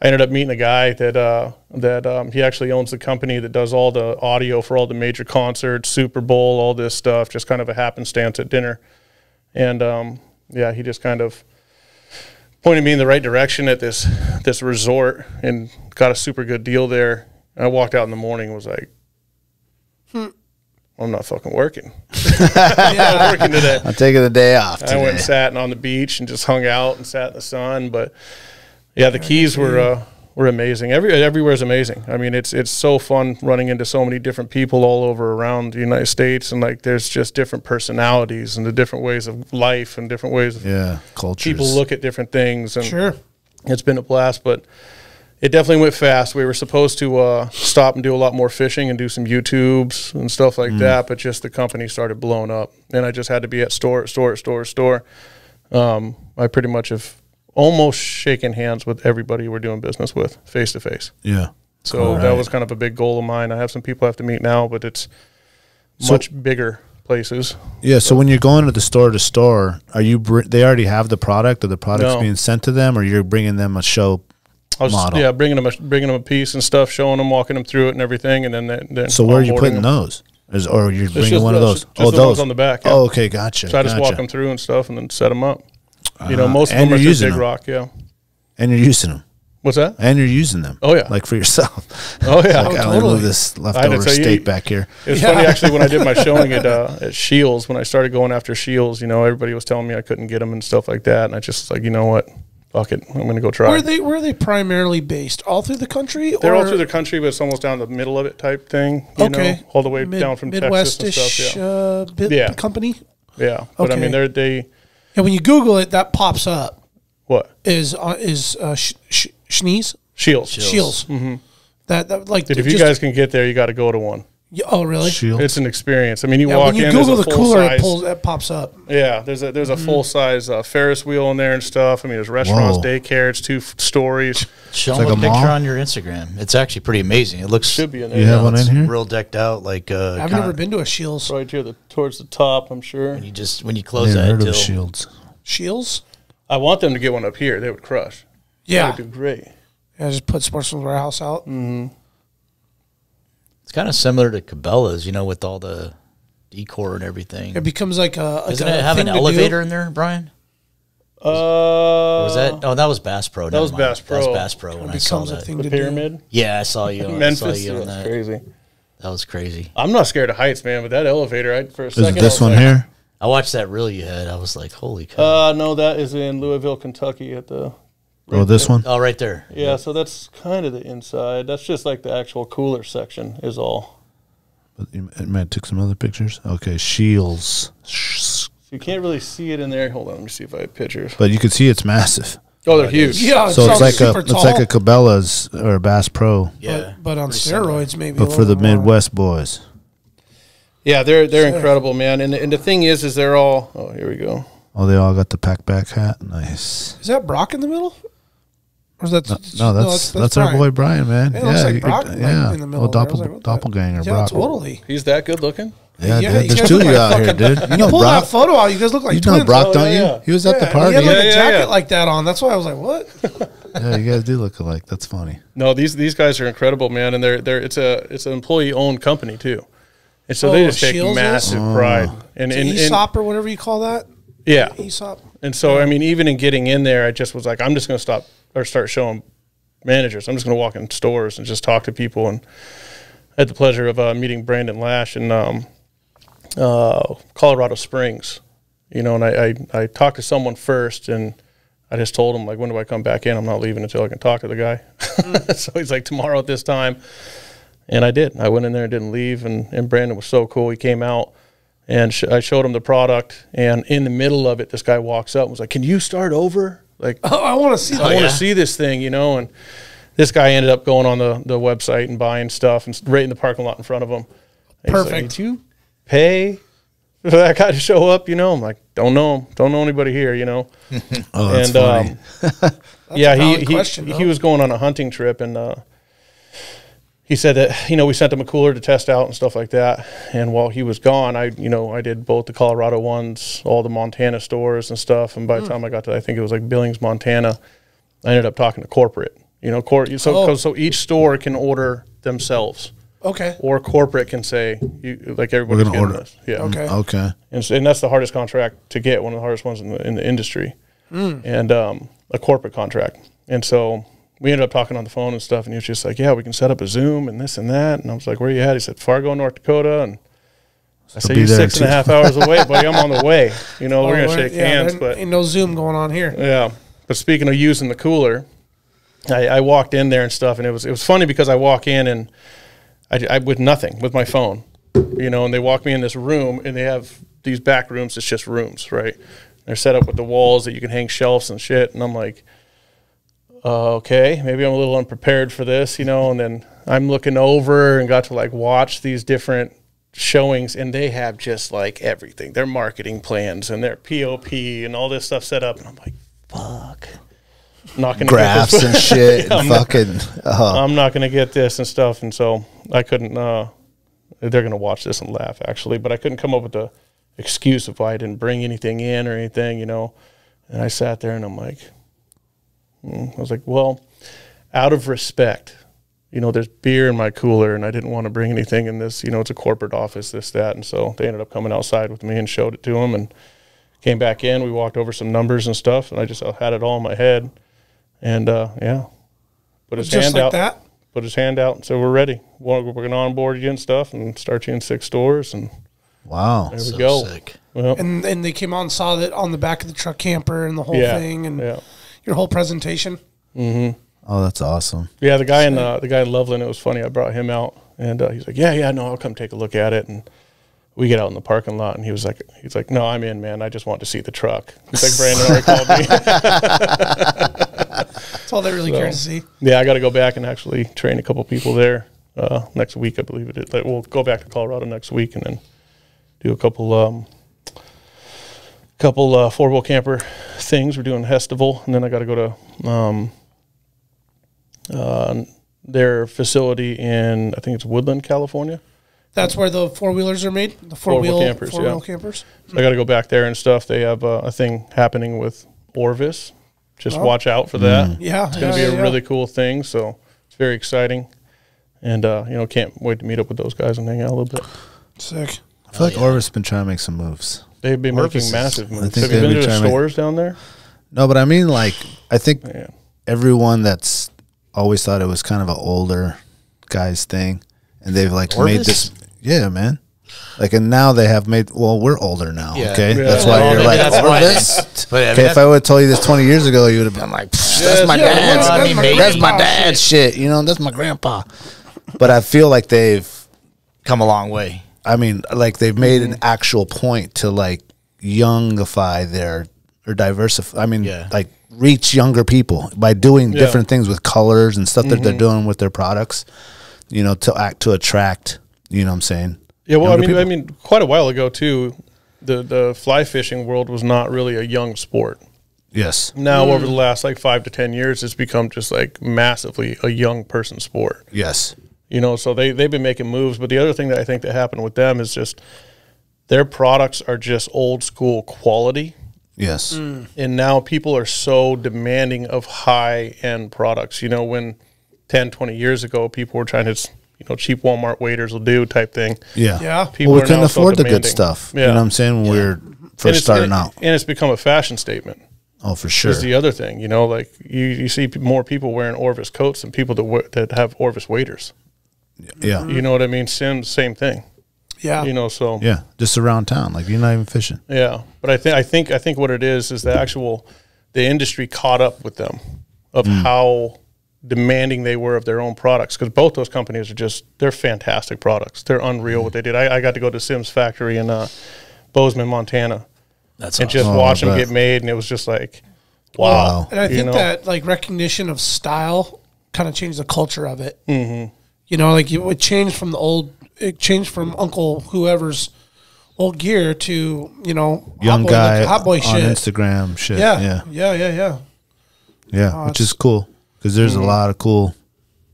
ended up meeting a guy that he actually owns the company that does all the audio for all the major concerts, Super Bowl, all this stuff. Just kind of a happenstance at dinner, and he just kind of pointed me in the right direction at this resort and got a super good deal there. And I walked out in the morning and was like, I'm not fucking working. I'm working today. I'm taking the day off today. I went and sat on the beach and just hung out and sat in the sun. But yeah, the Keys were amazing. Everywhere's amazing. I mean, it's so fun running into so many different people all over around the United States, and like there's just different personalities and the different ways of life and different ways of cultures. people look at different things. And Sure. it's been a blast, but it definitely went fast. We were supposed to stop and do a lot more fishing and do some YouTubes and stuff like that, but just the company started blowing up, and I just had to be at store. I pretty much have almost shaken hands with everybody we're doing business with face to face. Yeah. So that was kind of a big goal of mine. I have some people I have to meet now, but it's much bigger places. Yeah. So when you're going to store, are you? They already have the product, or the product's being sent to them, or you're bringing them a show? Model. Bringing them a piece and stuff, showing them, walking them through it and everything, and then so where are you putting those? Or you're bringing one of those? Just the ones on the back. Yeah. Oh, okay, gotcha. So I just walk them through and stuff, and then set them up. Most of them are just big rock. Yeah. And you're using them. What's that? And you're using them. Oh yeah, like for yourself. Oh yeah. Like, I move this leftover steak back here. It was funny actually when I did my showing at Scheels. When I started going after Scheels, everybody was telling me I couldn't get them and stuff like that, and I just was like, you know what? Fuck it, I'm going to go try. Where are they primarily based? All through the country? They're all through the country, but it's almost down the middle of it type thing. You know, all the way down from Texas and stuff. Yeah. Company? Yeah. But I mean, they. And when you Google it, that pops up. What? Is Scheels? Scheels. Mm-hmm. That like. Dude, if you guys can get there, you got to go to one. Oh, really? Scheels. It's an experience. I mean, you walk in. When you Google the cooler, it pops up. Yeah, there's a full size Ferris wheel in there and stuff. I mean, there's restaurants, daycare. It's 2 stories. Show them a picture on your Instagram. It's actually pretty amazing. It looks should be in there. You have one in here? Real decked out. Like I've never been to a Scheels. Right here, towards the top. I'm sure. When you close that, heard of Scheels. Scheels. I want them to get one up here. They would crush. Yeah, they would do great. Yeah, just put Sportsman's Warehouse out. Mm-hmm. It's kind of similar to Cabela's, with all the decor and everything. It becomes like a. Doesn't it have an elevator in there, Brian? Was that? Oh, that was Bass Pro. That was Bass Pro. That was Bass Pro when I saw that. The pyramid. Yeah, I saw you. Memphis. That's that. Crazy. That was crazy. I'm not scared of heights, man, but that elevator, for a second. Is this one here? I watched that reel you had. I was like, holy cow. No, that is in Louisville, Kentucky at the. This one? Oh, right there. Yeah, so that's kind of the inside. That's just like the actual cooler section is all. But you might took some other pictures. Okay, Scheels. So you can't really see it in there. Hold on, let me see if I have pictures. But you can see it's massive. Oh, they're huge. Yeah, so it's like a Cabela's or a Bass Pro. Yeah, but on steroids maybe. But for the Midwest boys. Yeah, they're incredible, man. And the thing is they're all. Oh, here we go. Oh, they all got the PacBak hat. Nice. Is that Brock in the middle? Or is that no, that's our boy Brian, man. It looks like Brock, yeah. in the middle. Doppelganger, yeah, Brock. Totally. He's that good looking? Yeah, dude, there's 2 of you out here, dude. You know pull Brock. that photo out. You guys look like twins. You know Brock, don't you? He was at the party. He had like a jacket like that on. That's why I was like, what? Yeah, you guys do look alike. That's funny. No, these guys are incredible, man, and it's an employee owned company too, and so they just take massive pride. And ESOP or whatever you call that. Yeah, ESOP. And so I mean, even in getting in there, I just was like, I'm just going to start showing managers. I'm just going to walk in stores and just talk to people. And I had the pleasure of meeting Brandon Lash in Colorado Springs, and I talked to someone first, and I just told him, like, when do I come back in? I'm not leaving until I can talk to the guy. So he's like, tomorrow at this time. And I did. I went in there and didn't leave, and Brandon was so cool. He came out, and I showed him the product, and in the middle of it, this guy walks up and was like, can you start over? Like, I want to see that. I want to see this thing, and this guy ended up going on the website and buying stuff and right in the parking lot in front of him. And Perfect. Like, did you pay for that guy to show up, you know? I'm like, don't know him. Don't know anybody here, you know? Oh, that's funny. Yeah, he was going on a hunting trip, and he said that, you know, we sent him a cooler to test out and stuff like that. And while he was gone, I did both the Colorado ones, all the Montana stores and stuff. And by the time I got to, I think it was like Billings, Montana, I ended up talking to corporate. You know, so each store can order themselves. Okay. Or corporate can say, like everybody's getting order this. Yeah. Okay. Okay. And that's the hardest contract to get, one of the hardest ones in the industry. And a corporate contract. And so we ended up talking on the phone and stuff, and he was just like, yeah, we can set up a Zoom and this and that. And I was like, where are you at? He said, Fargo, North Dakota. And I said, you're 6.5 hours away, buddy. I'm on the way. You know, we're going to shake hands. But ain't no Zoom going on here. Yeah. But speaking of using the cooler, I walked in there and stuff, and it was funny because I walk in and I with nothing, with my phone, you know, and they walk me in this room, and they have these back rooms. It's just rooms, right? They're set up with the walls that you can hang shelves and shit. And I'm like, okay, maybe I'm a little unprepared for this, you know. And then I'm looking over and got to like watch these different showings, and they have just like everything, their marketing plans and their POP and all this stuff set up. And I'm like, fuck. Not gonna graphs get this. And shit. Yeah, and fucking. I'm not gonna get this and stuff, and so I couldn't. They're gonna watch this and laugh actually, but I couldn't come up with the excuse of why I didn't bring anything in or anything, you know. And I sat there and I'm like, I was like, well, out of respect, you know, there's beer in my cooler, and I didn't want to bring anything in this. You know, it's a corporate office, this, that, and so they ended up coming outside with me and showed it to them, and came back in. We walked over some numbers and stuff, and I just had it all in my head. And, yeah, put his hand out. That? Put his hand out and said, we're ready. We're going to onboard you and stuff and start you in 6 stores. And wow. There we go. Sick. Well, and they came out and saw that on the back of the truck camper and the whole thing and your whole presentation. Mm-hmm. Oh, that's awesome. Yeah, the guy in Loveland, it was funny. I brought him out, and he's like, yeah, no, I'll come take a look at it. And we get out in the parking lot, and he's like, no, I'm in, man. I just want to see the truck. He's like, Brandon already called me. That's all they really care to see. Yeah, I got to go back and actually train a couple people there next week, I believe it is. Like, we'll go back to Colorado next week and then do a couple 4-wheel camper things. We're doing Festival, and then I got to go to their facility in, I think it's Woodland, California. That's where the 4-wheelers are made? The 4-wheel campers, campers? So I got to go back there and stuff. They have a thing happening with Orvis. Just watch out for that. Yeah. It's going to be a really cool thing, so it's very exciting. And, you know, can't wait to meet up with those guys and hang out a little bit. Sick. I feel like Orvis has been trying to make some moves. They've been making massive moves. Have you been to the stores down there? No, but I mean, like, I think everyone that's always thought it was kind of an older guy's thing, and they've, like, made this. Yeah, man. Like, and now they have made, well, we're older now, okay? Yeah. That's why you're like, Orvis? Okay, if I would have told you this 20 years ago, you would have been like, that's my dad's. That's my dad's shit, you know? That's my grandpa. But I feel like they've come a long way. I mean, like, they've made an actual point to, like, youngify their, or diversify, I mean, like, reach younger people by doing different things with colors and stuff that they're doing with their products, you know, to attract, you know what I'm saying? Yeah, well, I mean, quite a while ago too, the fly fishing world was not really a young sport. Yes. Now, over the last like 5 to 10 years, it's become just like massively a young person sport. Yes. You know, so they've been making moves. But the other thing that I think that happened with them is just their products are just old school quality. Yes. And now people are so demanding of high end products. You know, when 10, 20 years ago, people were trying to, you know, cheap Walmart waiters will do type thing. Yeah. Yeah. People we couldn't afford the good stuff. You know what I'm saying? When we were first starting out. And it's become a fashion statement. Oh, for sure. Is the other thing, you know, like you see more people wearing Orvis coats than people that have Orvis waders. Yeah. You know what I mean? Same thing. Yeah. You know, so. Yeah. Just around town. Like, you're not even fishing. Yeah. But I think what it is the industry caught up with them of how demanding they were of their own products, because both those companies they're fantastic products. They're unreal what they did. I got to go to Simms factory in Bozeman, Montana. That's and awesome. just watch them get made, and it was just like, wow. And I think that like recognition of style kind of changed the culture of it. You know, like it changed from it changed from Uncle whoever's bulk gear to, you know, young guy hot boy on shit. Instagram shit. Yeah, which is cool because there's a lot of cool.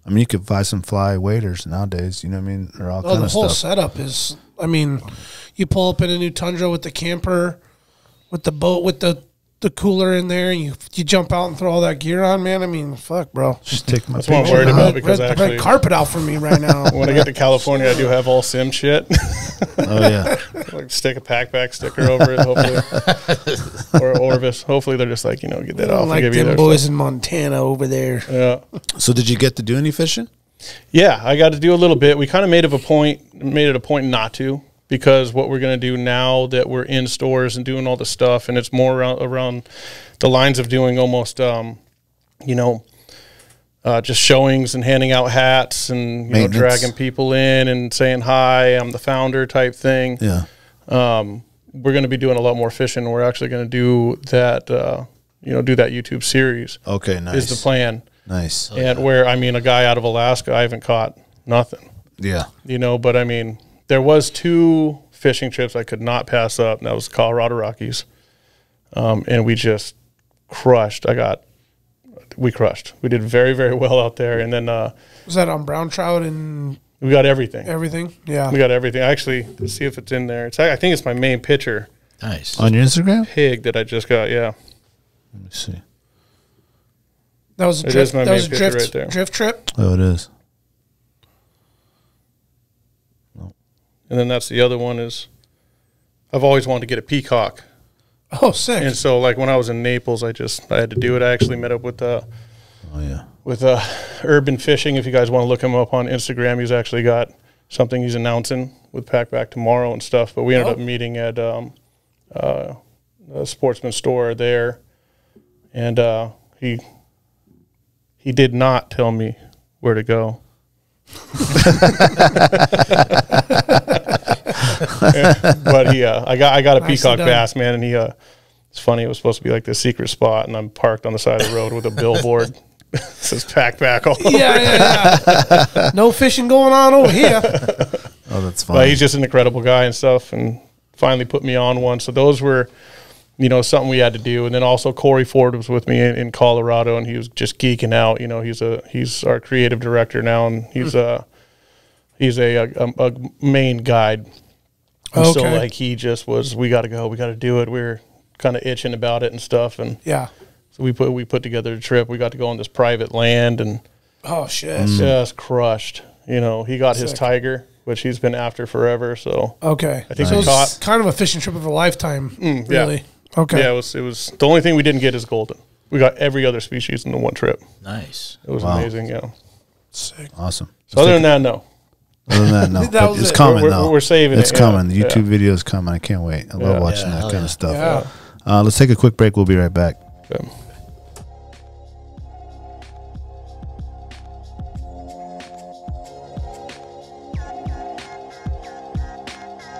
I mean, you could buy some fly waders nowadays. You know what I mean? Or all kind the of whole stuff. setup is. I mean, you pull up in a new Tundra with the camper, with the boat, with the cooler in there, and you jump out and throw all that gear on, man. I mean, fuck, bro. Just take my That's what I'm worried about because red actually carpet out for me right now. when I get to California, I do have all sim shit. Oh yeah, Like stick a PacBak sticker over it, hopefully, or Orvis. Hopefully, they're just like, you know, get that off. Like and give you them their boys stuff. in Montana over there. Yeah. So did you get to do any fishing? Yeah, I got to do a little bit. We kind of made it a point not to, because what we're going to do now that we're in stores and doing all the stuff, and it's more around the lines of doing almost, you know, just showings and handing out hats and, you know, dragging people in and saying, hi, I'm the founder type thing. Yeah. We're going to be doing a lot more fishing. We're actually going to do that, you know, do that YouTube series. Okay, nice. Is the plan. Nice. And where, I mean, a guy out of Alaska, I haven't caught nothing. Yeah. You know, but I mean, there was 2 fishing trips I could not pass up, and that was Colorado Rockies. And we just crushed. We crushed. We did very, very well out there. And then Was that on brown trout and we got everything. everything? Yeah. We got everything. Actually, let's see if it's in there. I think it's my main picture. Nice. On your Instagram? Pig that I just got, yeah. Let me see. That was a It drift, is my that main was a picture drift, right there. drift trip. Oh, it is. And then that's the other one is I've always wanted to get a peacock. Oh, sick. And so, like, when I was in Naples, I had to do it. I actually met up with Urban Fishing. If you guys want to look him up on Instagram, he's actually got something he's announcing with PacBak tomorrow and stuff. But we ended up meeting at a Sportsman store there, and he did not tell me where to go. But I got a peacock bass, man, and it's funny. It was supposed to be like this secret spot, and I'm parked on the side of the road with a billboard. It says PacBak all over. Yeah. No fishing going on over here. Oh, that's funny. But he's just an incredible guy and stuff, and finally put me on one. So those were, you know, something we had to do. And then also Cory Ford was with me in Colorado, and he was just geeking out. You know, he's our creative director now, and he's a main guide. And so like he just was, we got to go, we got to do it. We were kind of itching about it and stuff, and Yeah. so we put together a trip. We got to go on this private land and Oh, shit. just crushed. You know, he got his Sick. tiger, which he's been after forever. So Okay. I think so we it's caught. kind of a fishing trip of a lifetime, really. Okay. Yeah, it was the only thing we didn't get is golden. We got every other species in the one trip. Nice. It was amazing. Yeah. Sick. Awesome. So other than that, no. Other than that, no. That But was it's it. coming, We're- though. we're saving It's it, yeah. coming. The Yeah. YouTube video is coming. I can't wait. I love Yeah. watching Yeah, that hell kind yeah. of stuff. Yeah. Let's take a quick break. We'll be right back. Okay.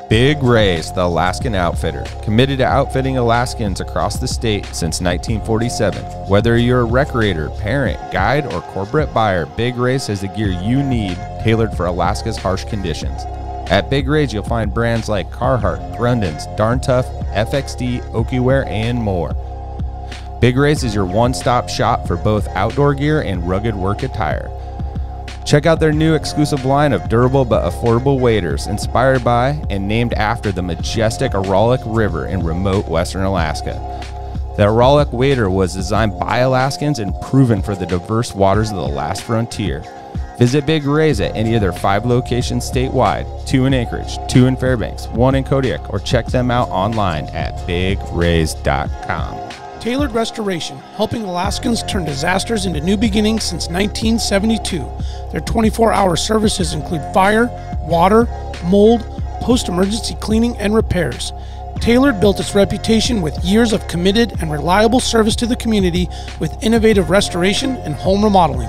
Big Ray's, the Alaskan outfitter, committed to outfitting Alaskans across the state since 1947. Whether you're a recreator, parent, guide, or corporate buyer, Big Ray's has the gear you need tailored for Alaska's harsh conditions. At Big Ray's, you'll find brands like Carhartt, Grundens, Darn Tough, FXD, Okiwear, and more. Big Ray's is your one-stop shop for both outdoor gear and rugged work attire. Check out their new exclusive line of durable but affordable waders, inspired by and named after the majestic Aralak River in remote western Alaska. The Aralak wader was designed by Alaskans and proven for the diverse waters of the last frontier. Visit Big Ray's at any of their 5 locations statewide, 2 in Anchorage, 2 in Fairbanks, 1 in Kodiak, or check them out online at bigrays.com. Tailored Restoration, helping Alaskans turn disasters into new beginnings since 1972. Their 24-hour services include fire, water, mold, post-emergency cleaning, and repairs. Tailored built its reputation with years of committed and reliable service to the community with innovative restoration and home remodeling.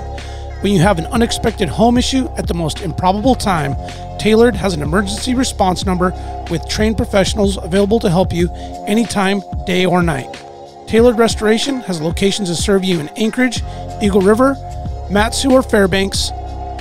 When you have an unexpected home issue at the most improbable time, Tailored has an emergency response number with trained professionals available to help you anytime, day or night. Tailored Restoration has locations to serve you in Anchorage, Eagle River, Mat-Su, or Fairbanks.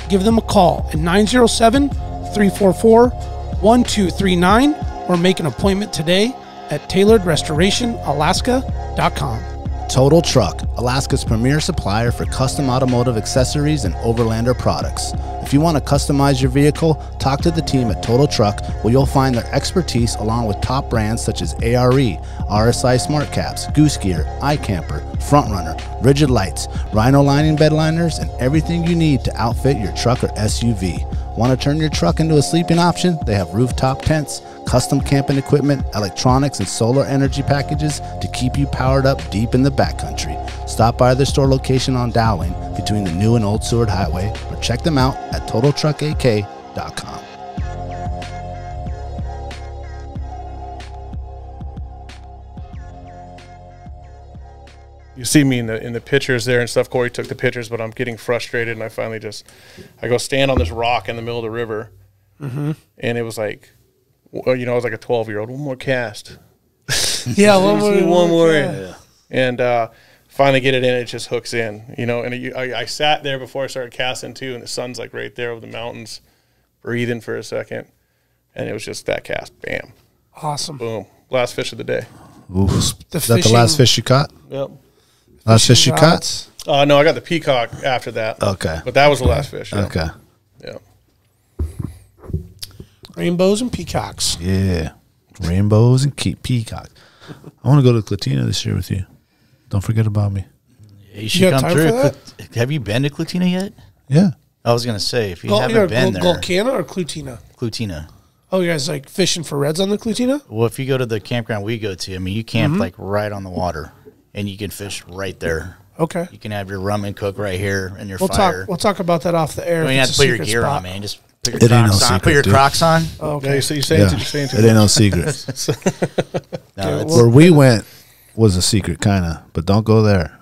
Give them a call at 907-344-1239 or make an appointment today at tailoredrestorationalaska.com. Total Truck, Alaska's premier supplier for custom automotive accessories and overlander products. If you want to customize your vehicle, talk to the team at Total Truck, where you'll find their expertise along with top brands such as ARE, RSI Smart Caps, Goose Gear, iCamper, Frontrunner, Rigid Lights, Rhino Lining bed liners, and everything you need to outfit your truck or SUV. Want to turn your truck into a sleeping option? They have rooftop tents, custom camping equipment, electronics, and solar energy packages to keep you powered up deep in the backcountry. Stop by their store location on Dowling between the new and old Seward Highway, or check them out at TotalTruckAK.com. You see me in the pictures there and stuff. Cory took the pictures, but I'm getting frustrated, and I finally I go stand on this rock in the middle of the river, and it was like, well, I was like a 12-year-old. One more cast. Yeah, one more. Yeah. And finally get it in. It just hooks in, And I sat there before I started casting too, and the sun's like right there over the mountains, breathing for a second, and it was just that cast. Bam. Awesome. Boom. Last fish of the day. Ooh, is that the last fish you caught? Yep. Last fish you caught? No, I got the peacock after that. Okay. But that was the last fish. Yeah. Okay. Yeah. Rainbows and peacocks. Yeah. Rainbows and peacocks. I want to go to Klutina this year with you. Don't forget about me. Yeah, you should come through. Have you been to Klutina yet? Yeah. I was going to say, if you haven't been there. Gulkana or Klutina? Klutina. Oh, you guys like fishing for reds on the Klutina? Well, if you go to the campground we go to, you camp like right on the water, and you can fish right there. Okay. You can have your rum and cook right here and your fire. We'll talk about that off the air. You have to put your gear on, man. Just put your Crocs on. Put your Crocs on. Oh, okay. Yeah, you're saying it ain't no secret. No, where we went was a secret, kind of, but don't go there.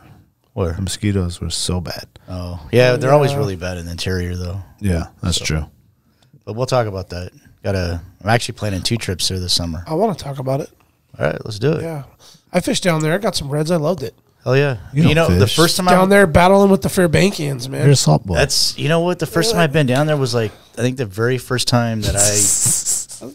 Where? The mosquitoes were so bad. Oh, yeah, they're always really bad in the interior, though. Yeah, that's true. But we'll talk about that. I'm actually planning 2 trips there this summer. I want to talk about it. All right, let's do it. Yeah. I fished down there. I got some reds. I loved it. Hell yeah. You know the first time down there battling with the Fairbankians, man. You're a salt boy. That's, you know what? The first time I've been down there was like, I think the very first time that I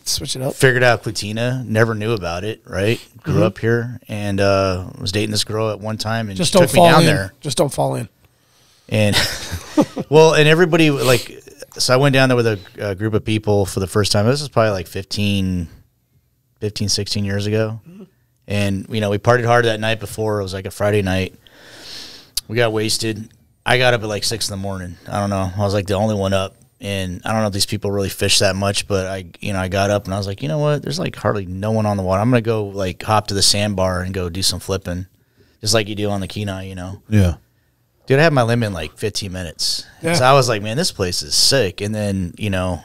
switch it up. Figured out Klutina, never knew about it, right? Grew up here and was dating this girl at one time and just she don't took me down there. Just don't fall in. And well, and everybody so I went down there with a group of people for the first time. This was probably like 15, 16 years ago. And, we partied hard that night before. It was like a Friday night. We got wasted. I got up at like 6 in the morning. I don't know. I was like the only one up. And I don't know if these people really fish that much, but I got up and I was like, you know what? There's like hardly no one on the water. I'm going to go like hop to the sandbar and go do some flipping, just like you do on the Kenai, Yeah. Dude, I had my limit in like 15 minutes. Yeah. So I was like, man, this place is sick. And then,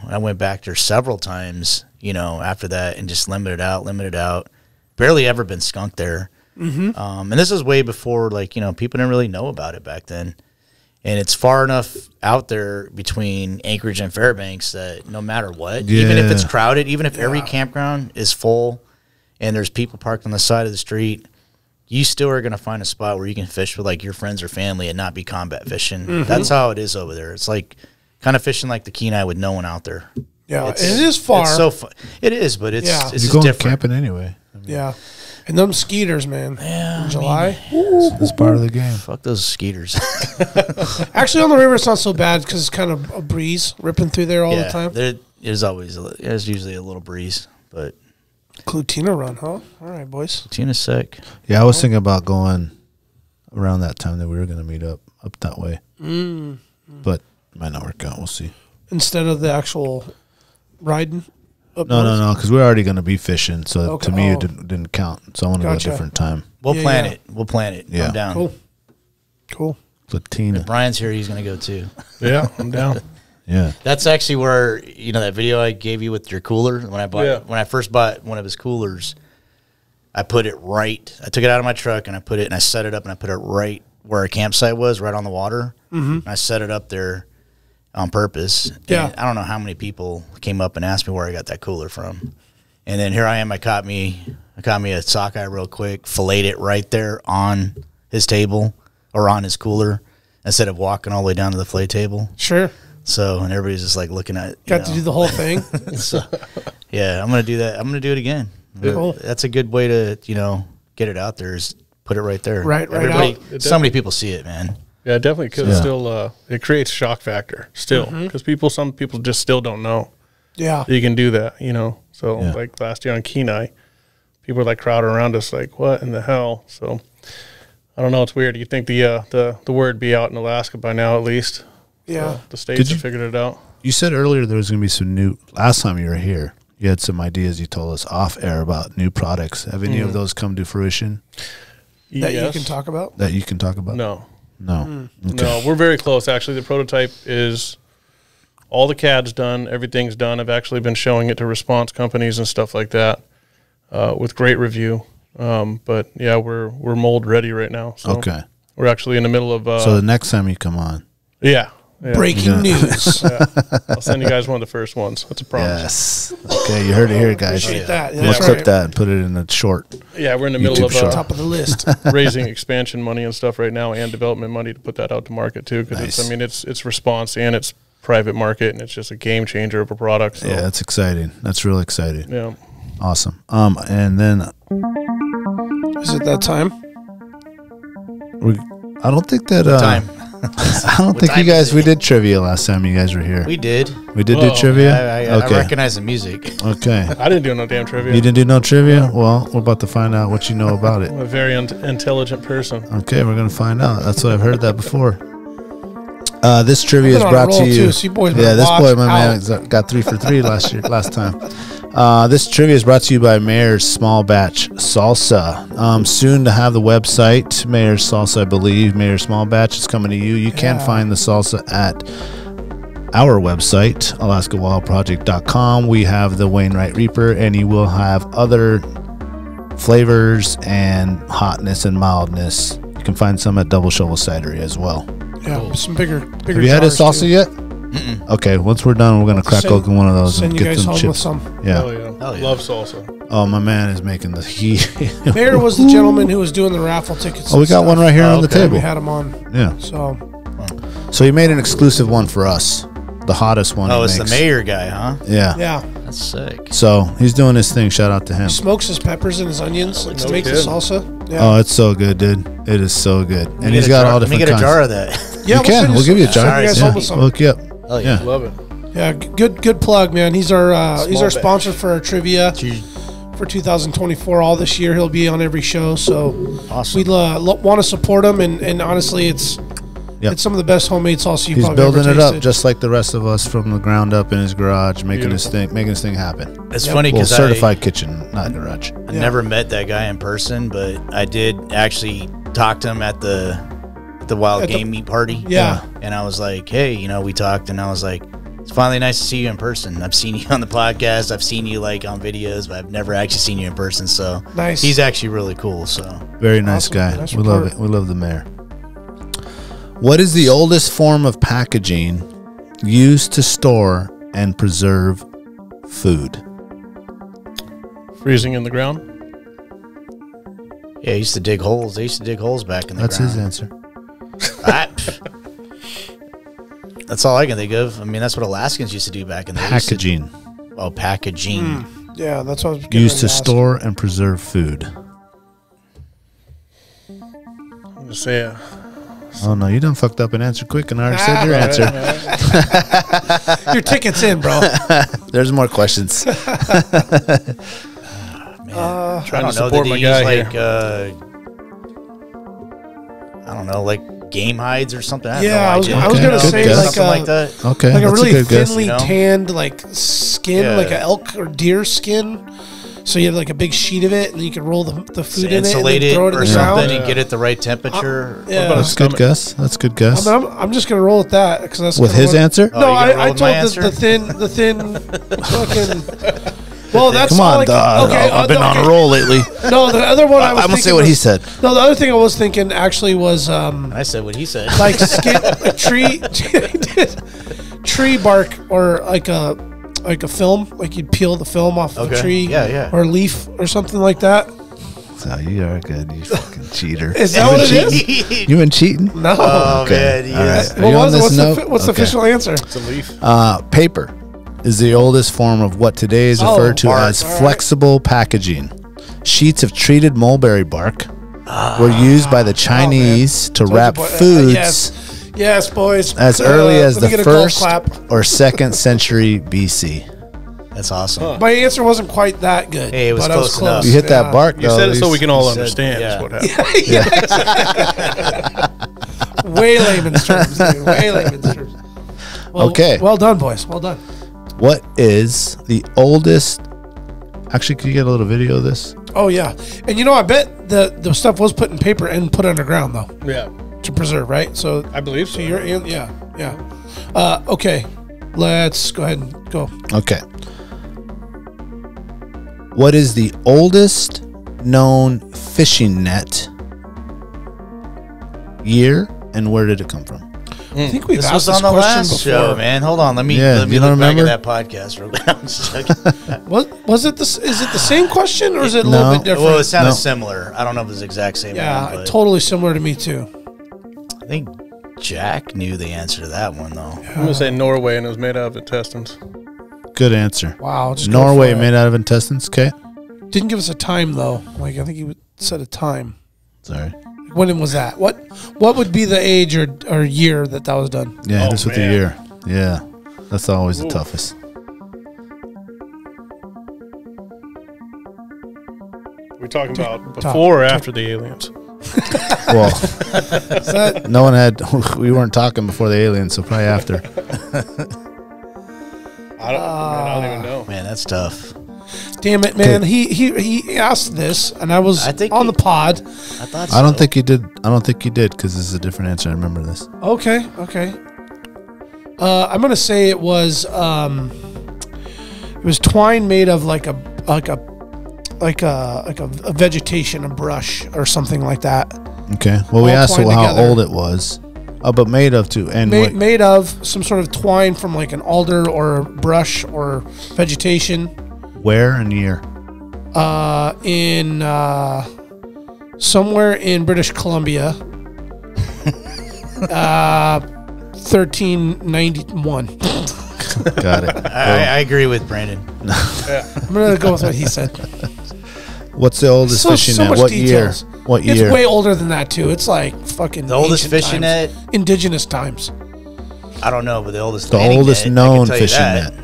I went back there several times, after that and just limited out. Barely ever been skunked there. And this is way before, people didn't really know about it back then. And it's far enough out there between Anchorage and Fairbanks that no matter what, even if it's crowded, even if every campground is full and there's people parked on the side of the street, you still are going to find a spot where you can fish with like your friends or family and not be combat fishing. That's how it is over there. It's like kind of fishing like the Kenai with no one out there. Yeah, it is far. It's so fun. It is, but it's You're going different. Camping anyway. Yeah. And them skeeters, man. Yeah. In July. It's part of the game. Fuck those skeeters. Actually, on the river, it's not so bad because it's kind of a breeze ripping through there all the time. There's usually a little breeze, but. Klutina run, huh? All right, boys. Klutina's sick. Yeah, I was thinking about going around that time that we were going to meet up that way. But it might not work out. We'll see. Instead of the actual riding? No, because we're already going to be fishing, so to me it didn't count. So I want to go a different time. We'll plan it. We'll plan it. Yeah. I'm down. Cool. Klutina. If Brian's here, he's going to go too. Yeah, I'm down. Yeah. That's actually where, that video I gave you with your cooler, when I first bought one of his coolers, I put it right. I took it out of my truck and I set it up and I put it right where our campsite was, right on the water. And I set it up there on purpose. Yeah. And I don't know how many people came up and asked me where I got that cooler from. And then here I am, I caught me a sockeye real quick, filleted it right there on his table or on his cooler instead of walking all the way down to the fillet table. Sure. So, and everybody's just like looking at. Got to do the whole thing. So, yeah, I'm gonna do that. I'm gonna do it again. Cool. That's a good way to get it out there. Is put it right there. Right Everybody, out. so many people see it, man. Yeah, definitely. Because still, it creates shock factor still. Because some people just still don't know. Yeah, you can do that. So like last year on Kenai, people were like crowding around us, like, "What in the hell?" So I don't know. It's weird. You think the word be out in Alaska by now, at least? Yeah, the states have figured it out. You said earlier there was going to be some new. Last time you were here, you had some ideas. You told us off air about new products. Have any of those come to fruition? That you can talk about? That you can talk about? No. Okay. No, we're very close. Actually, the prototype is all the CAD's done. Everything's done. I've actually been showing it to response companies and stuff like that with great review. But, yeah, we're mold ready right now. So we're actually in the middle of so the next time you come on. Yeah. Breaking news. I'll send you guys one of the first ones. That's a promise. Yes. Okay, you heard it here, guys. Appreciate that. Yeah, we'll clip that and put it in a short. Yeah, we're in the middle of top of the list, raising expansion money and stuff right now, and development money to put that out to market too. Because it's response and it's private market, and it's just a game changer of a product. So. Yeah, that's exciting. That's real exciting. Yeah. Awesome. And then is it that time? I don't think that time. I don't think you guys. We did trivia last time you guys were here. We did. We did do trivia. I recognize the music. Okay. I didn't do no damn trivia. You didn't do no trivia? Well, we're about to find out what you know about it. I'm a very intelligent person. Okay, we're gonna find out. That's what I've heard that before. This trivia is brought to you. This boy, my man, got 3 for 3 last time. This trivia is brought to you by Mayor's Small Batch Salsa. Soon to have the website, Mayor's Salsa, I believe. Mayor's Small Batch is coming to you. You can find the salsa at our website, alaskawildproject.com. We have the Wainwright Reaper, and you will have other flavors and hotness and mildness. You can find some at Double Shovel Cidery as well. Yeah, some bigger. Have you had a salsa yet? Okay, once we're done, we're gonna crack open one of those and get some chips. Yeah. Hell yeah. Love salsa. Oh, my man is making the heat. Mayor was the gentleman who was doing the raffle tickets. Oh, we got one right here on the table. We had him on. Yeah. So he made an exclusive one for us, the hottest one. Oh, it's the mayor guy, huh? Yeah. Yeah. That's sick. So he's doing his thing. Shout out to him. He smokes his peppers and his onions to make the salsa. Yeah. Oh, it's so good, dude. It is so good, and he's got all different kinds. Let me get a jar of that. Yeah, you can. We'll give you a jar. We'll hook you up. Oh yeah, love it. Yeah, good plug, man. He's our sponsor for our trivia for 2024. All this year, he'll be on every show. So awesome. We want to support him, and honestly, it's some of the best homemade salsa you've probably ever tasted. He's building it up just like the rest of us from the ground up in his garage, making this thing happen. It's funny because certified kitchen, not garage. I never met that guy in person, but I did actually talk to him at the wild game meet party. Yeah. And I was like, hey, we talked, and I was like, it's finally nice to see you in person. I've seen you on the podcast. I've seen you like on videos, but I've never actually seen you in person. So nice. He's actually really cool. So very nice guy. Nice we love it. We love the mayor. What is the oldest form of packaging used to store and preserve food? Freezing in the ground. Yeah, I used to dig holes. They used to dig holes back in the ground. That's his answer. That's all I can think of. I mean, that's what Alaskans used to do back in the day. Packaging. Oh, packaging. Yeah, that's what I was used to store and preserve food. I'm gonna say oh no, you done fucked up an answer quick, and I already said your answer. Your ticket's in, bro. There's more questions. Man, trying to support my guy like, I don't know, like game hides or something. I was gonna say something like that. Okay, like a really good thinly guess. tanned like skin, like an elk or deer skin. So you have like a big sheet of it, and you can roll the food in it, and then throw it in the ground, and get it the right temperature. That's good guess. That's good guess. I'm just gonna roll with that because that's with his answer. No, I told the thin fucking. Well, that's come on, like, I've been on a roll lately. No, the other one I was. I'm gonna say what he said. No, the other thing I was thinking actually was. I said what he said. Like skin, a tree bark, or like a film, like you'd peel the film off of a tree, or a leaf or something like that. So you are good, you fucking cheater. Is that what it is? You been cheating? No. Oh, Okay. man. All Yes. right. Are you on this note? What's the Okay. official answer? It's a leaf. Paper is the oldest form of what today is referred to bark. as flexible packaging. Sheets of treated mulberry bark were used by the Chinese to wrap foods Yes, boys. as early as Let me the get a golf 1st clap. or 2nd century BC. That's awesome. My answer wasn't quite that good. Hey, it was but I close enough. You hit that bark, You though. said at it so we least. can all said- understand yeah. is what happened. Way layman's terms, dude. Way layman's terms. Well, Okay. Well done, boys. Well done. What is the oldest? Actually, can you get a little video of this? Oh, yeah. And I bet the stuff was put in paper and put underground, though, Yeah, to preserve, right? So I believe so. you're in, yeah. Okay. Let's go ahead and go. Okay. What is the oldest known fishing net? Year and where did it come from? I think we've This asked was this on the question last before. show, man. Hold on. Let me Yeah, look you don't back at remember? that podcast real quick. I'm just joking. Was it this? Is it the same question or is it a No. little bit different? Well, it sounded No. similar. I don't know if it's the exact same yeah, one, but totally similar to me too. I think Jack knew the answer to that one, though. I'm gonna say Norway, and it was made out of intestines. Good answer. Wow, just go Norway for it. made out of intestines. Okay. Didn't give us a time though. Like I think he said a time. Sorry. When was that? What would be the age or year that was done? Yeah, Oh, this with the man. year. Yeah. That's always the toughest. We talking about before or after the aliens? Well, Is that, no one had. We weren't talking before the aliens, so probably after. I don't even know. Man, that's tough. damn it, man! He asked this, and I was I think on he- the pod. I thought so. I don't think you did. I don't think you did because this is a different answer. I remember this. Okay. I'm gonna say it was twine made of like a vegetation, a brush or something like that. Okay. Well, we All asked twined how together. old it was. Oh, but made of too. And what, Made of some sort of twine from like an alder or brush or vegetation. where and year? In somewhere in British Columbia. 1391. Got it. I agree with Brandon. I'm gonna go with what he said. What's the oldest fishing net? much What details. year? What It's year? way older than that too. It's like fucking The oldest ancient fishing times. net? Indigenous times. I don't know, but the oldest The landing oldest net, I can known tell you fishing that. net.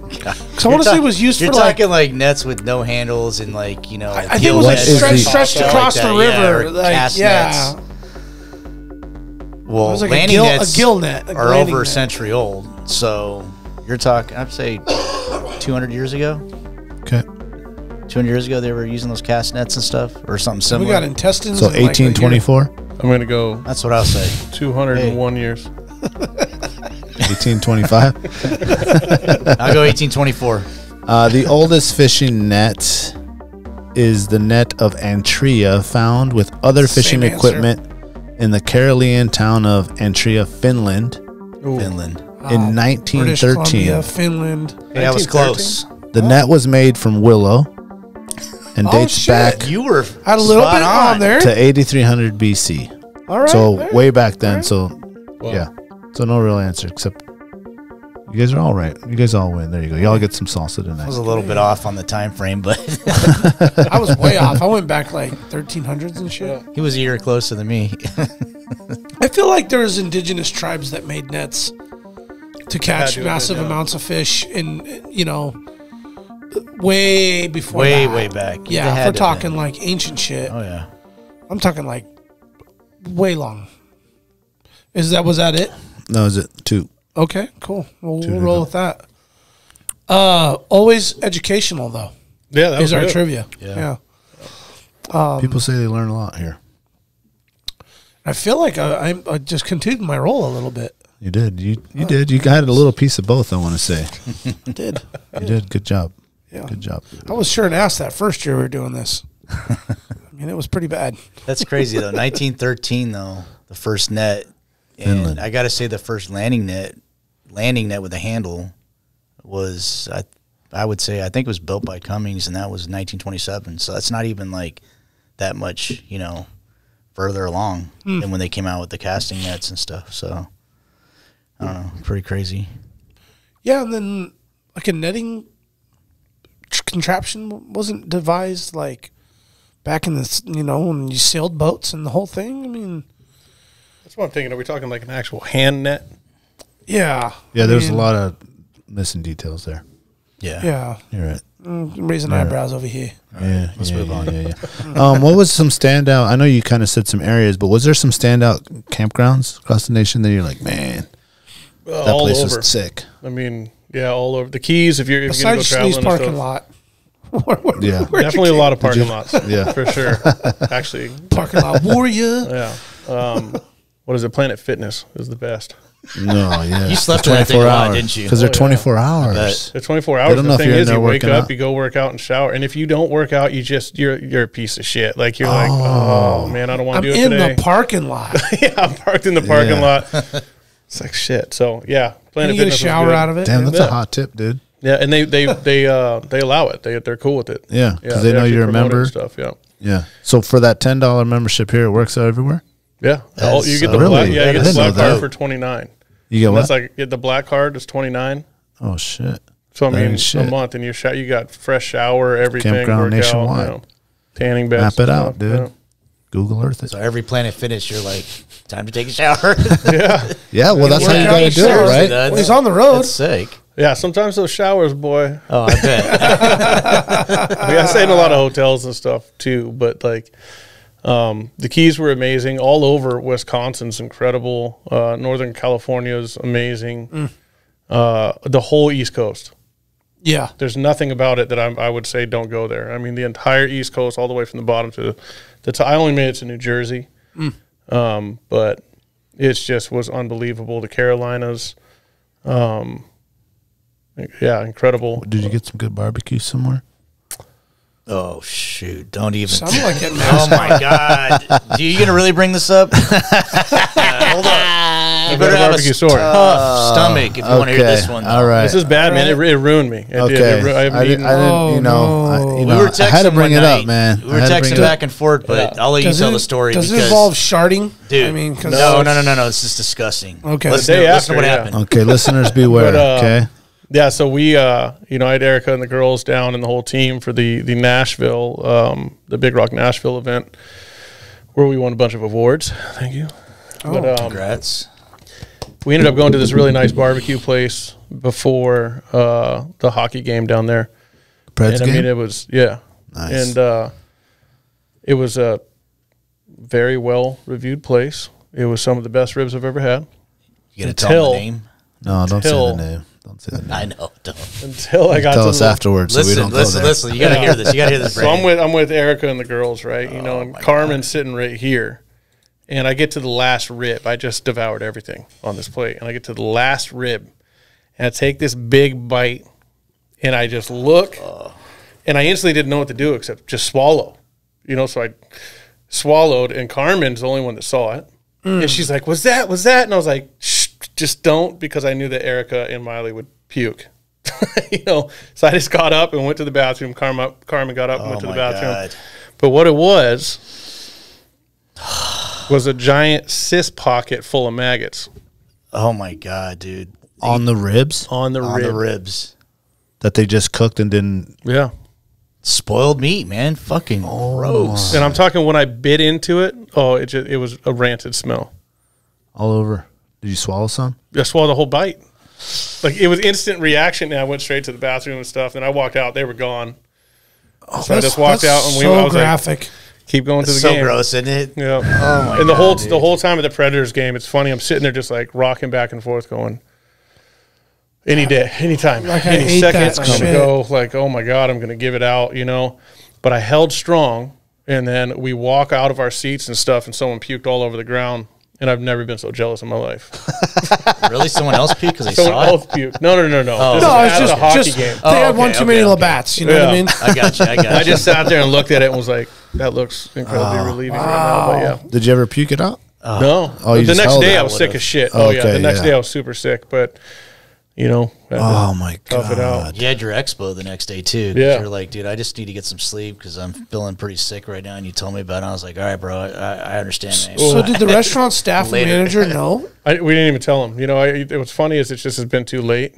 Because I want to say it was used You're for like talking like nets with no handles and like I think it gill was like nets or something stretched like across that. the Yeah, river. or like, cast yeah. nets. It Well, was like landing a nets gill net. are over a century old. So you're talking, I'd say 200 years ago. Okay. 200 years ago, they were using those cast nets and stuff or something We similar. got intestines. So in, like, a year. 1824, I'm gonna go That's what I'll say. 201 years. 1825. I'll go 1824. The oldest fishing net is the net of Antria, found with other fishing Same answer. equipment in the Carolean town of Antria, Finland, Finland. in British 1913. Columbia, Finland. Hey, that was 1913? close. The net was made from willow and Oh, dates shit. back You were Had a little spot bit on there. to 8300 BC. All right. So there. way back then. All right. So yeah. So no real answer except you guys are all right. You guys all win. There you go. Y'all get some salsa I tonight. was a little bit off on the time frame, but I was way off. I went back like 1300s and shit. he was a year closer than me. I feel like there was indigenous tribes that made nets to catch do it, massive yeah. amounts of fish in, way before that. way back. They Yeah, had if we're to talking have like ancient shit. Oh yeah. I'm talking like way long. Was that it? No, is it two? Okay, cool. We'll to roll go. with that. Always educational though. Yeah, that Is was our good. trivia. Yeah. People say they learn a lot here. I feel like I just continued my role a little bit. You did. You did. You got a little piece of both, I want to say. I did. You did. Good job. Yeah. Good job. I was sure and asked that first year we were doing this. I mean, it was pretty bad. That's crazy though. 1913 though, the first net. And Finland. I got to say the first landing net with a handle was I would say, I think it was built by Cummings, and that was 1927. So that's not even like that much, you know, further along than when they came out with the casting nets and stuff. So I don't know, pretty crazy. Yeah, and then like a netting contraption wasn't devised like back in the, you know, when you sailed boats and the whole thing. I mean, That's what I'm thinking. Are we talking like an actual hand net? yeah. Yeah, there's a lot of missing details there. Yeah. Yeah. You're right. I'm raising eyebrows over here. Yeah, let's move on. Yeah. What was some standout? I know you kind of said some areas, but was there some standout campgrounds across the nation that you're like, man, that All place over. was sick? I mean, yeah, all over. The Keys, if you're going to go Besides traveling Scheels and parking stuff. lot. Yeah. Definitely a lot of parking lots. Yeah. For sure. Actually, Parking lot warrior. yeah. What is it? Planet Fitness is the best. No, yeah. You slept in that thing a lot, didn't you? Because they're Oh, yeah. 24 hours. It's 24 hours. don't know The if thing you're in is, there you wake working up, out. you go work out and shower, and if you don't work out, you're a piece of shit. Like you're like, oh man, I don't want I'm to do it in today. the parking lot. Yeah, I'm parked in the parking Yeah. lot. It's like shit. So yeah, And Planet you get a Fitness was shower good. out of it. Damn, that's Yeah. a hot tip, dude. Yeah, and they allow it. They're cool with it. Yeah, because they know actually you're a promote it and member. Stuff. Yeah. Yeah. So for that $10 membership here, it works out everywhere? Yeah, That's you get so the black. really- Yeah, I you get the didn't know black card that. for $29. You get And what? that's like the black card is $29. Oh, shit. So I That mean, ain't shit. a month, and you got fresh shower, everything, Campground workout, nationwide. you know, tanning beds. Map and it out, stuff, dude. yeah. Google Earth it. So every Planet Fitness, you're like, time to take a shower. Yeah, Yeah, well, that's how you Work got to out do it, yourself. right? Well, he's on the road. That's sick. yeah. Sometimes those showers, boy. Oh, I bet. I stayed in a lot of hotels and stuff too, but like the Keys were amazing. All over Wisconsin's incredible. Northern California's amazing. The whole East Coast. Yeah. There's nothing about it that I would say don't go there. I mean, the entire East Coast, all the way from the bottom to the top. I only made it to New Jersey, but it just was unbelievable. The Carolinas, yeah, incredible. Did you get some good barbecue somewhere? Oh, shoot. Don't even. Sound like it. Oh, my God. Are you going to really bring this up? Hold on. You better have barbecue a story. tough stomach if you want to hear this one. Though. All right. This is bad, man. It ruined me. It Okay. did. I haven't I eaten. didn't, you know, no. We were I texting had to bring one it up, night. man. We were I had to bring texting it up. back and forth, but I'll let you tell the story. Does it because, involve sharding? dude, I mean, 'cause no. It's just disgusting. Okay. Listen, The day listen to what after, happened. Okay, listeners beware, But, okay? Yeah, so we, I had Erica and the girls down and the whole team for the Nashville, the Big Rock Nashville event, where we won a bunch of awards. Thank you. But, Congrats. we ended up going to this really nice barbecue place before the hockey game down there. Preds And game? I mean, it was, yeah. Nice. And it was a very well reviewed place. It was some of the best ribs I've ever had. You going to tell them the name? No, don't say the until- name. Don't say the name. I know. Don't. Until I got Tell to us the, afterwards so we don't go there. Listen. You got to hear this. You got to hear this. So I'm with Erica and the girls, right? You know, and Carmen's sitting right here. And I get to the last rib. I just devoured everything on this plate. And I get to the last rib. And I take this big bite. And I just look. And I instantly didn't know what to do except just swallow. You know, so I swallowed. And Carmen's the only one that saw it. And she's like, was that? And I was like, shh, just don't. Because I knew that Erica and Miley would puke. You know, so I just got up and went to the bathroom. Carmen got up and went to the bathroom. God. But what it was a giant cyst pocket full of maggots Oh, my God, dude. On the ribs on the On rib. the ribs. that they just cooked and didn't. Yeah. Spoiled meat, man. Fucking gross. And I'm talking when I bit into it, it was a rancid smell. All over. Did you swallow some? I swallowed the whole bite. Like, it was instant reaction, and I went straight to the bathroom and stuff. Then I walked out. They were gone. So I just walked out, and I was graphic. like, keep going to the So game. gross, isn't it? Yeah. Oh, my And the God, whole time of the Predators game, it's funny. I'm sitting there just like rocking back and forth, going, any day, anytime, Like I any ate second, that it's going to shit. go. Like, oh my God, I'm going to give it out, you know. But I held strong, and then we walk out of our seats and stuff, and someone puked all over the ground. And I've never been so jealous in my life. Really? Someone else puked because they Someone saw else it? puked. No. Oh. This No, is it's at just the hockey just game. they had okay, one too many okay, little okay. bats. You know what I Yeah. mean? I got you. I just sat there and looked at it and was like, that looks incredibly relieving right now. But yeah. Did you ever puke it out? No. Oh, you The just next held day it. I was sick as shit. Okay, The next yeah. day I was super sick. But, Oh my tough it out. God. You had your expo the next day too. 'Cause you're like, dude, I just need to get some sleep because I'm feeling pretty sick right now. And you told me about it. I was like, all right, bro, I understand. Man. So did the restaurant staff and manager know? We didn't even tell him. What's funny is it's been too late.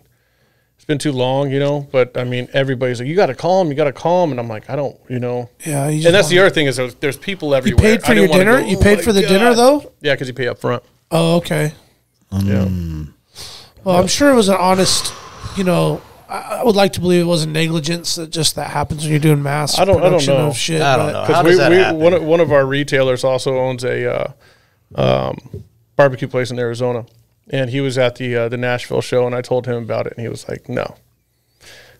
It's been too long, But I mean, everybody's like, you got to call him, and I'm like, I don't, Yeah, and that's the other thing is there's people everywhere. You paid for your dinner? You paid for the dinner though? Yeah, because you pay up front. Oh, okay. Yeah. Well, I'm sure it was an honest. I would like to believe it wasn't negligence. That happens when you're doing mass production know. of shit. I don't know. Because How does that happen? one of our retailers also owns a barbecue place in Arizona, and he was at the Nashville show, and I told him about it, and he was like, no.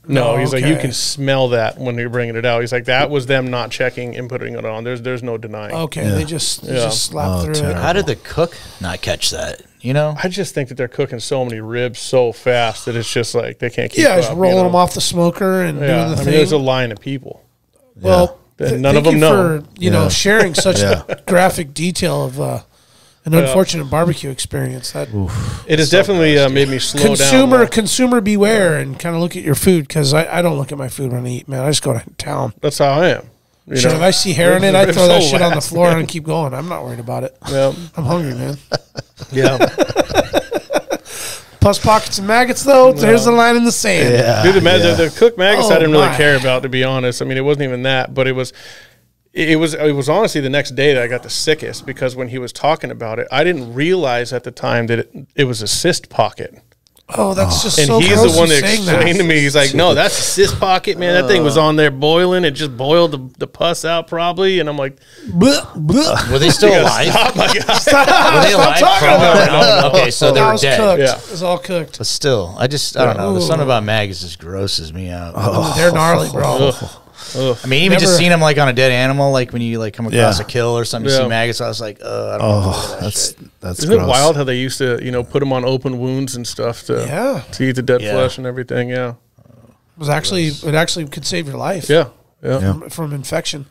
He's like, you can smell that when you're bringing it out. He's like, that was them not checking and putting it on. There's no denying. Okay, they just slapped through it. How did the cook not catch that? I just think that they're cooking so many ribs so fast that it's just like they can't keep up. Just rolling them off the smoker and doing the thing. There's a line of people. Well, none of them know. For, sharing such graphic detail of an unfortunate barbecue experience. It has definitely made me slow down. Consumer beware and kind of look at your food, because I don't look at my food when I eat, man. I just go to town. That's how I am. If I see hair in it, I throw that shit on the floor and keep going. I'm not worried about it. Yeah. I'm hungry, man. Yeah. Pus pockets and maggots, though, there's a line in the sand. Yeah. Dude, the cooked maggots I didn't really care about, to be honest. I mean, it wasn't even that, but it was honestly the next day that I got the sickest, because when he was talking about it, I didn't realize at the time that it was a cyst pocket. Oh, that's just and so he's gross the one that saying explained to me. He's like, no, that's a cyst pocket, man. That thing was on there boiling. It just boiled the pus out probably. And I'm like, were they still alive? Stop, my God. Were they alive? Okay, so they were dead. Cooked. Yeah. It was all cooked. But still, I don't know. The something about maggots just grosses me out. They're gnarly, bro. I mean, even just seeing them like on a dead animal, like when you like come across a kill or something, you see maggots. I was like, I don't know. That's Isn't gross. it wild how they used to, put them on open wounds and stuff to eat the dead flesh and everything? Yeah, it actually could save your life. Yeah. From infection.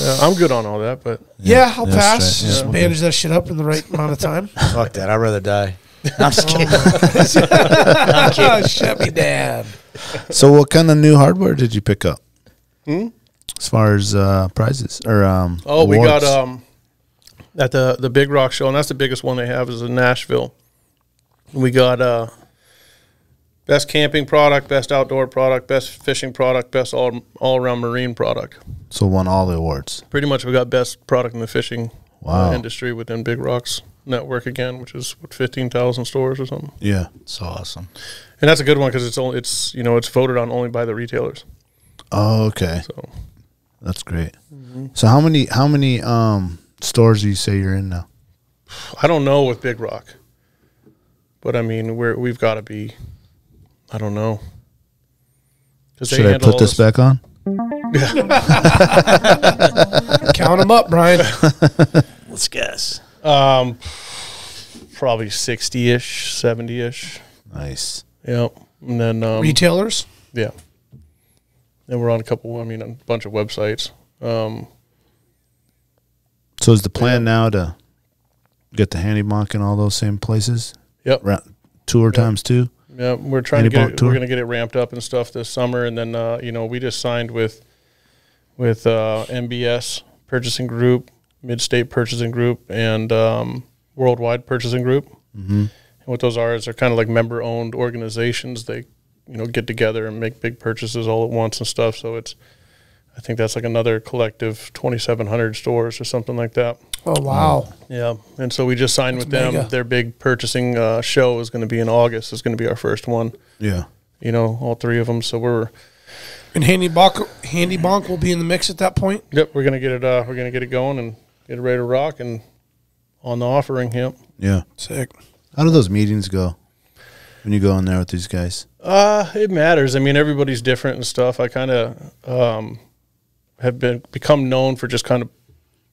Yeah, I'm good on all that, but I'll pass. Just bandage that shit up in the right amount of time. Fuck that. I'd rather die. I'm just kidding. Shut me down. So, what kind of new hardware did you pick up? As far as prizes or awards? We got at the Big Rock show, and that's the biggest one they have, is in Nashville. We got best camping product, best outdoor product, best fishing product, best all around marine product. So won all the awards. Pretty much, we got best product in the fishing industry within Big Rock's network again, which is 15,000 stores or something. Yeah, it's awesome, and that's a good one because it's voted on only by the retailers. Oh, okay. So that's great. So how many stores do you say you're in now? I don't know with Big Rock, but I mean we've got to be. I don't know. Should I put this back on? Yeah. Count them up, Brian. Let's guess. Probably 60-ish, 70-ish. Nice. Yeah, and then retailers. Yeah. And we're on a bunch of websites. So is the plan now to get the HandyBonk in all those same places? Yep. Tour times two? Yeah, we're trying to get it. We're going to get it ramped up and stuff this summer. And then, we just signed with MBS Purchasing Group, Mid-State Purchasing Group, and Worldwide Purchasing Group. Mm-hmm. And what those are is they're kind of like member-owned organizations. They get together and make big purchases all at once and stuff. So I think that's like another collective 2,700 stores or something like that. Oh, wow. Yeah. And so we just signed with them. Mega. Their big purchasing show is going to be in August. It's going to be our first one. Yeah. All three of them. So we're. And HandyBonk will be in the mix at that point? Yep. We're going to get it. We're going to get it going and get it ready to rock and on the offering. Yep. Yeah. Sick. How do those meetings go when you go in there with these guys? It matters. I mean, everybody's different and stuff. I kind of have become known for just kind of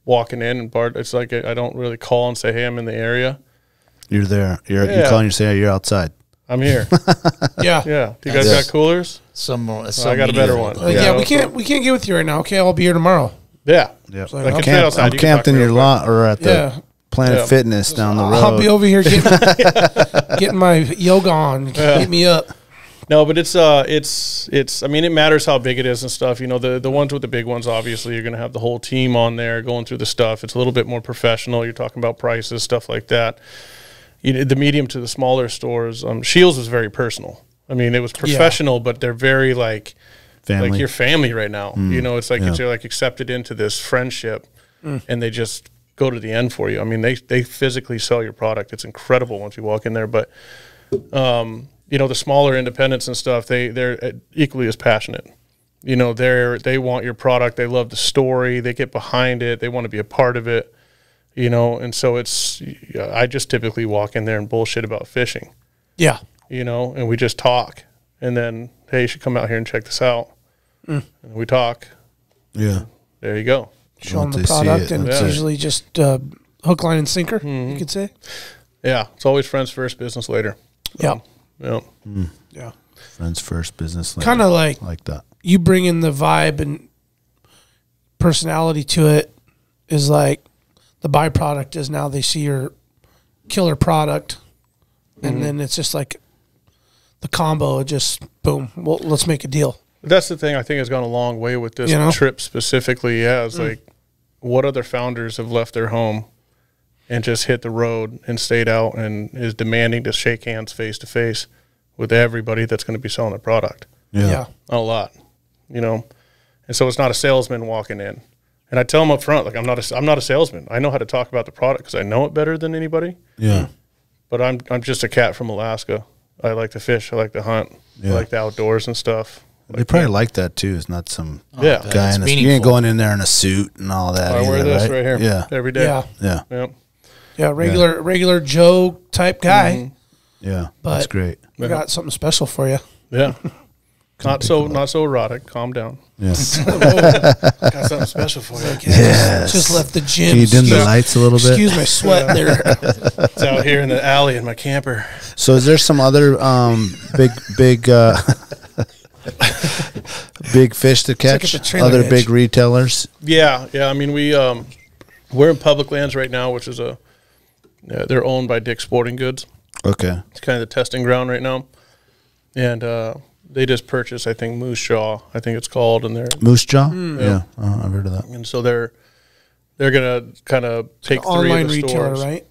walking in and it's like I don't really call and say, hey, I'm in the area. You're there. You call and you say, hey, you're outside. I'm here. Yeah. Yeah. Do you guys got coolers? Some I got a better one. We can't get with you right now. Okay, I'll be here tomorrow. Yeah. Yeah. So I'm camped in your lot or at the Planet Fitness down the road. I'll be over here getting my yoga on. Hit me up. No, but it's I mean, it matters how big it is and stuff. You know, the ones with the big ones, obviously, you're going to have the whole team on there going through the stuff. It's a little bit more professional. You're talking about prices, stuff like that. You know, the medium to the smaller stores, Scheels is very personal. I mean, it was professional, but they're very like your family right now. You know, it's like you're like accepted into this friendship, and they just go to the end for you. I mean, they physically sell your product. It's incredible once you walk in there, but you know, the smaller independents and stuff, they're equally as passionate. You know, they want your product. They love the story. They get behind it. They want to be a part of it, you know. And so I just typically walk in there and bullshit about fishing. Yeah. You know, and we just talk. And then, hey, you should come out here and check this out. And we talk. Yeah. There you go. Show them the product, and it's usually just hook, line, and sinker, you could say. Yeah. It's always friends first, business later. Yeah. Yeah. Friends first, business later. Kind of like that. You bring in the vibe and personality to it is like the byproduct is now they see your killer product, and then it's just like the combo, just boom, well, let's make a deal. That's the thing I think has gone a long way with this trip specifically. Yeah, it's like what other founders have left their home and just hit the road and stayed out and is demanding to shake hands face to face with everybody that's going to be selling their product. Yeah. A lot, you know. And so it's not a salesman walking in. And I tell them up front, like, I'm not a salesman. I know how to talk about the product because I know it better than anybody. Yeah. But I'm just a cat from Alaska. I like to fish. I like to hunt. I like the outdoors and stuff. They probably like that too. It's not some guy in a, you ain't going in there in a suit and all that. I wear this right here every day. Yeah, regular Joe type guy. Yeah, but that's great. We got something special for you. Yeah, not so erotic. Calm down. Yes, got something special for you. Yes. Just left the gym. Can you dim the lights a little bit? Excuse my sweat there. It's out here in the alley in my camper. So, is there some other big fish to catch? Other big retailers? Yeah. I mean, we're in public lands right now, which is they're owned by Dick's Sporting Goods. Okay, it's kind of the testing ground right now, and they just purchased, I think, Moose Jaw, I think it's called, and they're Moose Jaw. Yeah, I've heard of that. And so they're gonna kind of take three online of the retailer, stores. right?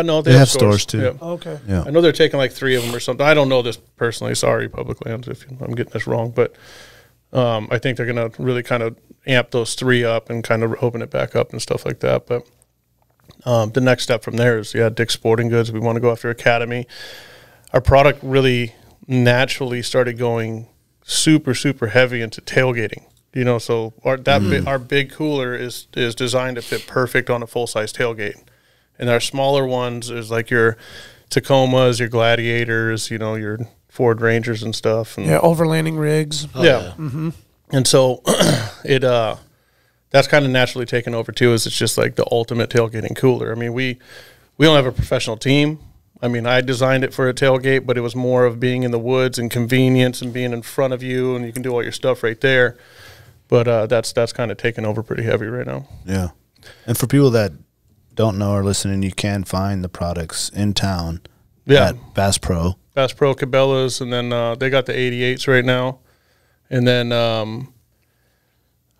No, they have stores too. Yeah. Oh, okay. Yeah, I know they're taking like 3 of them or something. I don't know this personally. Sorry, Public Lands, if I'm getting this wrong, but I think they're gonna really kind of amp those 3 up and kind of open it back up and stuff like that. But the next step from there is Dick's Sporting Goods. We want to go after Academy. Our product really naturally started going super heavy into tailgating. You know, so our big cooler is designed to fit perfect on a full size tailgate, and our smaller ones is like your Tacomas, your Gladiators, you know, your Ford Rangers and stuff. And overlanding rigs. And so that's kind of naturally taken over too. Is it's just like the ultimate tailgating cooler. I mean, we don't have a professional team. I mean, I designed it for a tailgate, but it was more of being in the woods and convenience and being in front of you, and you can do all your stuff right there. But that's kind of taken over pretty heavy right now. Yeah. And for people that don't know or listening, you can find the products in town at Bass Pro. Bass Pro Cabela's, and then they got the 88s right now. And then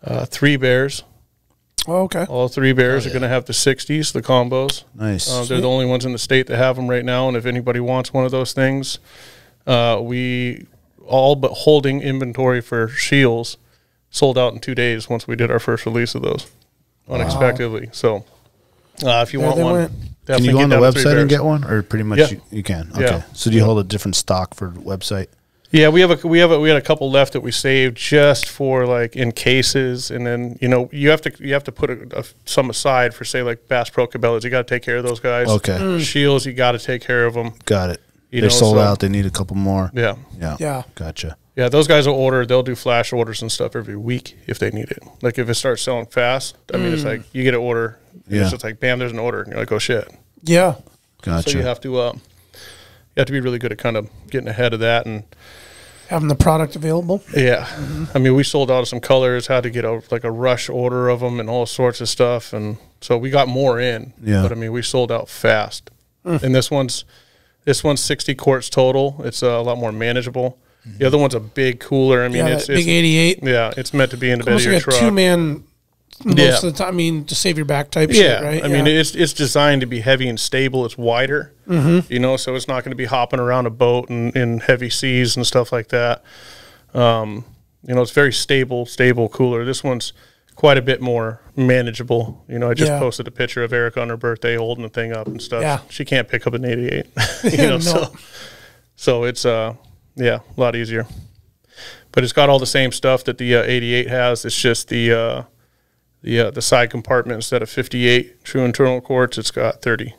3 Bears. Oh, okay. All 3 Bears are going to have the 60s, the combos. Nice. They're the only ones in the state that have them right now, and if anybody wants one of those things, we all but holding inventory for Scheels sold out in 2 days once we did our first release of those unexpectedly. So if you want one, can you go on the website and get one, or pretty much you can? Okay. Yeah. So do you hold a different stock for the website? Yeah, we had a couple left that we saved just for like in cases, and then you have to put some aside for, say, like Bass Pro Cabela's. You got to take care of those guys. Okay. Scheels, you got to take care of them. Got it. They're sold out. They need a couple more. Yeah. Gotcha. Yeah, those guys will order. They'll do flash orders and stuff every week if they need it. Like if it starts selling fast, I mean, it's like you get an order. And it's just like, bam, there's an order, and you're like, oh shit. Yeah. Gotcha. So you have to be really good at kind of getting ahead of that, and Having the product available. Yeah. I mean, we sold out of some colors, had to get a rush order of them and all sorts of stuff. And so we got more in. Yeah. But I mean, we sold out fast. And this one's 60 quarts total. It's a lot more manageable. The other one's a big cooler. I mean, it's big 88. Yeah, it's meant to be in the bed of your like truck. a 2-man most of the time. I mean, to save your back type shit, right? I mean, it's designed to be heavy and stable. It's wider, you know, so it's not going to be hopping around a boat in heavy seas and stuff like that. You know, it's very stable cooler. This one's quite a bit more manageable. You know, I just posted a picture of Erica on her birthday holding the thing up and stuff. Yeah. She can't pick up an 88, you know, so it's, a lot easier. But it's got all the same stuff that the 88 has. It's just the side compartment, instead of 58 true internal quarts, it's got 30.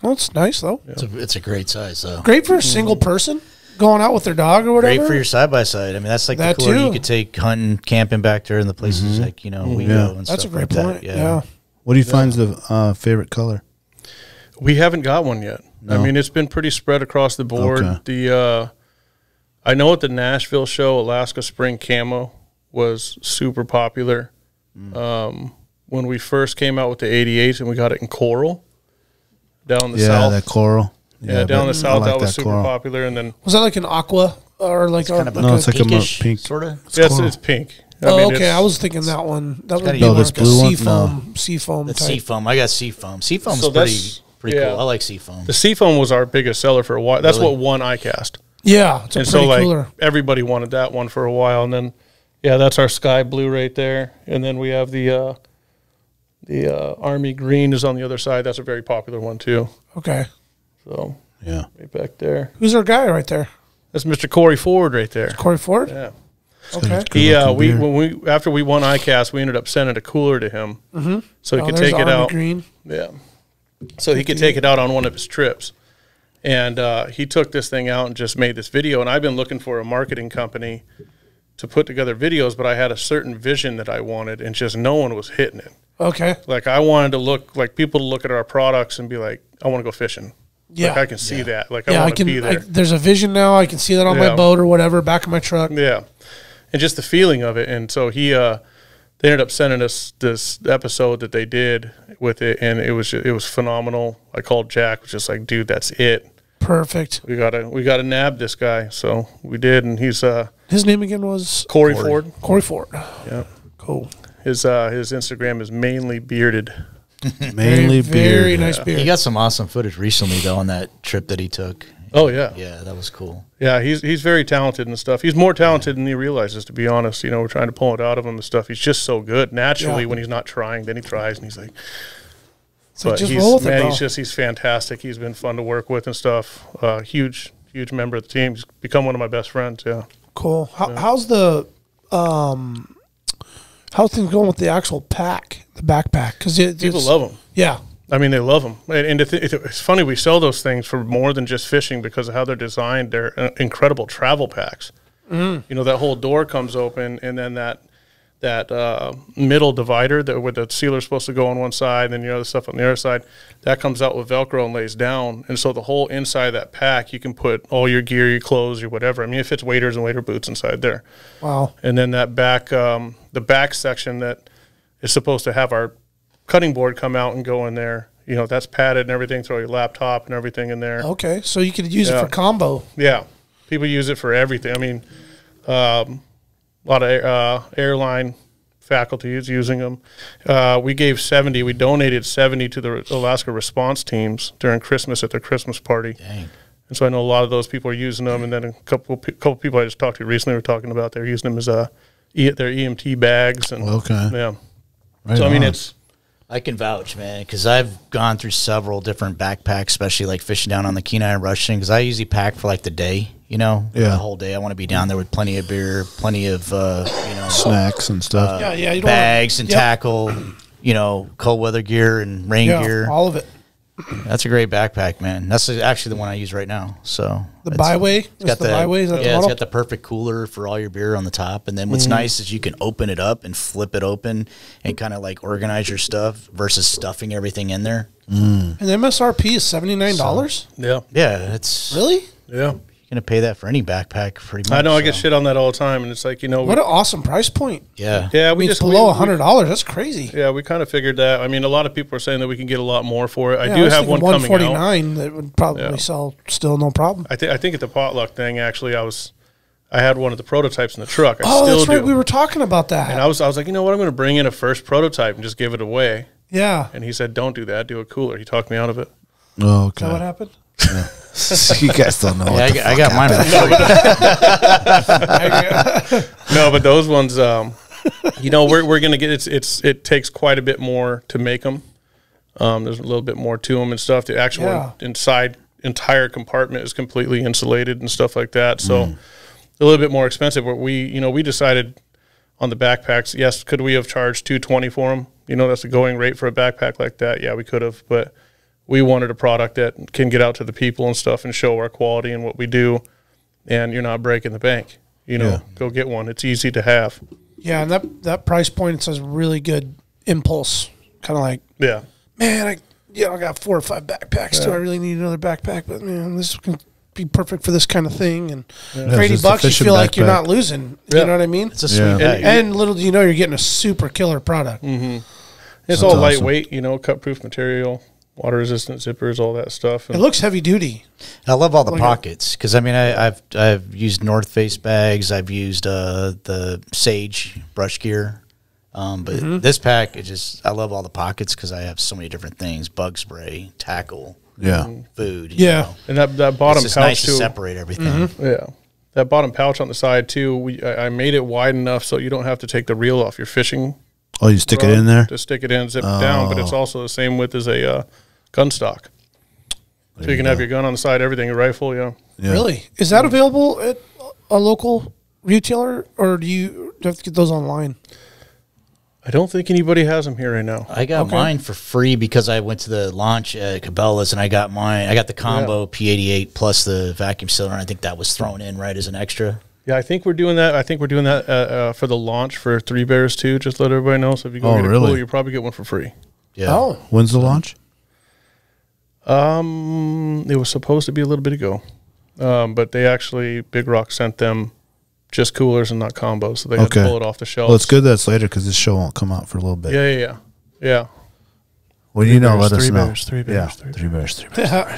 Well, it's nice though. Yeah. It's a great size though. Great for a single person going out with their dog or whatever. Great for your side by side. I mean, that's like the cooler you could take hunting, camping back there in the places like, you know, we go and that's stuff a great like point. that. Yeah. What do you find is the favorite color? We haven't got one yet. No. I mean, it's been pretty spread across the board. Okay. I know at the Nashville show, Alaska Spring Camo was super popular. When we first came out with the 88s and we got it in coral down in the south. Yeah, that coral. Yeah, down in the south, that was super popular. And then was that like an aqua or like kind of it's like a pink sort of? Yes, it's pink. Okay. I was thinking that one. That would be no, like this blue one? Seafoam That's type. seafoam. I got seafoam. Seafoam's pretty cool. I like seafoam. The seafoam was our biggest seller for a while. That's what won ICAST. Yeah, it's a pretty cooler. Everybody wanted that one for a while, and then that's our sky blue right there, and then we have the army green is on the other side. That's a very popular one too. Okay. So right back there. Who's our guy right there? That's Mr. Cory Ford right there. Cory Ford. Yeah. Okay. After we won ICAST, we ended up sending a cooler to him, so he could take it out. Green. Yeah. So he could take it out on one of his trips. And he took this thing out and just made this video. And I've been looking for a marketing company to put together videos, but I had a certain vision that I wanted, and just no one was hitting it. Okay. Like, I wanted to look like people to look at our products and be like, I want to go fishing. Yeah. Like, I can see that. Like, I want to be there. There's a vision now. I can see that on my boat or whatever, back of my truck. Yeah. And just the feeling of it. And so they ended up sending us this episode that they did with it, and it was phenomenal. I called Jack, was just like, dude, that's it. Perfect. We gotta nab this guy. So we did, and he's his name again was Cory Ford. Cory Ford. Yeah. Cool. His Instagram is mainly bearded. Mainly very nice beard. He got some awesome footage recently though on that trip that he took. Oh yeah. Yeah, that was cool. Yeah, he's very talented and stuff. He's more talented than he realizes, to be honest. You know, we're trying to pull it out of him and stuff. He's just so good. Naturally, when he's not trying, then he tries and he's like, but just roll with it, bro. He's fantastic. He's been fun to work with and stuff. Huge member of the team. He's become one of my best friends. Yeah. Cool. How's the how's things going with the actual pack, the backpack? Because people love them. Yeah. I mean, they love them. And it's funny, we sell those things for more than just fishing because of how they're designed. They're incredible travel packs. You know, that whole door comes open, and then that middle divider where the sealer's supposed to go on one side and then your other stuff on the other side, that comes out with Velcro and lays down. And so the whole inside of that pack, you can put all your gear, your clothes, your whatever. I mean, it fits waders and wader boots inside there. Wow. And then that back, the back section that is supposed to have our cutting board come out and go in there, you know, that's padded and everything. Throw your laptop and everything in there. Okay, so you could use it for combo. Yeah, people use it for everything. I mean, a lot of airline faculty is using them. We donated 70 to the Alaska response teams during Christmas at their Christmas party. Dang. And so I know a lot of those people are using them. And then a couple people I just talked to recently were talking about they're using them as their EMT bags. And yeah. Right so I mean, on. I can vouch, man, because I've gone through several different backpacks, especially like fishing down on the Kenai and Russian, because I usually pack for like the day, you know, the whole day. I want to be down there with plenty of beer, plenty of, snacks and stuff. You don't bags and tackle, you know, cold weather gear and rain gear. All of it. That's a great backpack, man. That's actually the one I use right now. So the Byway, it's got the Byway. Is that it's got the perfect cooler for all your beer on the top. And then what's nice is you can open it up and flip it open and kind of like organize your stuff versus stuffing everything in there. And the MSRP is $79. Yeah. Yeah, it's Really? Yeah. You gonna pay that for any backpack, pretty much. I know I get shit on that all the time, and it's like, what an awesome price point. Yeah, yeah. We just below $100. That's crazy. Yeah, we kind of figured that. I mean, a lot of people are saying that we can get a lot more for it. Yeah, I do have one coming out. $149 that would probably sell still no problem. I think at the potluck thing, actually, I had one of the prototypes in the truck. That's right. We were talking about that. And I was like, you know what? I'm going to bring in a first prototype and just give it away. Yeah. And he said, don't do that. Do a cooler. He talked me out of it. Oh, okay. Is that what happened? Yeah. You guys don't know. I got mine. No, but those ones, you know, we're gonna get it takes quite a bit more to make them. There's a little bit more to them and stuff. The actual entire compartment is completely insulated and stuff like that. So a little bit more expensive. But we decided on the backpacks. Yes, could we have charged $220 for them? You know, that's the going rate for a backpack like that. Yeah, we could have, but we wanted a product that can get out to the people and stuff and show our quality and what we do, and you're not breaking the bank. You know, go get one. It's easy to have. Yeah, and that price point says really good impulse. Kind of like, man, I got 4 or 5 backpacks. Do I really need another backpack? But man, this can be perfect for this kind of thing. And for $80, you feel like you're not losing. You know what I mean? It's a sweet bag. And little do you know, you're getting a super killer product. Mm-hmm. It's all lightweight, you know, cut-proof material. Water-resistant zippers, all that stuff. It looks heavy-duty. I love all the pockets because, I mean, I've used North Face bags. I've used the Sage brush gear. But this pack, I love all the pockets because I have so many different things: bug spray, tackle, food. Yeah, and that bottom it's pouch nice too. to separate everything. Yeah, that bottom pouch on the side too. I made it wide enough so you don't have to take the reel off your fishing. Oh, you stick it in there? To stick it in, zip it down, but it's also the same width as a gun stock. So you can have your gun on the side, everything, your rifle, Really? Is that available at a local retailer, or do you have to get those online? I don't think anybody has them here right now. I got mine for free because I went to the launch at Cabela's and I got mine. I got the combo P88 plus the vacuum sealer, and I think that was thrown in right as an extra. Yeah, I think we're doing that. I think we're doing that for the launch for Three Bears too. Just let everybody know. So if you go get a cooler, you probably get one for free. Yeah. Oh, when's the launch? It was supposed to be a little bit ago, but they actually Big Rock sent them just coolers and not combos, so they had to pull it off the shelves. Well, it's good that's later because this show won't come out for a little bit. Yeah. Well, you know, let us know. Three Bears.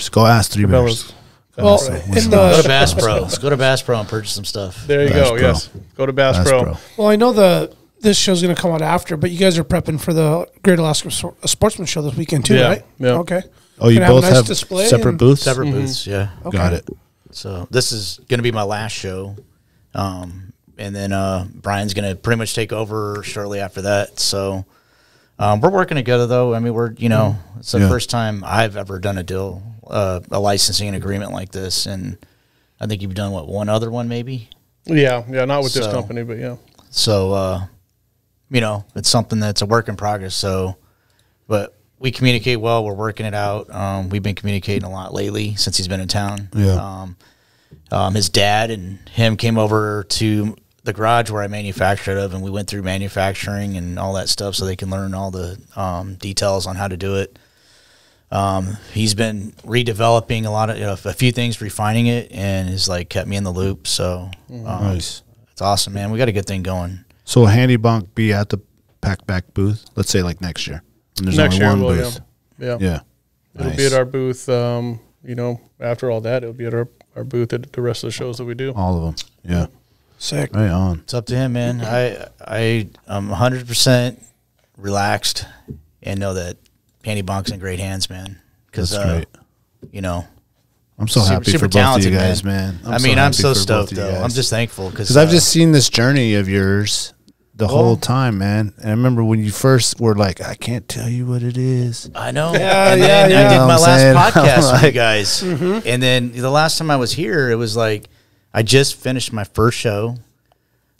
Go ask Three Bears. Well, go to Bass Pro. Let's go to Bass Pro and purchase some stuff. There you go. Yes, go to Bass Pro. Well, I know this show's going to come out after, but you guys are prepping for the Great Alaska Sportsman Show this weekend too, right? Yeah. Okay. Oh, you both have separate booths? Separate booths, yeah. Okay. Got it. So this is going to be my last show. And then Brian's going to pretty much take over shortly after that. So we're working together, though. I mean, it's the first time I've ever done a deal, a licensing agreement like this. And I think you've done, one other one maybe? Yeah, not with this company, but yeah. So, it's something that's a work in progress. So, but we communicate well. We're working it out. We've been communicating a lot lately since he's been in town. Yeah. His dad and him came over to the garage where I manufactured of, and we went through manufacturing and all that stuff so they can learn all the details on how to do it. He's been redeveloping a lot of a few things, refining it, and has kept me in the loop. So nice. It's awesome, man. We got a good thing going. So will HandyBonk be at the PacBak booth? Let's say next year. And there's only one booth. Yeah. It'll be at our booth. After all that, it'll be at our booth at the rest of the shows that we do. All of them. Yeah. Sick. Right on. It's up to him, man. I'm 100% relaxed and know that HandyBonk's in great hands, man. That's great. I'm so super, happy super for both of you guys, man. I'm so stoked, though. I'm just thankful because I've just seen this journey of yours the whole time, man. And I remember when you first were like, I can't tell you what it is. I know. I did my last podcast with you guys. And then the last time I was here, it was I just finished my first show.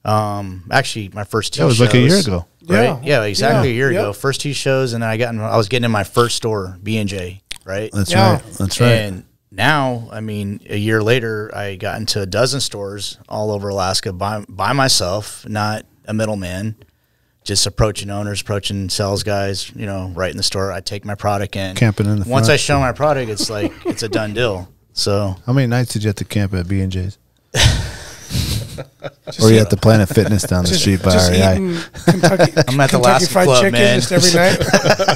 Actually, my first 2 shows. That was a year ago. Right? Yeah, exactly a year ago. First 2 shows, and then I was getting in my first store, B&J, right? That's right. That's right. And now, a year later, I got into a dozen stores all over Alaska by myself, not a middleman, just approaching owners, approaching sales guys, right in the store. I take my product in. Camping in the Once front. I show my product, it's it's a done deal. So how many nights did you have to camp at B&J's? Or you at the Planet Fitness down the street by REI? Kentucky, I'm at the Kentucky Alaska Fried Club, Chicken man. just every night.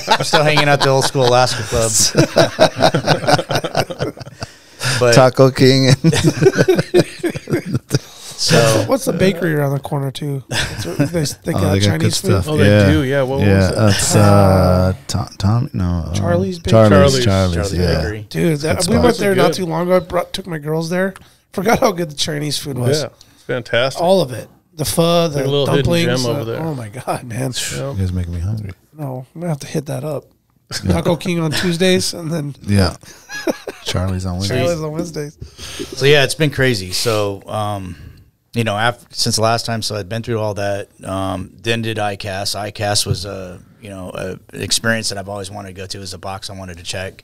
I'm still hanging out the old school Alaska Club. But Taco King. so What's the bakery around the corner too? They got they got good Chinese food. stuff. Oh, they do. Yeah. What was that? That's Tom. No, Charlie's Bakery. Charlie's. Yeah. Bakery. Dude, That's we fun. went there Those are not good. too long ago. Took my girls there. Forgot how good the Chinese food was. Yeah. It's fantastic. All of it. The pho, the Like a little hidden dumplings. gem over there. Oh my god, man! You guys making me hungry. No, I'm gonna have to hit that up. Taco King on Tuesdays, and then Yeah. Charlie's on Wednesday. Charlie's on Wednesdays. So yeah, it's been crazy. So you know, since the last time, so I'd been through all that. Then did ICAST. ICAST was an experience that I've always wanted to go to. It was a box I wanted to check.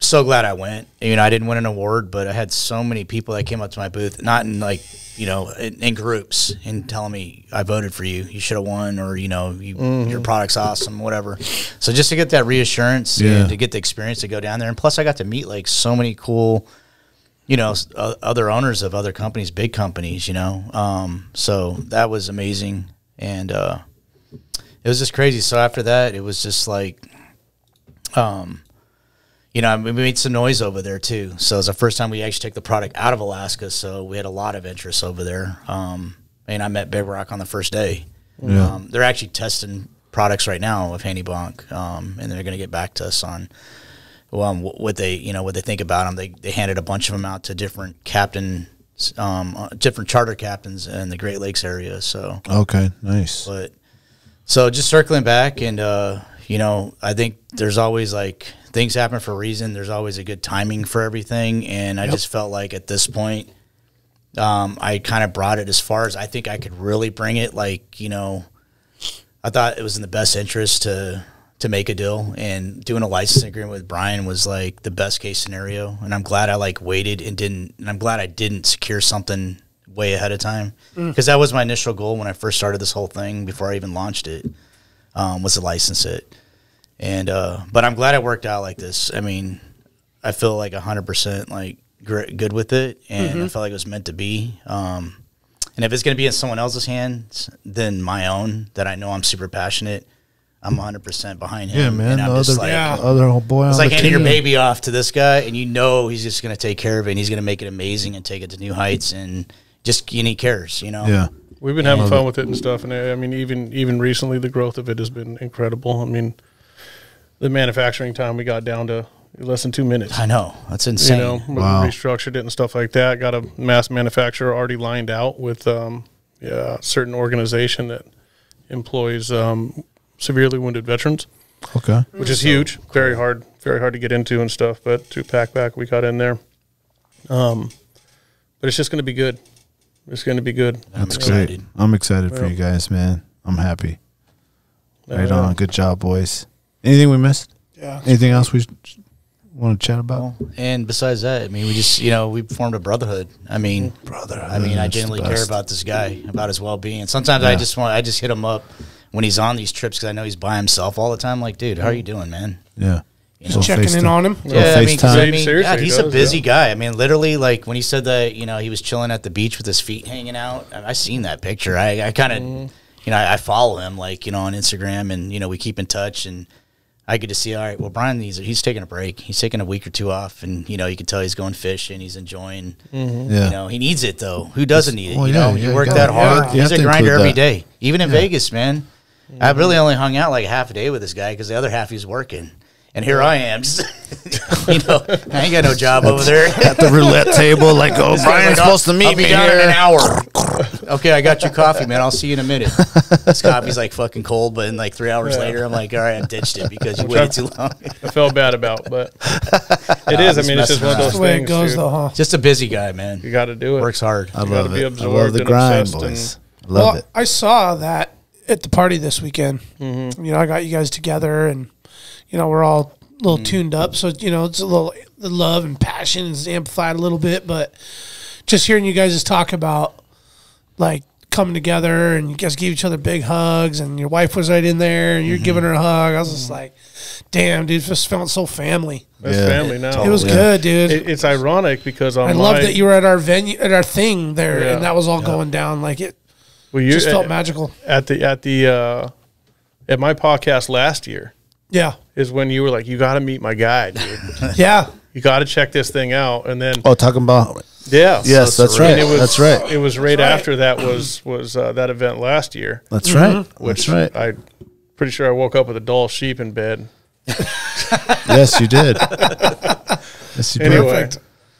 So glad I went. You know, I didn't win an award, but I had so many people that came up to my booth, not in like, you know, in groups, and telling me, I voted for you. You should have won, or, you know, your product's awesome, whatever. So just to get that reassurance and to get the experience to go down there. And plus I got to meet like so many cool, you know, other owners of other companies, big companies, you know. So that was amazing. And it was just crazy. So after that, it was just like, you know, we made some noise over there too. So it was the first time we actually took the product out of Alaska. So we had a lot of interest over there. And I met Big Rock on the first day. Yeah. They're actually testing products right now with HandyBonk, and they're going to get back to us on what they think about them. They handed a bunch of them out to different captains, different charter captains in the Great Lakes area. So Okay, nice. but so just circling back, and you know, I think there's always like things happen for a reason. There's always a good timing for everything, and I just felt like at this point, I kind of brought it as far as I think I could really bring it. Like, you know, I thought it was in the best interest to make a deal, and doing a licensing agreement with Brian was like the best case scenario. And I'm glad I like waited and I'm glad I didn't secure something way ahead of time, because that was my initial goal when I first started this whole thing before I even launched it, was to license it. And but I'm glad it worked out like this. I mean, I feel like 100% like good with it, and I felt like it was meant to be. And if it's going to be in someone else's hands than my own, that I know I'm super passionate, I'm 100% behind him. Yeah, man. And I'm The just other, like, other old boy it's on like the handing your team. baby off to this guy, and you know he's just going to take care of it, and he's going to make it amazing and take it to new heights, and he cares, you know. Yeah. We've been having fun with it and stuff, and I mean, even recently, the growth of it has been incredible. I mean, the manufacturing time we got down to less than 2 minutes. I know, that's insane. You know, we restructured it and stuff like that. Got a mass manufacturer already lined out with a certain organization that employs severely wounded veterans. Okay. Which is huge, very hard to get into and stuff. But through PacBak, we got in there. But it's just going to be good. It's going to be good. That's great. I'm excited for you guys, man. I'm happy. Right on. Good job, boys. Anything we missed? Yeah. Anything else we want to chat about? And besides that, I mean, we just, you know, we formed a brotherhood. I mean, I genuinely care about this guy, about his well-being. Sometimes I just hit him up when he's on these trips, because I know he's by himself all the time. Like, dude, how are you doing, man? Yeah. Just checking in on him. Yeah, I mean, Seriously, God, he's he a does, busy guy. I mean, literally, like when he said that, you know, he was chilling at the beach with his feet hanging out. I seen that picture. I kind of, you know, I follow him, like, you know, on Instagram, and, you know, we keep in touch, and I get to see, all right, well, Brian, he's taking a break. He's taking a week or two off, and, you know, you can tell he's going fishing. He's enjoying. You know, he needs it, though. Who doesn't need it? Well, you know, you work that hard. He's a grinder every day. Even in Vegas, man. I really only hung out like half a day with this guy, because the other half he's working. And here I am, just, you know, I ain't got no job over there. At the roulette table, like, oh, Brian's supposed to meet I'll be me down here. in an hour. Okay, I got your coffee, man. I'll see you in a minute. This coffee's like fucking cold, but in like 3 hours later, I'm like, all right, I ditched it because you waited too long. I felt bad about, but it is. I mean, it's just one of those That's the way things. it goes, dude. though, huh? Just a busy guy, man. You got to do it. Works hard. I gotta love be it. I absorbed love the and grind, obsessed boys. Love it. I saw that at the party this weekend. You know, I got you guys together, and, you know, we're all a little tuned up. So, you know, it's a little, the love and passion is amplified a little bit, but just hearing you guys talk about, like, coming together, and you guys gave each other big hugs, and your wife was right in there, and you're giving her a hug. I was just like, damn, dude, just felt so family. It's family now. It was good, dude. It's ironic because I love that you were at our venue, at our thing there, and that was all going down. Like it just felt magical. At my podcast last year, is when you were like, you got to meet my guy, dude. You got to check this thing out, and then talking about yes, that's right. That's right. It was right after that was that event last year. That's right. Which that's right. I'm pretty sure I woke up with a dull sheep in bed. Yes, you did. Yes, you did. Anyway, Perfect.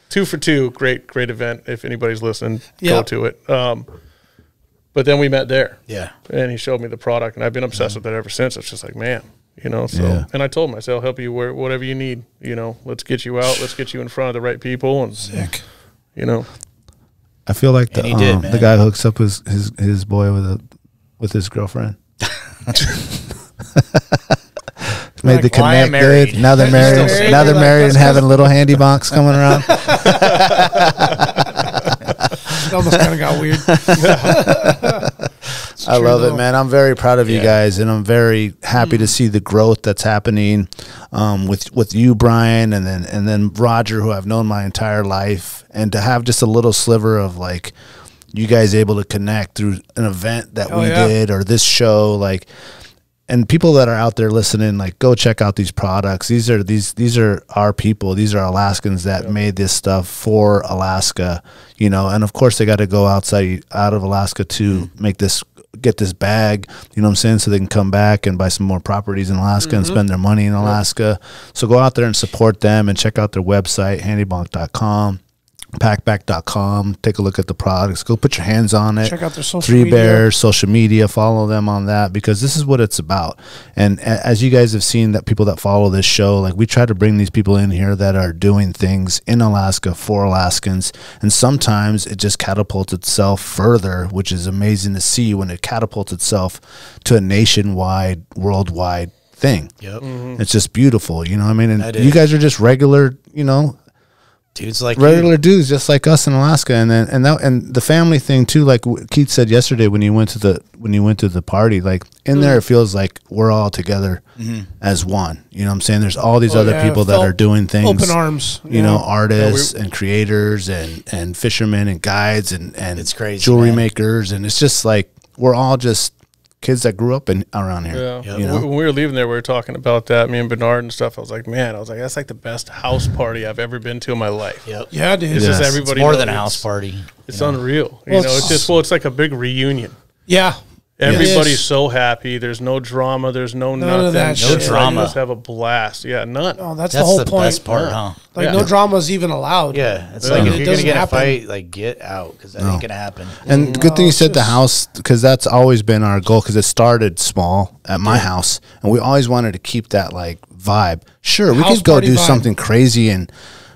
2 for 2, great event. If anybody's listening, go to it. But then we met there. Yeah. And he showed me the product, and I've been obsessed with that ever since. It's just like, man, you know, so, and I told him, I said, I'll help you whatever you need, you know, let's get you out, let's get you in front of the right people. And sick, you know, I feel like the guy hooks up his boy with his girlfriend. Made the connect good. Now they're married. Now they're married and having little HandyBonks coming around. It almost kind of got weird. I love it, man. I'm very proud of you guys, and I'm very happy to see the growth that's happening with you, Brian, and then Roger, who I've known my entire life, and to have just a little sliver of like you guys able to connect through an event that we did or this show, like. And people that are out there listening, like, go check out these products. These are our people. These are Alaskans that made this stuff for Alaska, you know. And of course, they got to go out of Alaska to get this bag, you know what I'm saying, so they can come back and buy some more properties in Alaska and spend their money in Alaska. So go out there and support them and check out their website, HandyBonk.com. PacBak.com. Take a look at the products. Go put your hands on it. Check out their social Three media. Bears social media. Follow them on that, because this is what it's about. And as you guys have seen, that people that follow this show, like, we try to bring these people in here that are doing things in Alaska for Alaskans, and sometimes it just catapults itself further, which is amazing to see when it catapults itself to a nationwide, worldwide thing. Yep. It's just beautiful, you know what I mean? And you guys are just regular, you know, dudes like regular dudes just like us in Alaska. And then and the family thing too, like Keith said yesterday when you went to the party, like in there it feels like we're all together as one, you know what I'm saying? There's all these other people that are doing things, open arms, you know, artists and creators and fishermen and guides and it's crazy, jewelry makers, and it's just like we're all just kids that grew up around here. Yeah. You know? When we were leaving there, we were talking about that, me and Bernard and stuff. I was like, that's like the best house party I've ever been to in my life. Yep. Yeah, dude. It's just everybody. It's more than a house party. It's unreal. You know, it's like a big reunion. Yeah. Everybody's so happy. There's no drama. There's nothing. Of that no drama. You just have a blast. Yeah, none. Oh, that's the whole point. Best part, huh? Like no drama is even allowed. Yeah, it's like if you're gonna get a fight, like get out, because that ain't gonna happen. And good thing you said the house, because that's always been our goal. Because it started small at my house, and we always wanted to keep that like vibe. Sure, we could go do something crazy and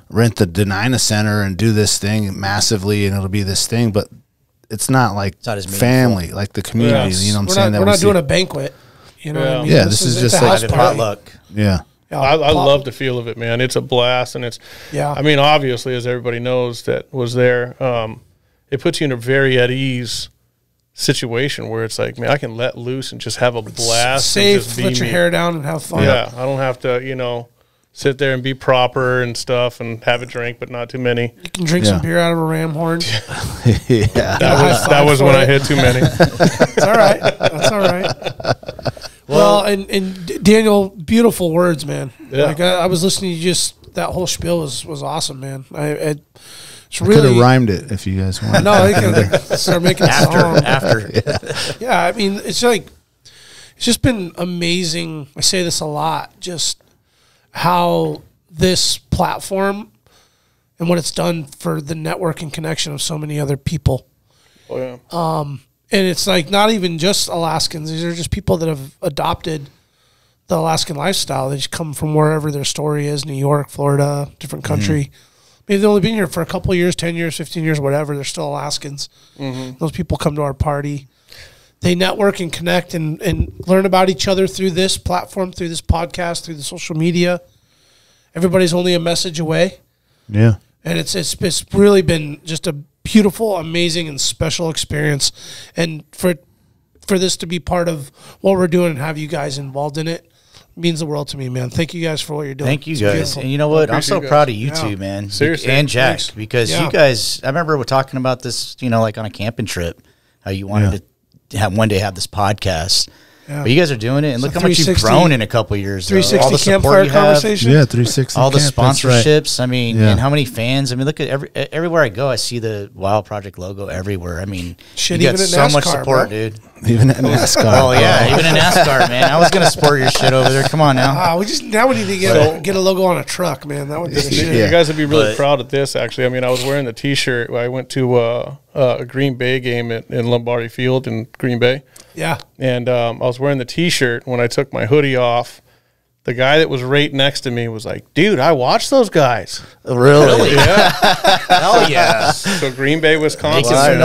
rent the Denina Center and do this thing massively, and it'll be this thing, but it's not like as family, like the community. You know what I'm saying? We're not doing a banquet. You know what I mean? Yeah, this is just like a potluck. Yeah. I love the feel of it, man. It's a blast, and it's. Yeah. I mean, obviously, as everybody knows that was there, it puts you in a very at ease situation where it's like, man, I can let loose and just have a blast. Safe, and just let your hair down and have fun. Yeah, I don't have to, you know, sit there and be proper and stuff and have a drink, but not too many. You can drink some beer out of a ram horn. That was when I had too many. It's all right. That's all right. Well, and Daniel, beautiful words, man. Yeah. Like I was listening to you, just that whole spiel was awesome, man. It's I really could have rhymed it if you guys wanted. No, they can start making a song. After. Yeah, I mean, it's just been amazing. I say this a lot, just how this platform and what it's done for the network and connection of so many other people. Oh, yeah. And it's like not even just Alaskans. These are just people that have adopted the Alaskan lifestyle. They just come from wherever their story is, New York, Florida, different country. Maybe they've only been here for a couple of years, 10 years, 15 years, whatever. They're still Alaskans. Those people come to our party. They network and connect and learn about each other through this platform, through this podcast, through the social media. Everybody's only a message away. Yeah. And it's really been just a beautiful, amazing, and special experience. And for this to be part of what we're doing and have you guys involved in it means the world to me, man. Thank you guys for what you're doing. Thank you guys. And you know what? I'm so proud of you two, man. Seriously. And Jack, because you guys, I remember we're talking about this, you know, like on a camping trip, how you wanted to have one day have this podcast. Yeah. But you guys are doing it, and look how much you've grown in a couple of years. 360 all the campfire conversation. Yeah, 360. All the sponsorships. I mean, and how many fans? I mean, look at everywhere I go, I see the Wild Project logo everywhere. I mean, you got so much support, dude. Even at NASCAR. Oh yeah, even in NASCAR, man. I was gonna support your shit over there. Come on now. We need to get a logo on a truck, man. That would be the shit. You guys would be really proud of this. Actually, I mean, I was wearing the T-shirt. I went to a Green Bay game in Lombardi Field in Green Bay. Yeah. And I was wearing the T-shirt. When I took my hoodie off, the guy that was right next to me was like, dude, I watched those guys. Really? Yeah. Hell yeah. So Green Bay, Wisconsin. Shout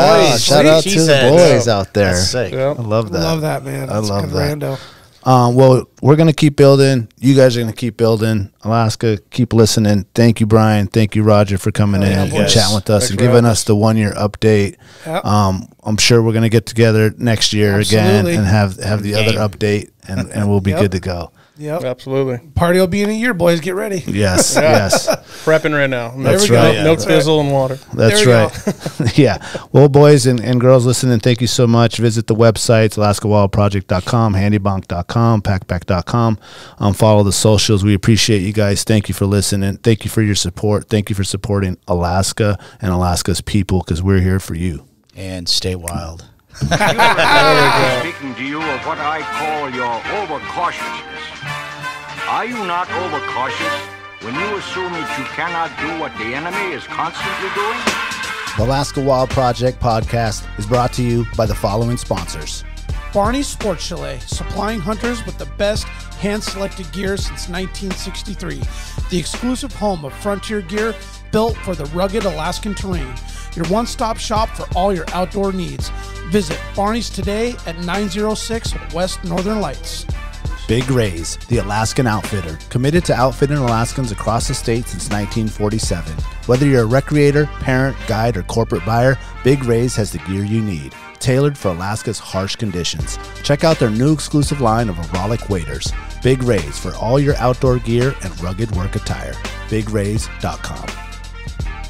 out to the boys out there. That's sick. Yep. I love that. Love that, man. I love that. Rando. Well, we're going to keep building. You guys are going to keep building. Alaska, keep listening. Thank you, Brian. Thank you, Roger, for coming in and chatting with us and giving us the 1 year update. Yep. I'm sure we're going to get together next year again and have the other update, and we'll be good to go. Yep. Absolutely. Party will be in a year, boys. Get ready. Yes, yes. Prepping right now. That's right. Milk, fizzle, and water. That's right. Yeah. Well, boys and girls listening, thank you so much. Visit the websites, AlaskaWildProject.com, HandyBonk.com, PacBak.com. Follow the socials. We appreciate you guys. Thank you for listening. Thank you for your support. Thank you for supporting Alaska and Alaska's people, because we're here for you. And stay wild. Speaking to you of what I call your overcautiousness. Are you not overcautious when you assume that you cannot do what the enemy is constantly doing? The Alaska Wild Project podcast is brought to you by the following sponsors. Barney's Sports Chalet, supplying hunters with the best hand-selected gear since 1963. The exclusive home of frontier gear built for the rugged Alaskan terrain. Your one-stop shop for all your outdoor needs. Visit Barney's today at 906 West Northern Lights. Big Rays, the Alaskan outfitter, committed to outfitting Alaskans across the state since 1947. Whether you're a recreator, parent, guide, or corporate buyer, Big Rays has the gear you need, tailored for Alaska's harsh conditions. Check out their new exclusive line of Auralic waders. Big Rays for all your outdoor gear and rugged work attire. BigRays.com.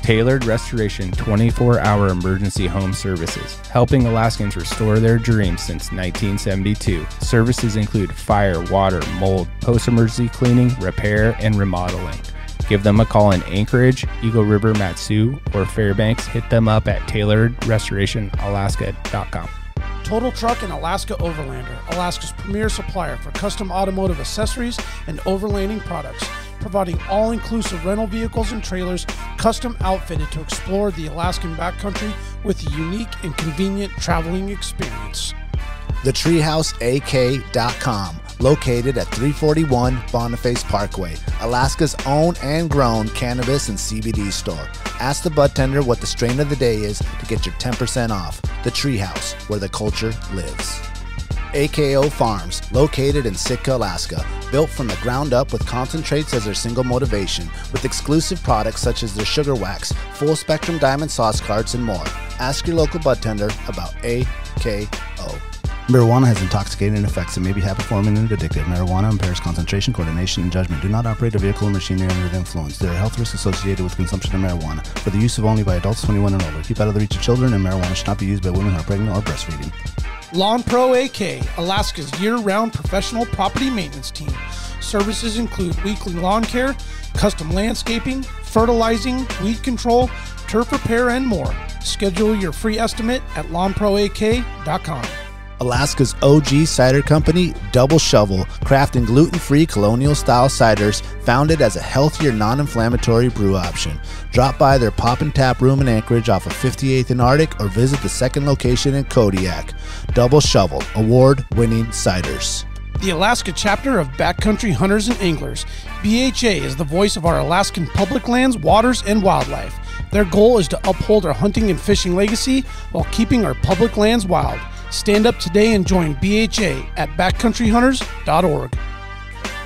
Tailored Restoration 24-hour emergency home services, helping Alaskans restore their dreams since 1972. Services include fire, water, mold, post-emergency cleaning, repair, and remodeling. Give them a call in Anchorage, Eagle River, Matsu, or Fairbanks. Hit them up at tailoredrestorationalaska.com. Total Truck and Alaska Overlander, Alaska's premier supplier for custom automotive accessories and overlanding products, providing all-inclusive rental vehicles and trailers custom outfitted to explore the Alaskan backcountry with a unique and convenient traveling experience. TheTreehouseAK.com, located at 341 Boniface Parkway, Alaska's own and grown cannabis and CBD store. Ask the bud tender what the strain of the day is to get your 10% off. The Treehouse, where the culture lives. AKO Farms, located in Sitka, Alaska, built from the ground up with concentrates as their single motivation, with exclusive products such as their sugar wax, full spectrum diamond sauce carts, and more. Ask your local bud tender about AKO. Marijuana has intoxicating effects and may be habit-forming and addictive. Marijuana impairs concentration, coordination, and judgment. Do not operate a vehicle or machinery under the influence. There are health risks associated with consumption of marijuana. For the use of only by adults 21 and over. Keep out of the reach of children, and marijuana should not be used by women who are pregnant or breastfeeding. Lawn Pro AK, Alaska's year-round professional property maintenance team. Services include weekly lawn care, custom landscaping, fertilizing, weed control, turf repair, and more. Schedule your free estimate at lawnproak.com. Alaska's OG cider company, Double Shovel, crafting gluten-free colonial-style ciders founded as a healthier, non-inflammatory brew option. Drop by their Pop and Tap room in Anchorage off of 58th and Arctic, or visit the second location in Kodiak. Double Shovel, award-winning ciders. The Alaska chapter of Backcountry Hunters and Anglers. BHA is the voice of our Alaskan public lands, waters, and wildlife. Their goal is to uphold our hunting and fishing legacy while keeping our public lands wild. Stand up today and join BHA at backcountryhunters.org.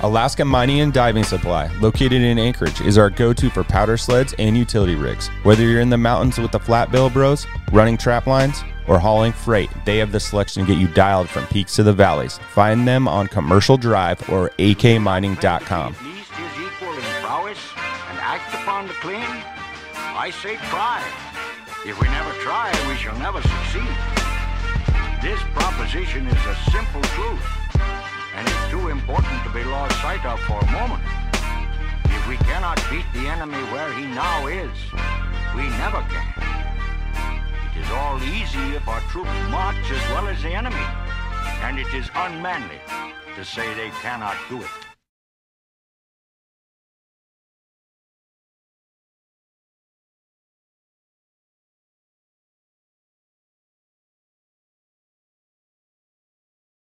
Alaska Mining and Diving Supply, located in Anchorage, is our go-to for powder sleds and utility rigs. Whether you're in the mountains with the flat bill bros, running trap lines, or hauling freight, they have the selection to get you dialed from peaks to the valleys. Find them on Commercial Drive or akmining.com. At least his equal in prowess and act upon the claim. I say try. If we never try, we shall never succeed. This proposition is a simple truth, and it's too important to be lost sight of for a moment. If we cannot beat the enemy where he now is, we never can. It is all easy if our troops march as well as the enemy, and it is unmanly to say they cannot do it.